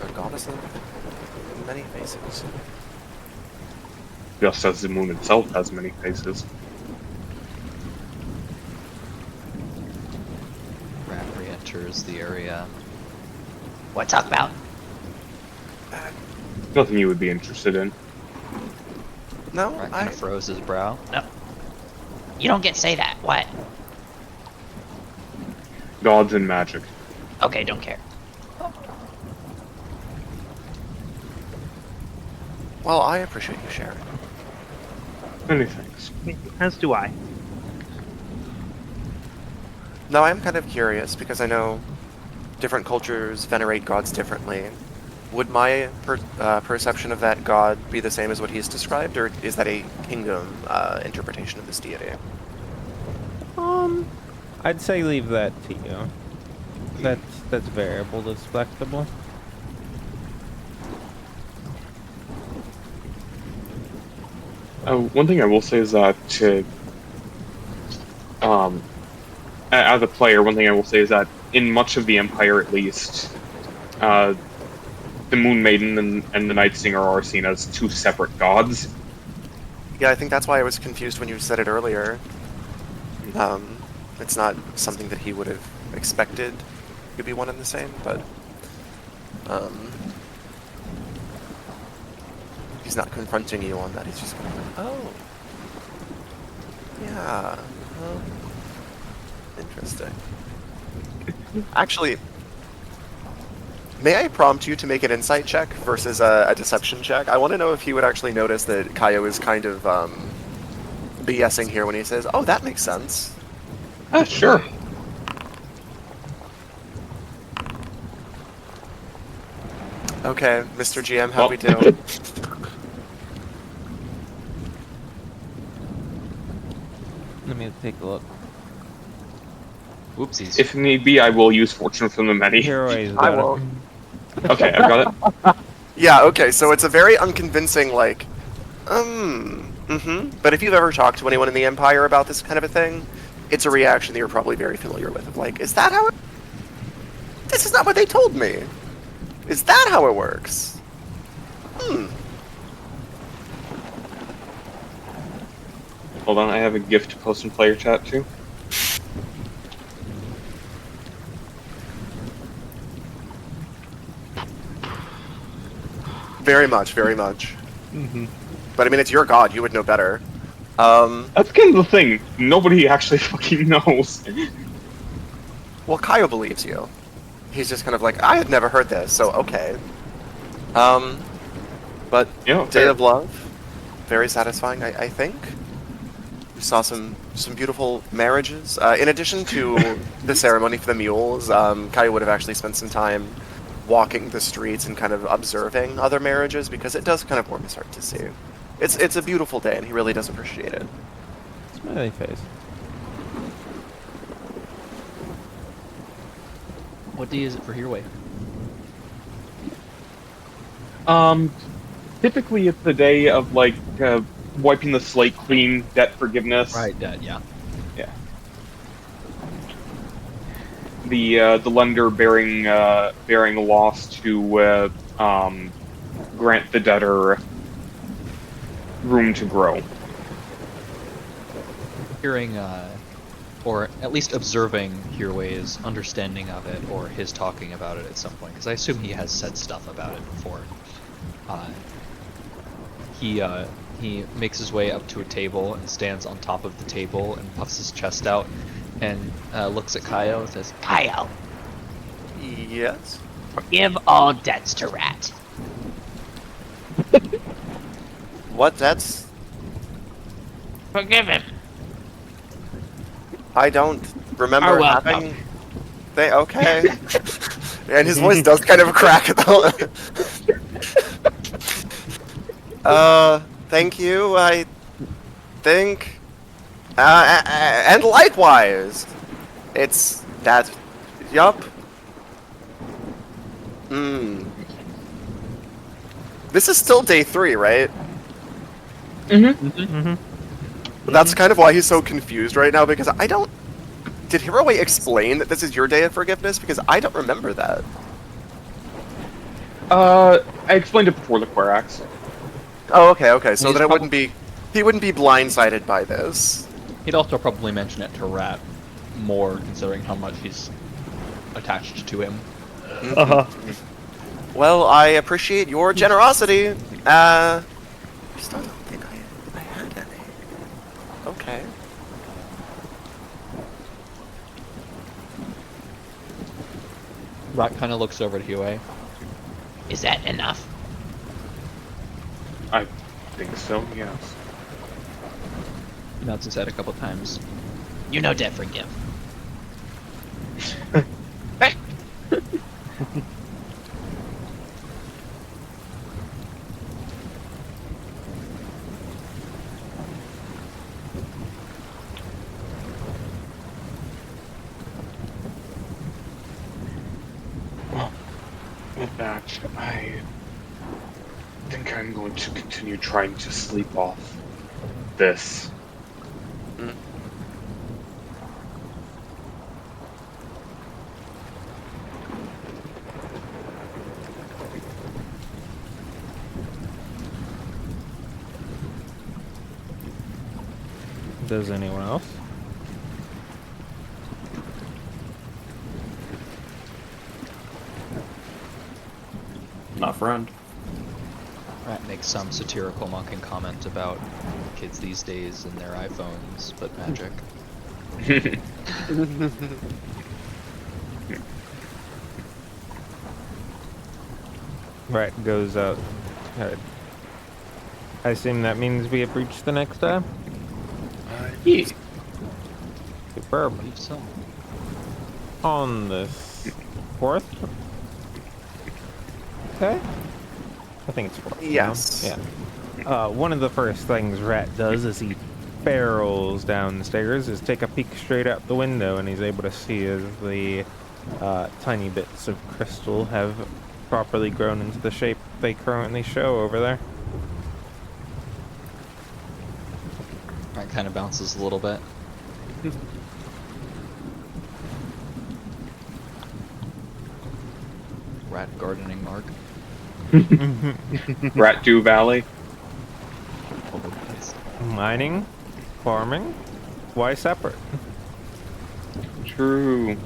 a goddess of many faces. Just as the moon itself has many faces. Rat re-enters the area. What talk about? Nothing you would be interested in. No, Rat kind of froze his brow. No. You don't get to say that. What? Gods and magic. Okay, don't care. Well, I appreciate you sharing. Many thanks. As do I. No, I'm kind of curious because I know different cultures venerate gods differently. Would my perception of that god be the same as what he's described, or is that a kingdom interpretation of this deity? I'd say leave that to you. That's variable, that's flexible. One thing I will say is that, as a player, one thing I will say is that in much of the Empire, at least, the Moon Maiden and the Night Singer are seen as two separate gods. Yeah, I think that's why I was confused when you said it earlier. It's not something that he would have expected to be one and the same, but he's not confronting you on that. He's just going, oh, yeah, interesting. Actually, may I prompt you to make an insight check versus a deception check? I want to know if he would actually notice that Kaio is kind of BSing here when he says, oh, that makes sense. Sure. Okay, Mr. GM, how Well- we do? Let me take a look. Whoopsies. If need be, I will use Fortune from the Many. Here is I won't. Okay, I've got it. Yeah, okay, so it's a very unconvincing, like, But if you've ever talked to anyone in the Empire about this kind of a thing, it's a reaction that you're probably very familiar with. Of like, is that how it... This is not what they told me. Is that how it works? Hold on, I have a gift to post in player chat too. Very much, very much. Mm-hmm. But I mean, it's your god, you would know better. That's kind of the thing. Nobody actually fucking knows. Well, Kaio believes you. He's just kind of like, I had never heard this, so okay. But Yeah, Day fair. of Love, very satisfying, I think. We saw some beautiful marriages. In addition to the ceremony for the mules, Kaio would have actually spent some time walking the streets and kind of observing other marriages, because it does kind of warm his heart to see. It's a beautiful day, and he really does appreciate it. Smiley face. What day is it for Hereway? Typically it's the day of like wiping the slate clean, debt forgiveness. Right, Dad, yeah. Yeah. The lender bearing loss to grant the debtor room to grow. Hearing, or at least observing Hereway's understanding of it, or his talking about it at some point, because I assume he has said stuff about it before. He makes his way up to a table and stands on top of the table and puffs his chest out and looks at Kaio and says, Kaio, Yes? forgive all debts to Rat. What? That's... Forgive him. I don't remember Are welcome. having... They... Okay. And his voice does kind of crack though. Thank you, I think. And likewise. It's that. Yup. This is still day 3, right? Mm-hmm. Mm-hmm. That's kind of why he's so confused right now, because I don't... Did Hiraway explain that this is your day of forgiveness? Because I don't remember that. I explained it before the Querax. Oh, okay. So He's then he wouldn't be blindsided by this. He'd also probably mention it to Rat more, considering how much he's attached to him. Well, I appreciate your generosity. I still don't think I had any. Okay. Rat kind of looks over to Huey. Is that enough? I think so, yes. Nods his head a couple times. You know debt forgive. With that, I think I'm going to continue trying to sleep off this. Does anyone else? Not friend. Rat makes some satirical mocking comment about kids these days and their iPhones, but magic. Rat goes out. I assume that means we have reached the next day? Yeah. Superb. I believe so. On this 4th? Okay. I think it's 4th. Yes. Yeah. One of the first things Rat does as he barrels down the stairs is take a peek straight out the window, and he's able to see as the tiny bits of crystal have properly grown into the shape they currently show over there. Rat kind of bounces a little bit. Rat gardening mark. Rat Dew Valley. Oh, nice. Mining, farming, why separate? True.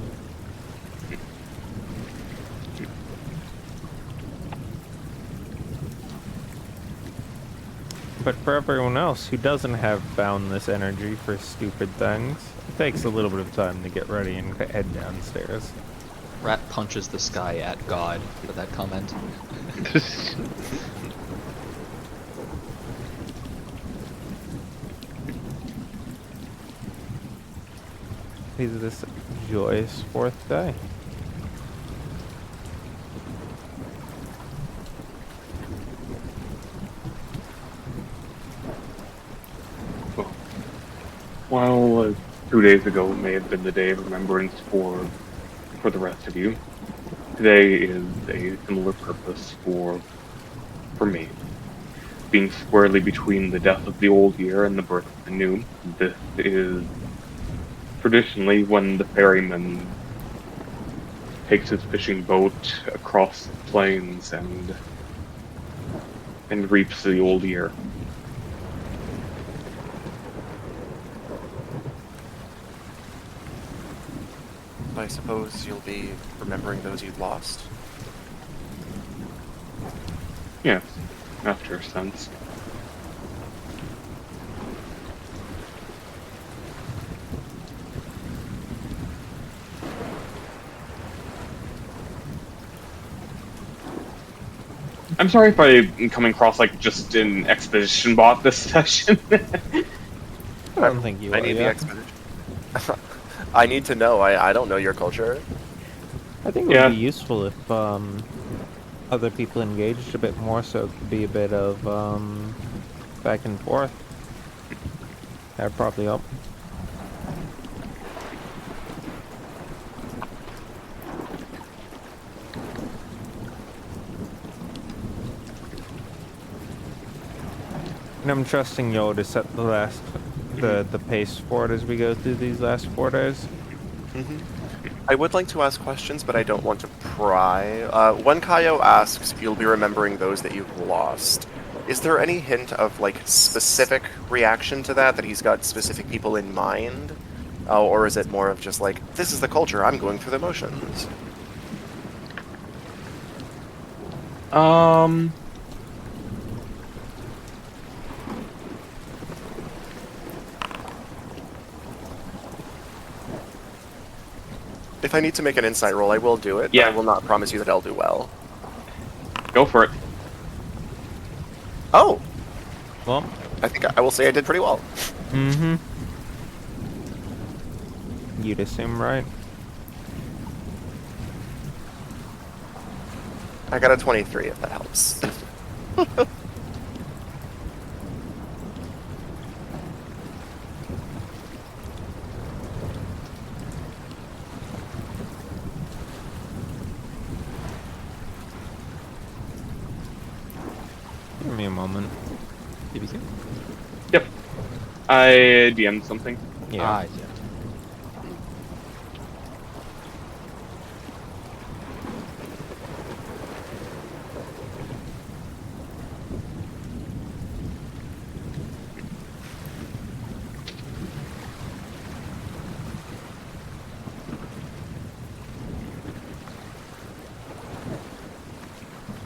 But for everyone else who doesn't have boundless energy for stupid things, it takes a little bit of time to get ready and head downstairs. Rat punches the sky at God for that comment. Is this joyous 4th day? Well, 2 days ago may have been the day of remembrance for the rest of you. Today is a similar purpose for me. Being squarely between the death of the old year and the birth of the new, this is traditionally when the ferryman takes his fishing boat across the plains and reaps the old year. I suppose you'll be remembering those you've lost. Yes, after a sense. I'm sorry if I'm coming across like just an exposition bot this session. I don't think you I are, need the yeah. expedition. I need to know. I don't know your culture. I think it Yeah. would be useful if other people engaged a bit more, so it could be a bit of back and forth. That'd probably help. And I'm trusting Yo to set the last the pace for it as we go through these last 4 days. I would like to ask questions, but I don't want to pry. When Kaio asks if you'll be remembering those that you've lost, is there any hint of, like, specific reaction to that he's got specific people in mind? Or is it more of just like, this is the culture, I'm going through the motions? If I need to make an insight roll, I will do it, Yeah. but I will not promise you that I'll do well. Go for it. Oh! Well, I think I will say I did pretty well. mm-hmm. You'd assume, right? I got a 23, if that helps. Give me a moment. DBQ? Yep. I DM'd something. Yeah. Yeah.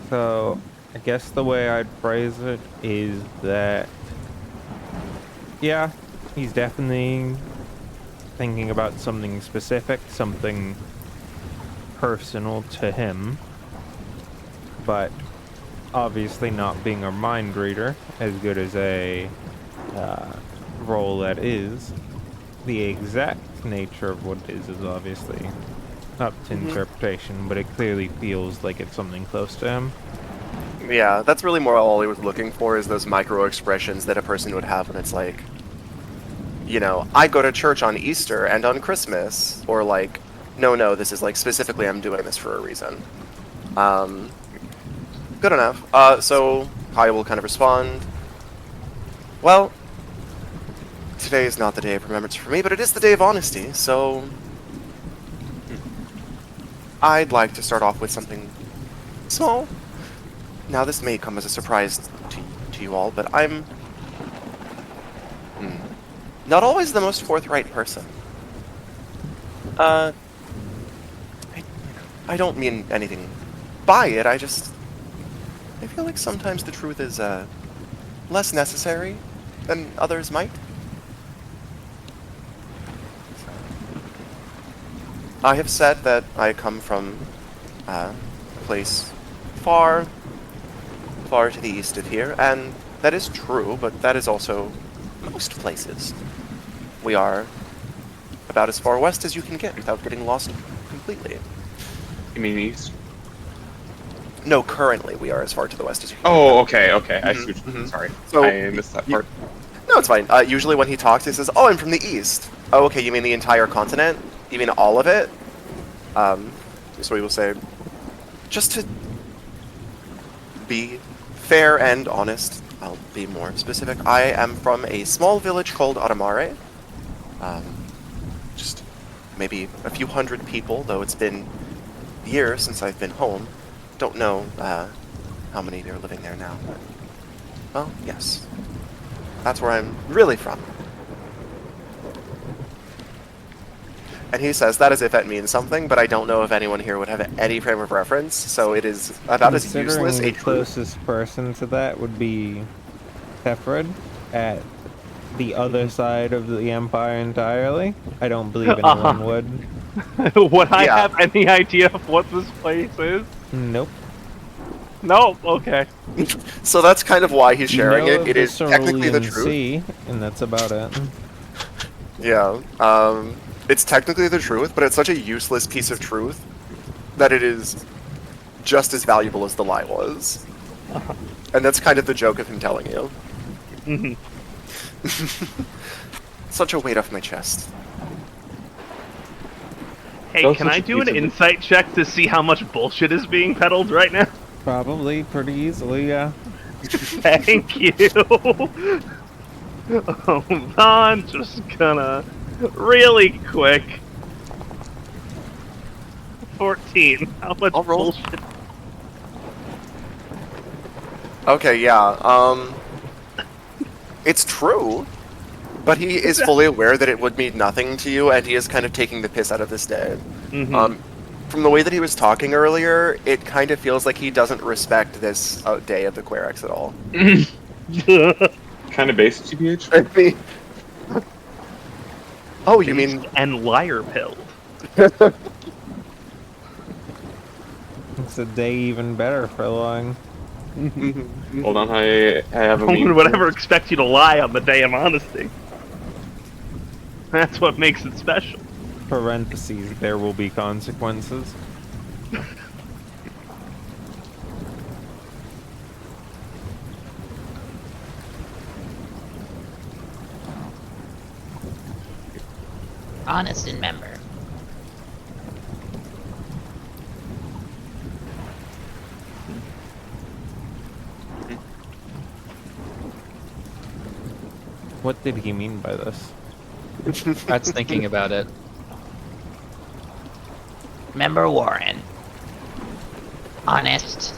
So, I guess the way I'd phrase it is that, yeah, he's definitely thinking about something specific, something personal to him, but obviously not being a mind reader, as good as a role that is, the exact nature of what it is obviously up to interpretation, but it clearly feels like it's something close to him. Yeah, that's really more all I was looking for, is those micro expressions that a person would have when it's like, you know, I go to church on Easter and on Christmas, or like, no, this is like specifically I'm doing this for a reason. Good enough. So Kai will kind of respond, well, today is not the day of remembrance for me, but it is the day of honesty, so I'd like to start off with something small. Now, this may come as a surprise to you all, but I'm not always the most forthright person. I don't mean anything by it, I feel like sometimes the truth is less necessary than others might. I have said that I come from a place far to the east of here, and that is true, but that is also most places. We are about as far west as you can get without getting lost completely. You mean east? No, currently we are as far to the west as you can Oh, okay. I see. Sorry, So, I missed that part. No, it's fine. Usually when he talks, he says, oh, I'm from the east. Oh, okay, you mean the entire continent? You mean all of it? So he will say, just to be fair and honest, I'll be more specific. I am from a small village called Aramare. Just maybe a few hundred people, though it's been years since I've been home. Don't know how many are living there now. But, well, yes. That's where I'm really from. And he says that as if that means something, but I don't know if anyone here would have any frame of reference, so it is about as Considering useless a the truth. closest person to that would be Tefred at the other side of the Empire entirely. I don't believe anyone would. Would I Yeah. have any idea of what this place is? Nope. No. Okay. So that's kind of why he's sharing You know it. of It is technically the Cerulean truth. Sea, and that's about it. Yeah. It's technically the truth, but it's such a useless piece of truth that it is just as valuable as the lie was. And that's kind of the joke of him telling you. Mhm. Such a weight off my chest. Hey, Those can are I do an pieces of- insight check to see how much bullshit is being peddled right now? Probably pretty easily, yeah. Thank you. Hold on, just gonna really quick. 14. How much I'll roll. bullshit? Okay, yeah. It's true, but he is fully aware that it would mean nothing to you, and he is kind of taking the piss out of this day. Mhm. From the way that he was talking earlier, it kind of feels like he doesn't respect this day of the Querex at all. Kind of base, TBH. I mean, oh, you mean and liar pilled? It's a day even better for long. Hold on, I have a No one meme. would ever expect you to lie on the day of honesty. That's what makes it special. Parentheses, there will be consequences. Honest and member. What did he mean by this? That's thinking about it. Member Warren. Honest.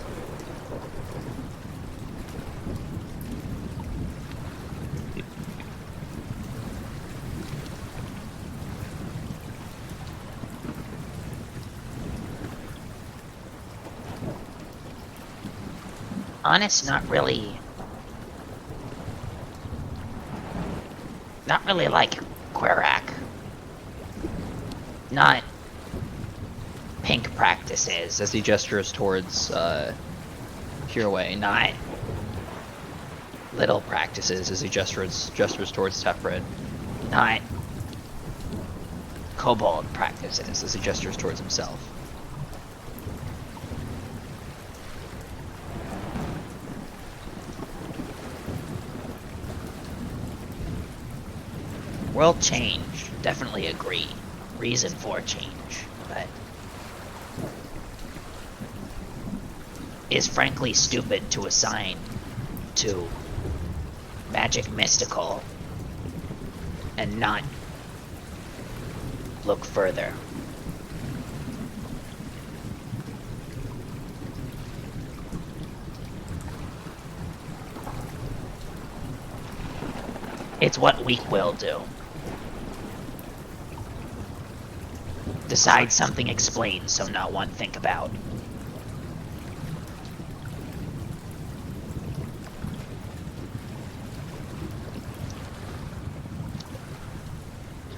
Honest, not really like Querac. Not pink practices. As he gestures towards Hirway, Not little practices as he gestures towards Tefred. not kobold practices. As he gestures towards himself. World change. Definitely agree. Reason for change, but is frankly stupid to assign to magic mystical and not look further. It's what weak will do. Decide something explained, so not one think about.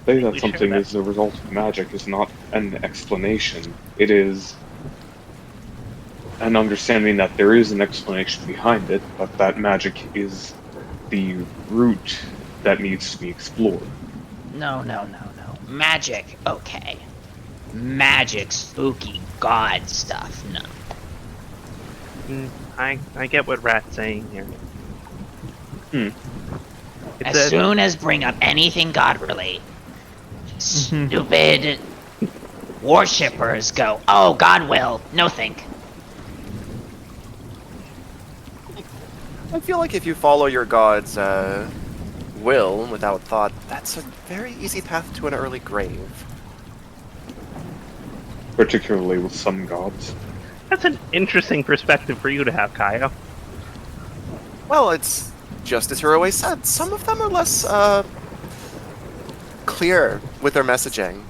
Say we that share something that. is the result of magic is not an explanation. It is an understanding that there is an explanation behind it, but that magic is the root that needs to be explored. No. Magic, okay. Magic, spooky, god stuff, no. I get what Rat's saying here. It's As soon as bring up anything god relate, stupid worshippers go, oh, God will, no think. I feel like if you follow your god's will without thought, that's a very easy path to an early grave. Particularly with some gods. That's an interesting perspective for you to have, Kaya. Well, it's just as Hiroi said, some of them are less clear with their messaging,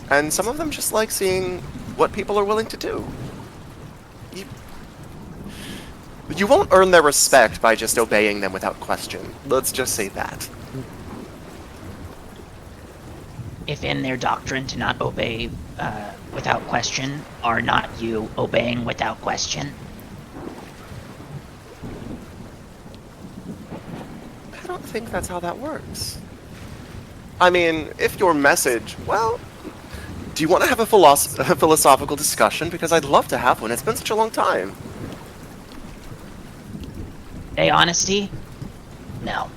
and some of them just like seeing what people are willing to do. You won't earn their respect by just obeying them without question. Let's just say that. If in their doctrine to not obey without question, are not you obeying without question? I don't think that's how that works. I mean, if your message, well, do you want to have a philosophical discussion? Because I'd love to have one. It's been such a long time. Hey, honesty? No.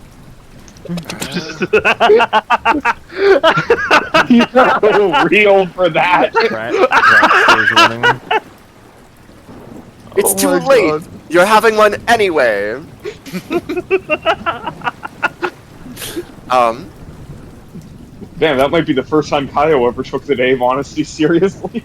Real for that. Rat stays running. It's too late. You're having one anyway. Um, Damn, that might be the first time Kaio ever took the day of honesty seriously.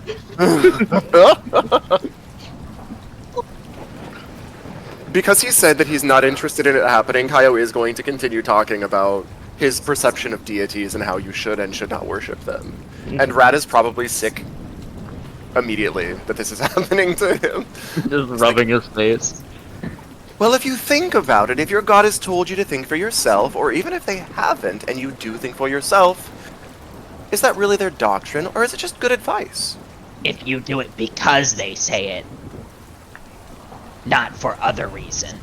because he said that he's not interested in it happening, Kaio is going to continue talking about his perception of deities and how you should and should not worship them. And Rat is probably sick immediately that this is happening to him. Just rubbing his face. Well, if you think about it, if your god has told you to think for yourself, or even if they haven't and you do think for yourself, is that really their doctrine, or is it just good advice? If you do it because they say it, not for other reason.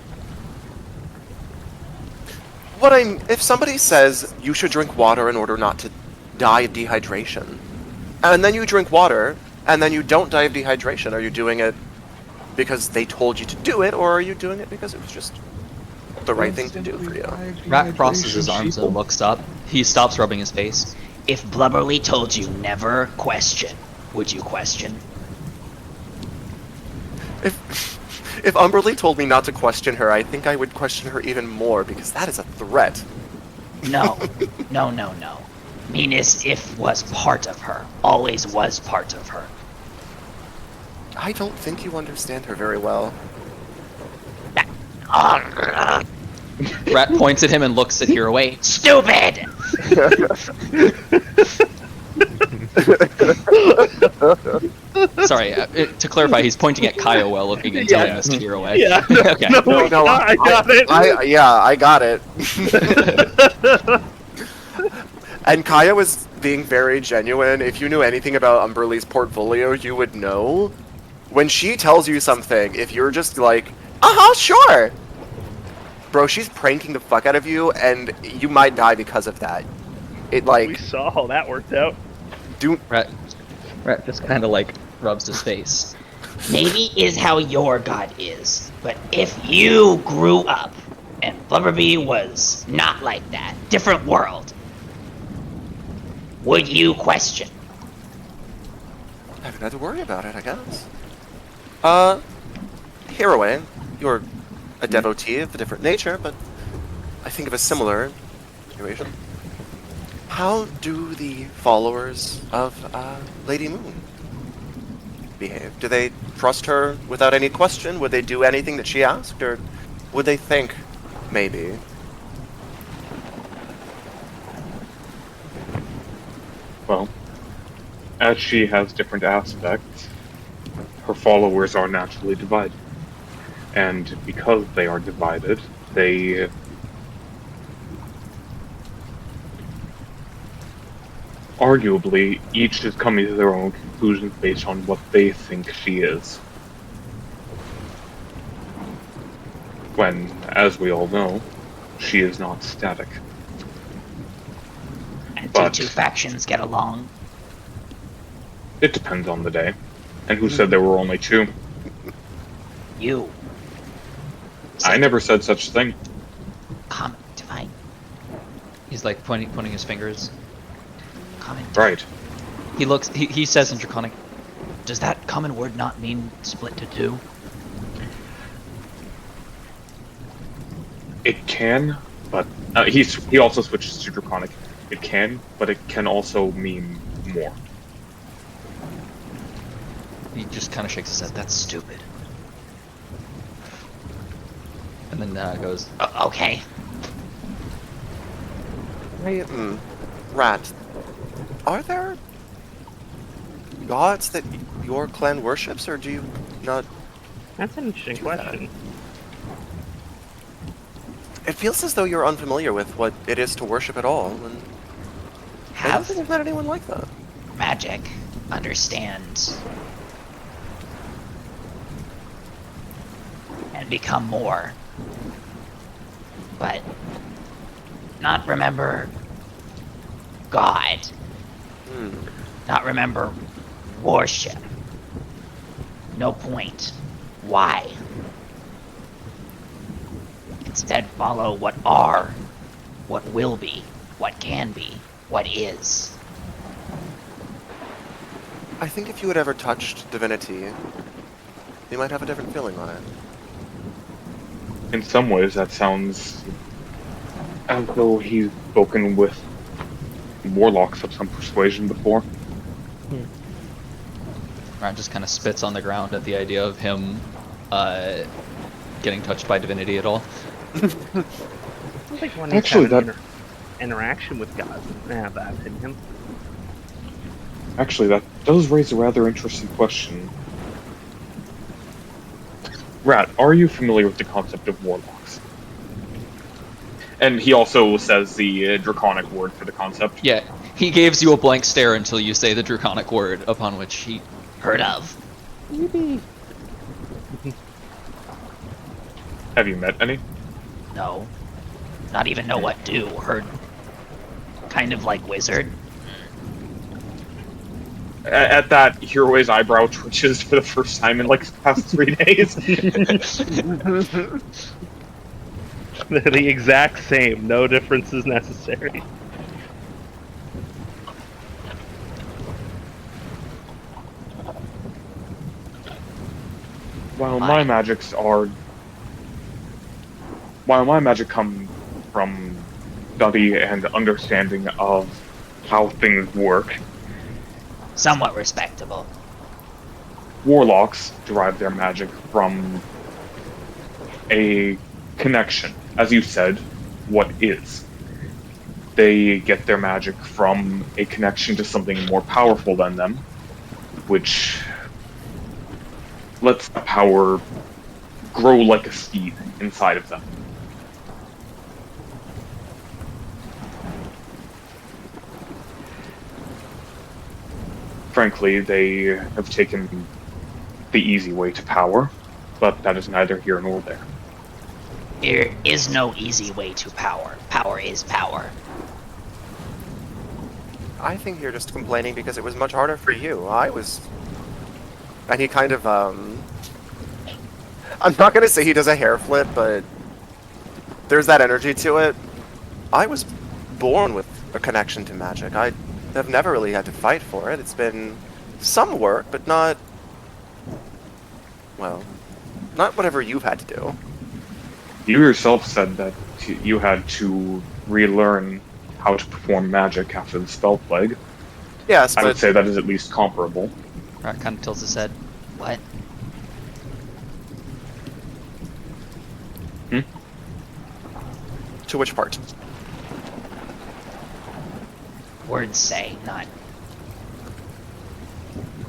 If somebody says you should drink water in order not to die of dehydration, and then you drink water, and then you don't die of dehydration, are you doing it because they told you to do it, or are you doing it because it was just the right thing to do for you? Rat crosses his arms and looks up. He stops rubbing his face. If Blubberly told you never question, would you question? If Umberly told me not to question her, I think I would question her even more, because that is a threat. No. No. Meanness if was part of her. Always was part of her. I don't think you understand her very well. Rat points at him and looks at Hiraway. Stupid! Sorry, to clarify, he's pointing at Kaio while looking and telling this to Hiraway. Yeah. Okay. No, I got it. I got it. And Kaya was being very genuine. If you knew anything about Umberly's portfolio, you would know. When she tells you something, if you're just like, sure! Bro, she's pranking the fuck out of you, and you might die because of that. It, We saw how that worked out. Rat just kind of, rubs his face. Maybe is how your god is, but if you grew up and Blubberby was not like that, different world, would you question? I haven't had to worry about it, I guess. Hiraway, you're a devotee of a different nature, but I think of a similar situation. How do the followers of Lady Moon behave? Do they trust her without any question? Would they do anything that she asked? Or would they think, maybe? Well, as she has different aspects, her followers are naturally divided. And because they are divided, they arguably each is coming to their own conclusions based on what they think she is. When, as we all know, she is not static. And But- do two factions get along? It depends on the day. And who said there were only two? You. I never said such a thing. Common divine. He's pointing his fingers. Common. Right. He says in Draconic, Does that common word not mean split to two? It can, but he also switches to Draconic. It can, but it can also mean more. he just kind of shakes his head. That's stupid. And then goes, Okay. Rat, are there gods that your clan worships, or do you not? That's an interesting question. It feels as though you're unfamiliar with what it is to worship at all, and I don't Have think I've met anyone like that. magic. Understand. And become more. But not remember God. Not remember worship. No point. Why? Instead follow what are, what will be, what can be, what is. I think if you had ever touched divinity, you might have a different feeling on it. In some ways, that sounds as though he's spoken with warlocks of some persuasion before. Rat just kind of spits on the ground at the idea of him getting touched by divinity at all. I think when he's Actually, having that interaction with God, I have that opinion. actually that does raise a rather interesting question. Rat, are you familiar with the concept of warlocks? And he also says the draconic word for the concept. Yeah, he gives you a blank stare until you say the draconic word, upon which he... Heard of? Have you met any? No. Not even know what do. Heard. Kind of like wizard. At that, Hiroe's eyebrow twitches for the first time in like the past 3 days. They're the exact same. No difference is necessary. While my magic come from study and understanding of how things work, Somewhat respectable. warlocks derive their magic from a connection. As you said, what is? They get their magic from a connection to something more powerful than them, which lets the power grow like a seed inside of them. Frankly, they have taken the easy way to power, but that is neither here nor there. There is no easy way to power. Power is power. I think you're just complaining because it was much harder for you. And he kind of, I'm not gonna say he does a hair flip, but there's that energy to it. I was born with a connection to magic. I have never really had to fight for it. It's been some work, but not, well, not whatever you've had to do. You yourself said that you had to relearn how to perform magic after the spell plague. Yes, I would but say that is at least comparable. Rat kind of tilts his head. What? to which part? Words say, not.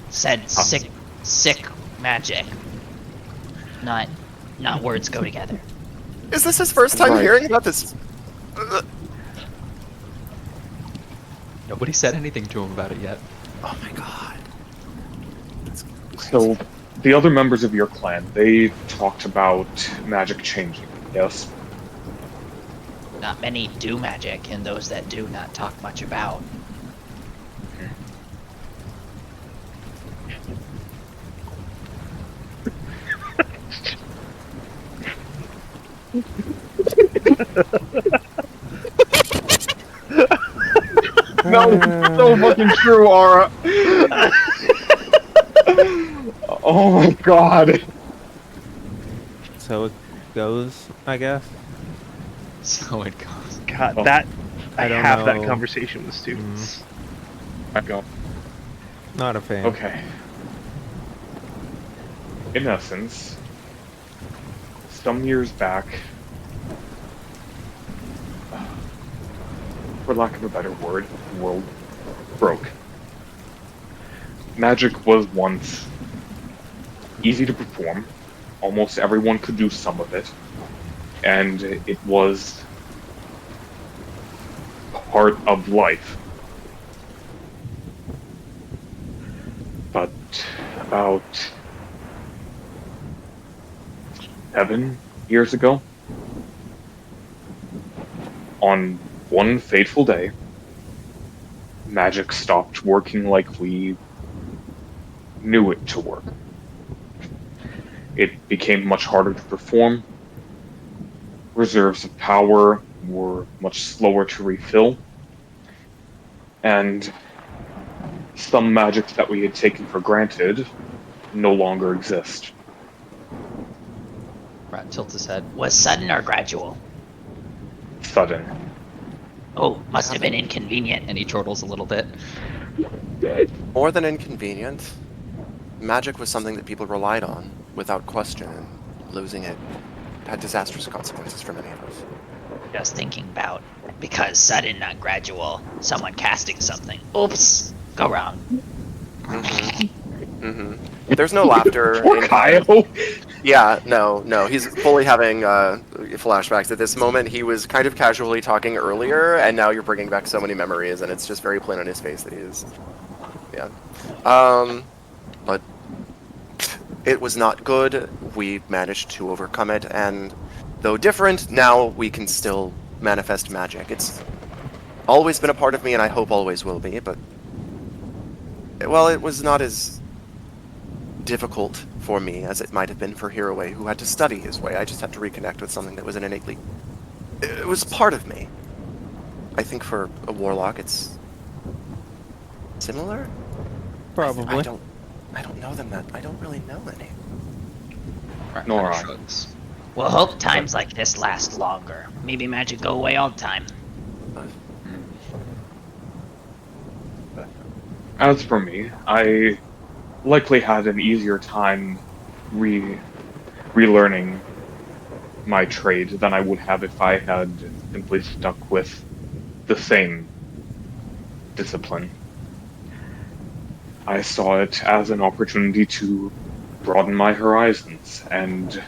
Said sick magic. Not words go together. Is this his first time Right. hearing about this? Nobody said anything to him about it yet. Oh my god. So, the other members of your clan, they talked about magic changing, yes? Not many do magic, and those that do not talk much about. No, so fucking true, Aura. Oh my god. So it goes, I guess. So it goes. God, Oh. that I I don't have that know. conversation with students. I go. Not a fan. Okay. In essence, some years back, for lack of a better word, the world broke. Magic was once easy to perform. Almost everyone could do some of it. And it was part of life. But about 7 years ago, on one fateful day, magic stopped working like we knew it to work. It became much harder to perform. Reserves of power were much slower to refill. And some magics that we had taken for granted no longer exist. Rat tilts his head. Was sudden or gradual? Sudden. Oh, must have been inconvenient. And he chortles a little bit. More than inconvenient, magic was something that people relied on without question, and losing it had disastrous consequences for many of us. Just thinking about because sudden, not gradual. Someone casting something. Oops. Go wrong. There's no laughter. Poor in Kyle. Yeah, no. He's fully having flashbacks at this moment. He was kind of casually talking earlier, and now you're bringing back so many memories, and it's just very plain on his face that he is. Yeah. But it was not good. We managed to overcome it, and though different, now we can still manifest magic. It's always been a part of me, and I hope always will be, but... Well, it was not as difficult for me as it might have been for Hiroway, who had to study his way. I just had to reconnect with something that was an innately... It was part of me. I think for a warlock, it's... similar? Probably. I don't know them that... I don't really know any. Rat Nor kinda I. shrugs. Well, hope times like this last longer. Maybe magic go away all the time. As for me, I likely had an easier time relearning my trade than I would have if I had simply stuck with the same discipline. I saw it as an opportunity to broaden my horizons, and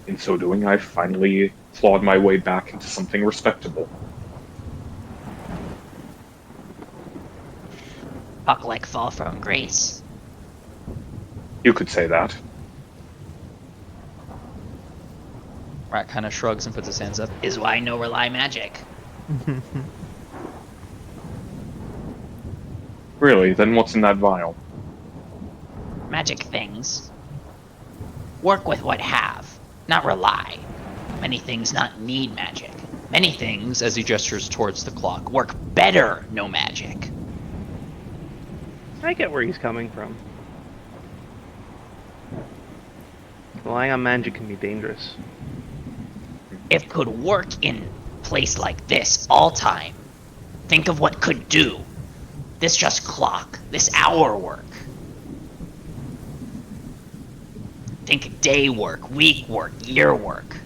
in so doing, I finally clawed my way back into something respectable. Talk like fall from grace. You could say that. Rat kind of shrugs and puts his hands up. Is why no rely magic. Really, then what's in that vial? Magic things. Work with what have, not rely. Many things not need magic. Many things, as he gestures towards the clock, work better no magic. I get where he's coming from. Relying on magic can be dangerous. If could work in place like this all time, think of what could do. This just clock, this hour work. Think day work, week work, year work.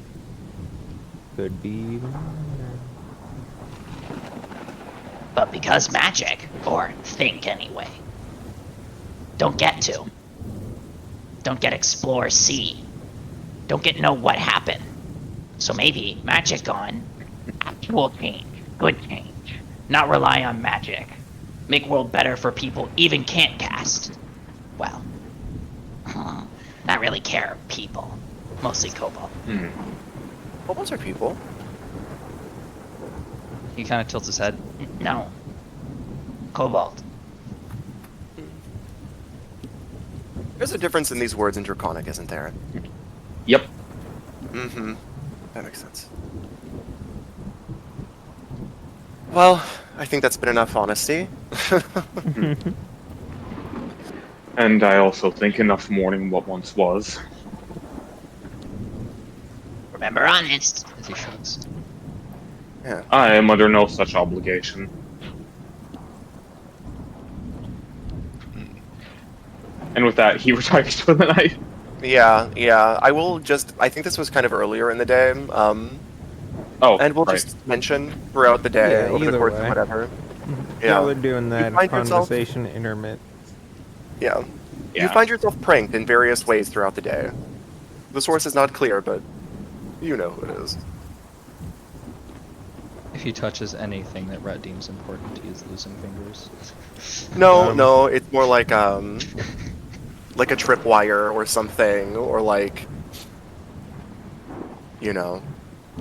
Could be. But because magic, or think anyway, don't get to. Don't get explore, see. Don't get know what happened. So maybe magic on actual change, good change. Not rely on magic. Make world better for people even can't cast. Well, not really care people. Mostly Cobalt. What was our people? He kind of tilts his head. No. Cobalt. There's a difference in these words in Draconic, isn't there? Yep. Mm-hmm. That makes sense. Well, I think that's been enough honesty. And I also think enough mourning what once was. Remember honest. As he shrugs. Yeah. I am under no such obligation. And with that, he retires for the night. Yeah. I think this was kind of earlier in the day. Oh, And we'll right. just mention throughout the day, Yeah, over the either course way. of whatever. Yeah, Yeah. we're doing that find yourself- conversation intermit. Yeah. Yeah. You find yourself pranked in various ways throughout the day. The source is not clear, but you know who it is. If he touches anything that Rat deems important, he is losing fingers. No, it's more like a tripwire or something, or like, you know,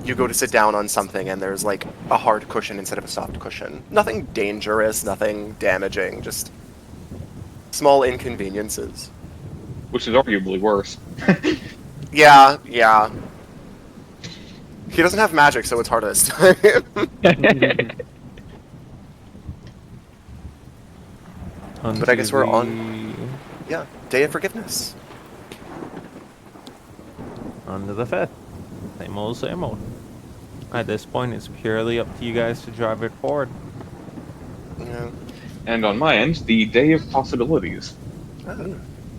you go to sit down on something and there's like a hard cushion instead of a soft cushion. Nothing dangerous, nothing damaging, just small inconveniences. Which is arguably worse. Yeah. He doesn't have magic, so it's harder this time. But I guess we're Yeah, Day of Forgiveness. On to the 5th. Same old, same old. At this point, it's purely up to you guys to drive it forward. Yeah. And on my end, the day of possibilities.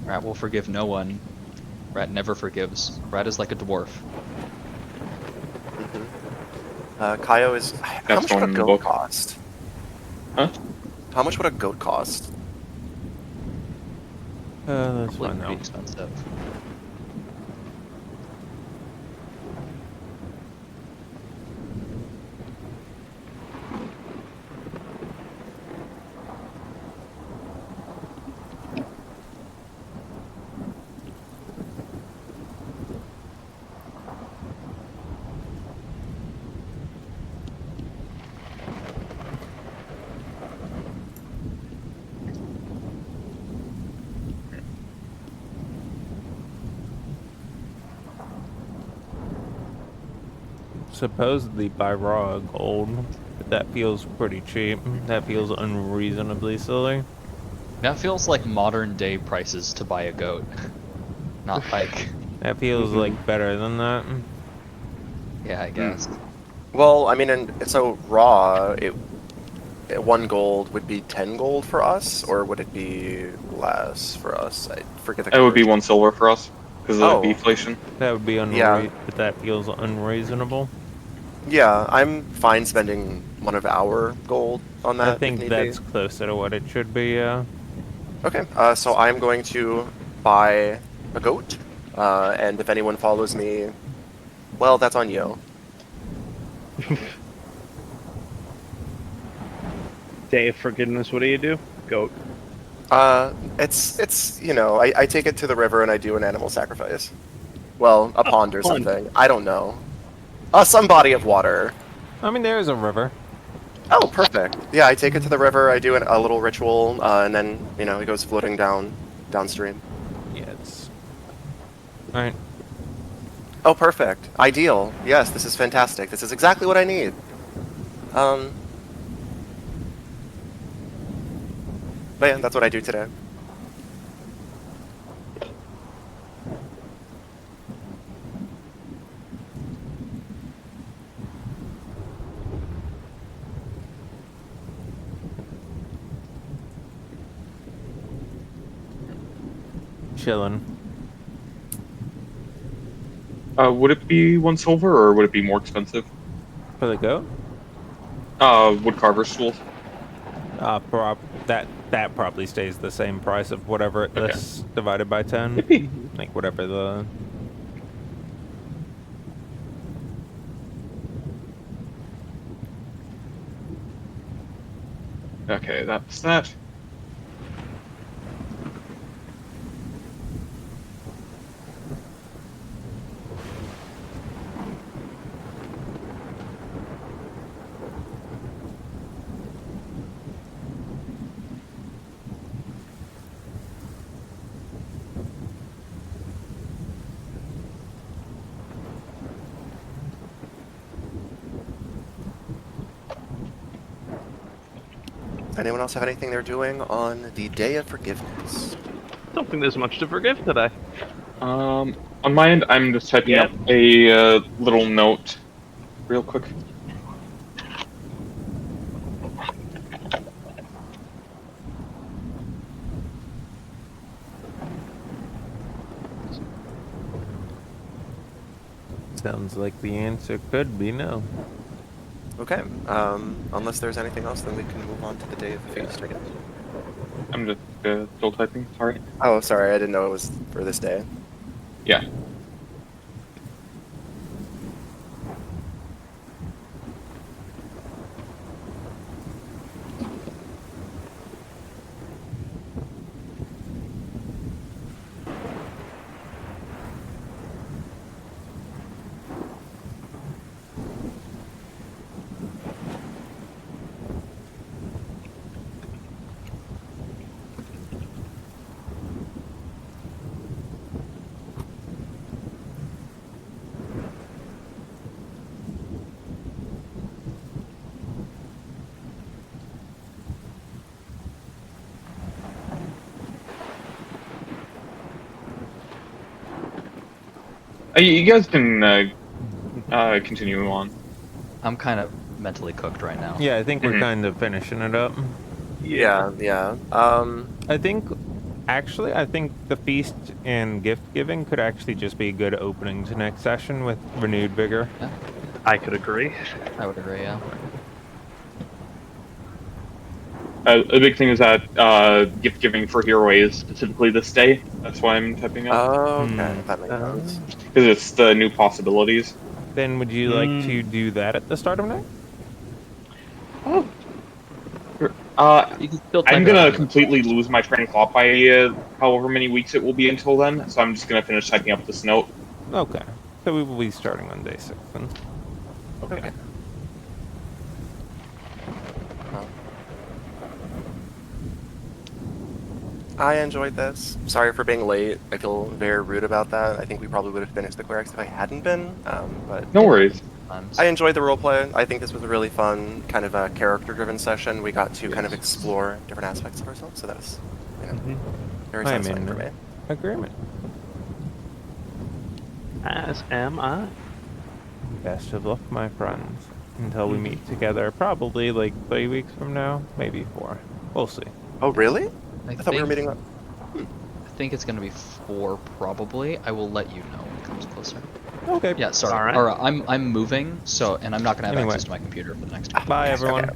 Rat will forgive no one. Rat never forgives. Rat is like a dwarf. Kaio is. How That's much would a going in the goat book. cost? Huh? How much would a goat cost? Let's Probably find pretty out. expensive. Supposedly by raw gold, but that feels pretty cheap. That feels unreasonably silly. That feels like modern day prices to buy a goat. Not like, That feels like better than that. yeah, I guess. Well, I mean, and so raw, 1 gold would be 10 gold for us, or would it be less for us? I forget the It would be conversion. 1 silver for us because of the deflation. That would be Yeah. but that feels unreasonable. Yeah, I'm fine spending 1 of our gold on I that if think need be. that's closer to what it should be, Okay, so I'm going to buy a goat, and if anyone follows me, well, that's on you. Day of forgiveness. What do? Goat. It's I take it to the river and I do an animal sacrifice. Well, a pond or pond. something. I don't know. Some body of water. I mean, there is a river. Oh, perfect. Yeah, I take it to the river. I do a little ritual, and then it goes floating downstream. Yeah, it's... Alright. Oh, perfect. Ideal. Yes, this is fantastic. This is exactly what I need. But yeah, that's what I do today. Chillin'. Would it be 1 silver or would it be more expensive? For the goat? Wood carver's tools. That probably stays the same price of whatever it Okay. lists divided by 10. Like, whatever the... Okay, that's that. Anyone else have anything they're doing on the Day of Forgiveness? Don't think there's much to forgive today. On my end, I'm just typing Yeah. up a little note real quick. Sounds like the answer could be no. Okay. Unless there's anything else, then we can move on to the Day of the Feast, I guess. I'm just still typing, sorry. Oh, sorry, I didn't know it was for this day. Yeah. You guys can continue on. I'm kind of mentally cooked right now. Yeah, I think we're Mhm. kind of finishing it up. Yeah, yeah. I think, actually, I think the feast and gift giving could actually just be a good opening to next session with renewed vigor. Yeah, I could agree. I would agree. Yeah. A big thing is that gift giving for hero is specifically this day. That's why I'm typing up Okay, Hmm. that makes sense. because it's the new possibilities. Then would you like to do that at the start of night? You can still I'm type it gonna up in the completely chat. lose my train of thought by however many weeks it will be until then. So I'm just gonna finish typing up this note. Okay. So we will be starting on day 6 then. Okay. I enjoyed this. Sorry for being late. I feel very rude about that. I think we probably would have finished the clerics if I hadn't been. But No worries. Times. I enjoyed the roleplay. I think this was a really fun, kind of a character-driven session. We got to kind of explore different aspects of ourselves, so that was, very I am satisfying for me. in agreement. As am I. Best of luck, my friends. Until we meet together, probably like 3 weeks from now, maybe 4. We'll see. Oh, really? I I thought we were think- meeting up. I think it's gonna be 4 probably. I will let you know when it comes closer. Okay. Yeah, sorry. All right. Alright, I'm moving, so and I'm not gonna have Anyway. access to my computer for the next 2 Bye, days. everyone. All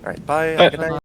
right, bye. Bye. Good night.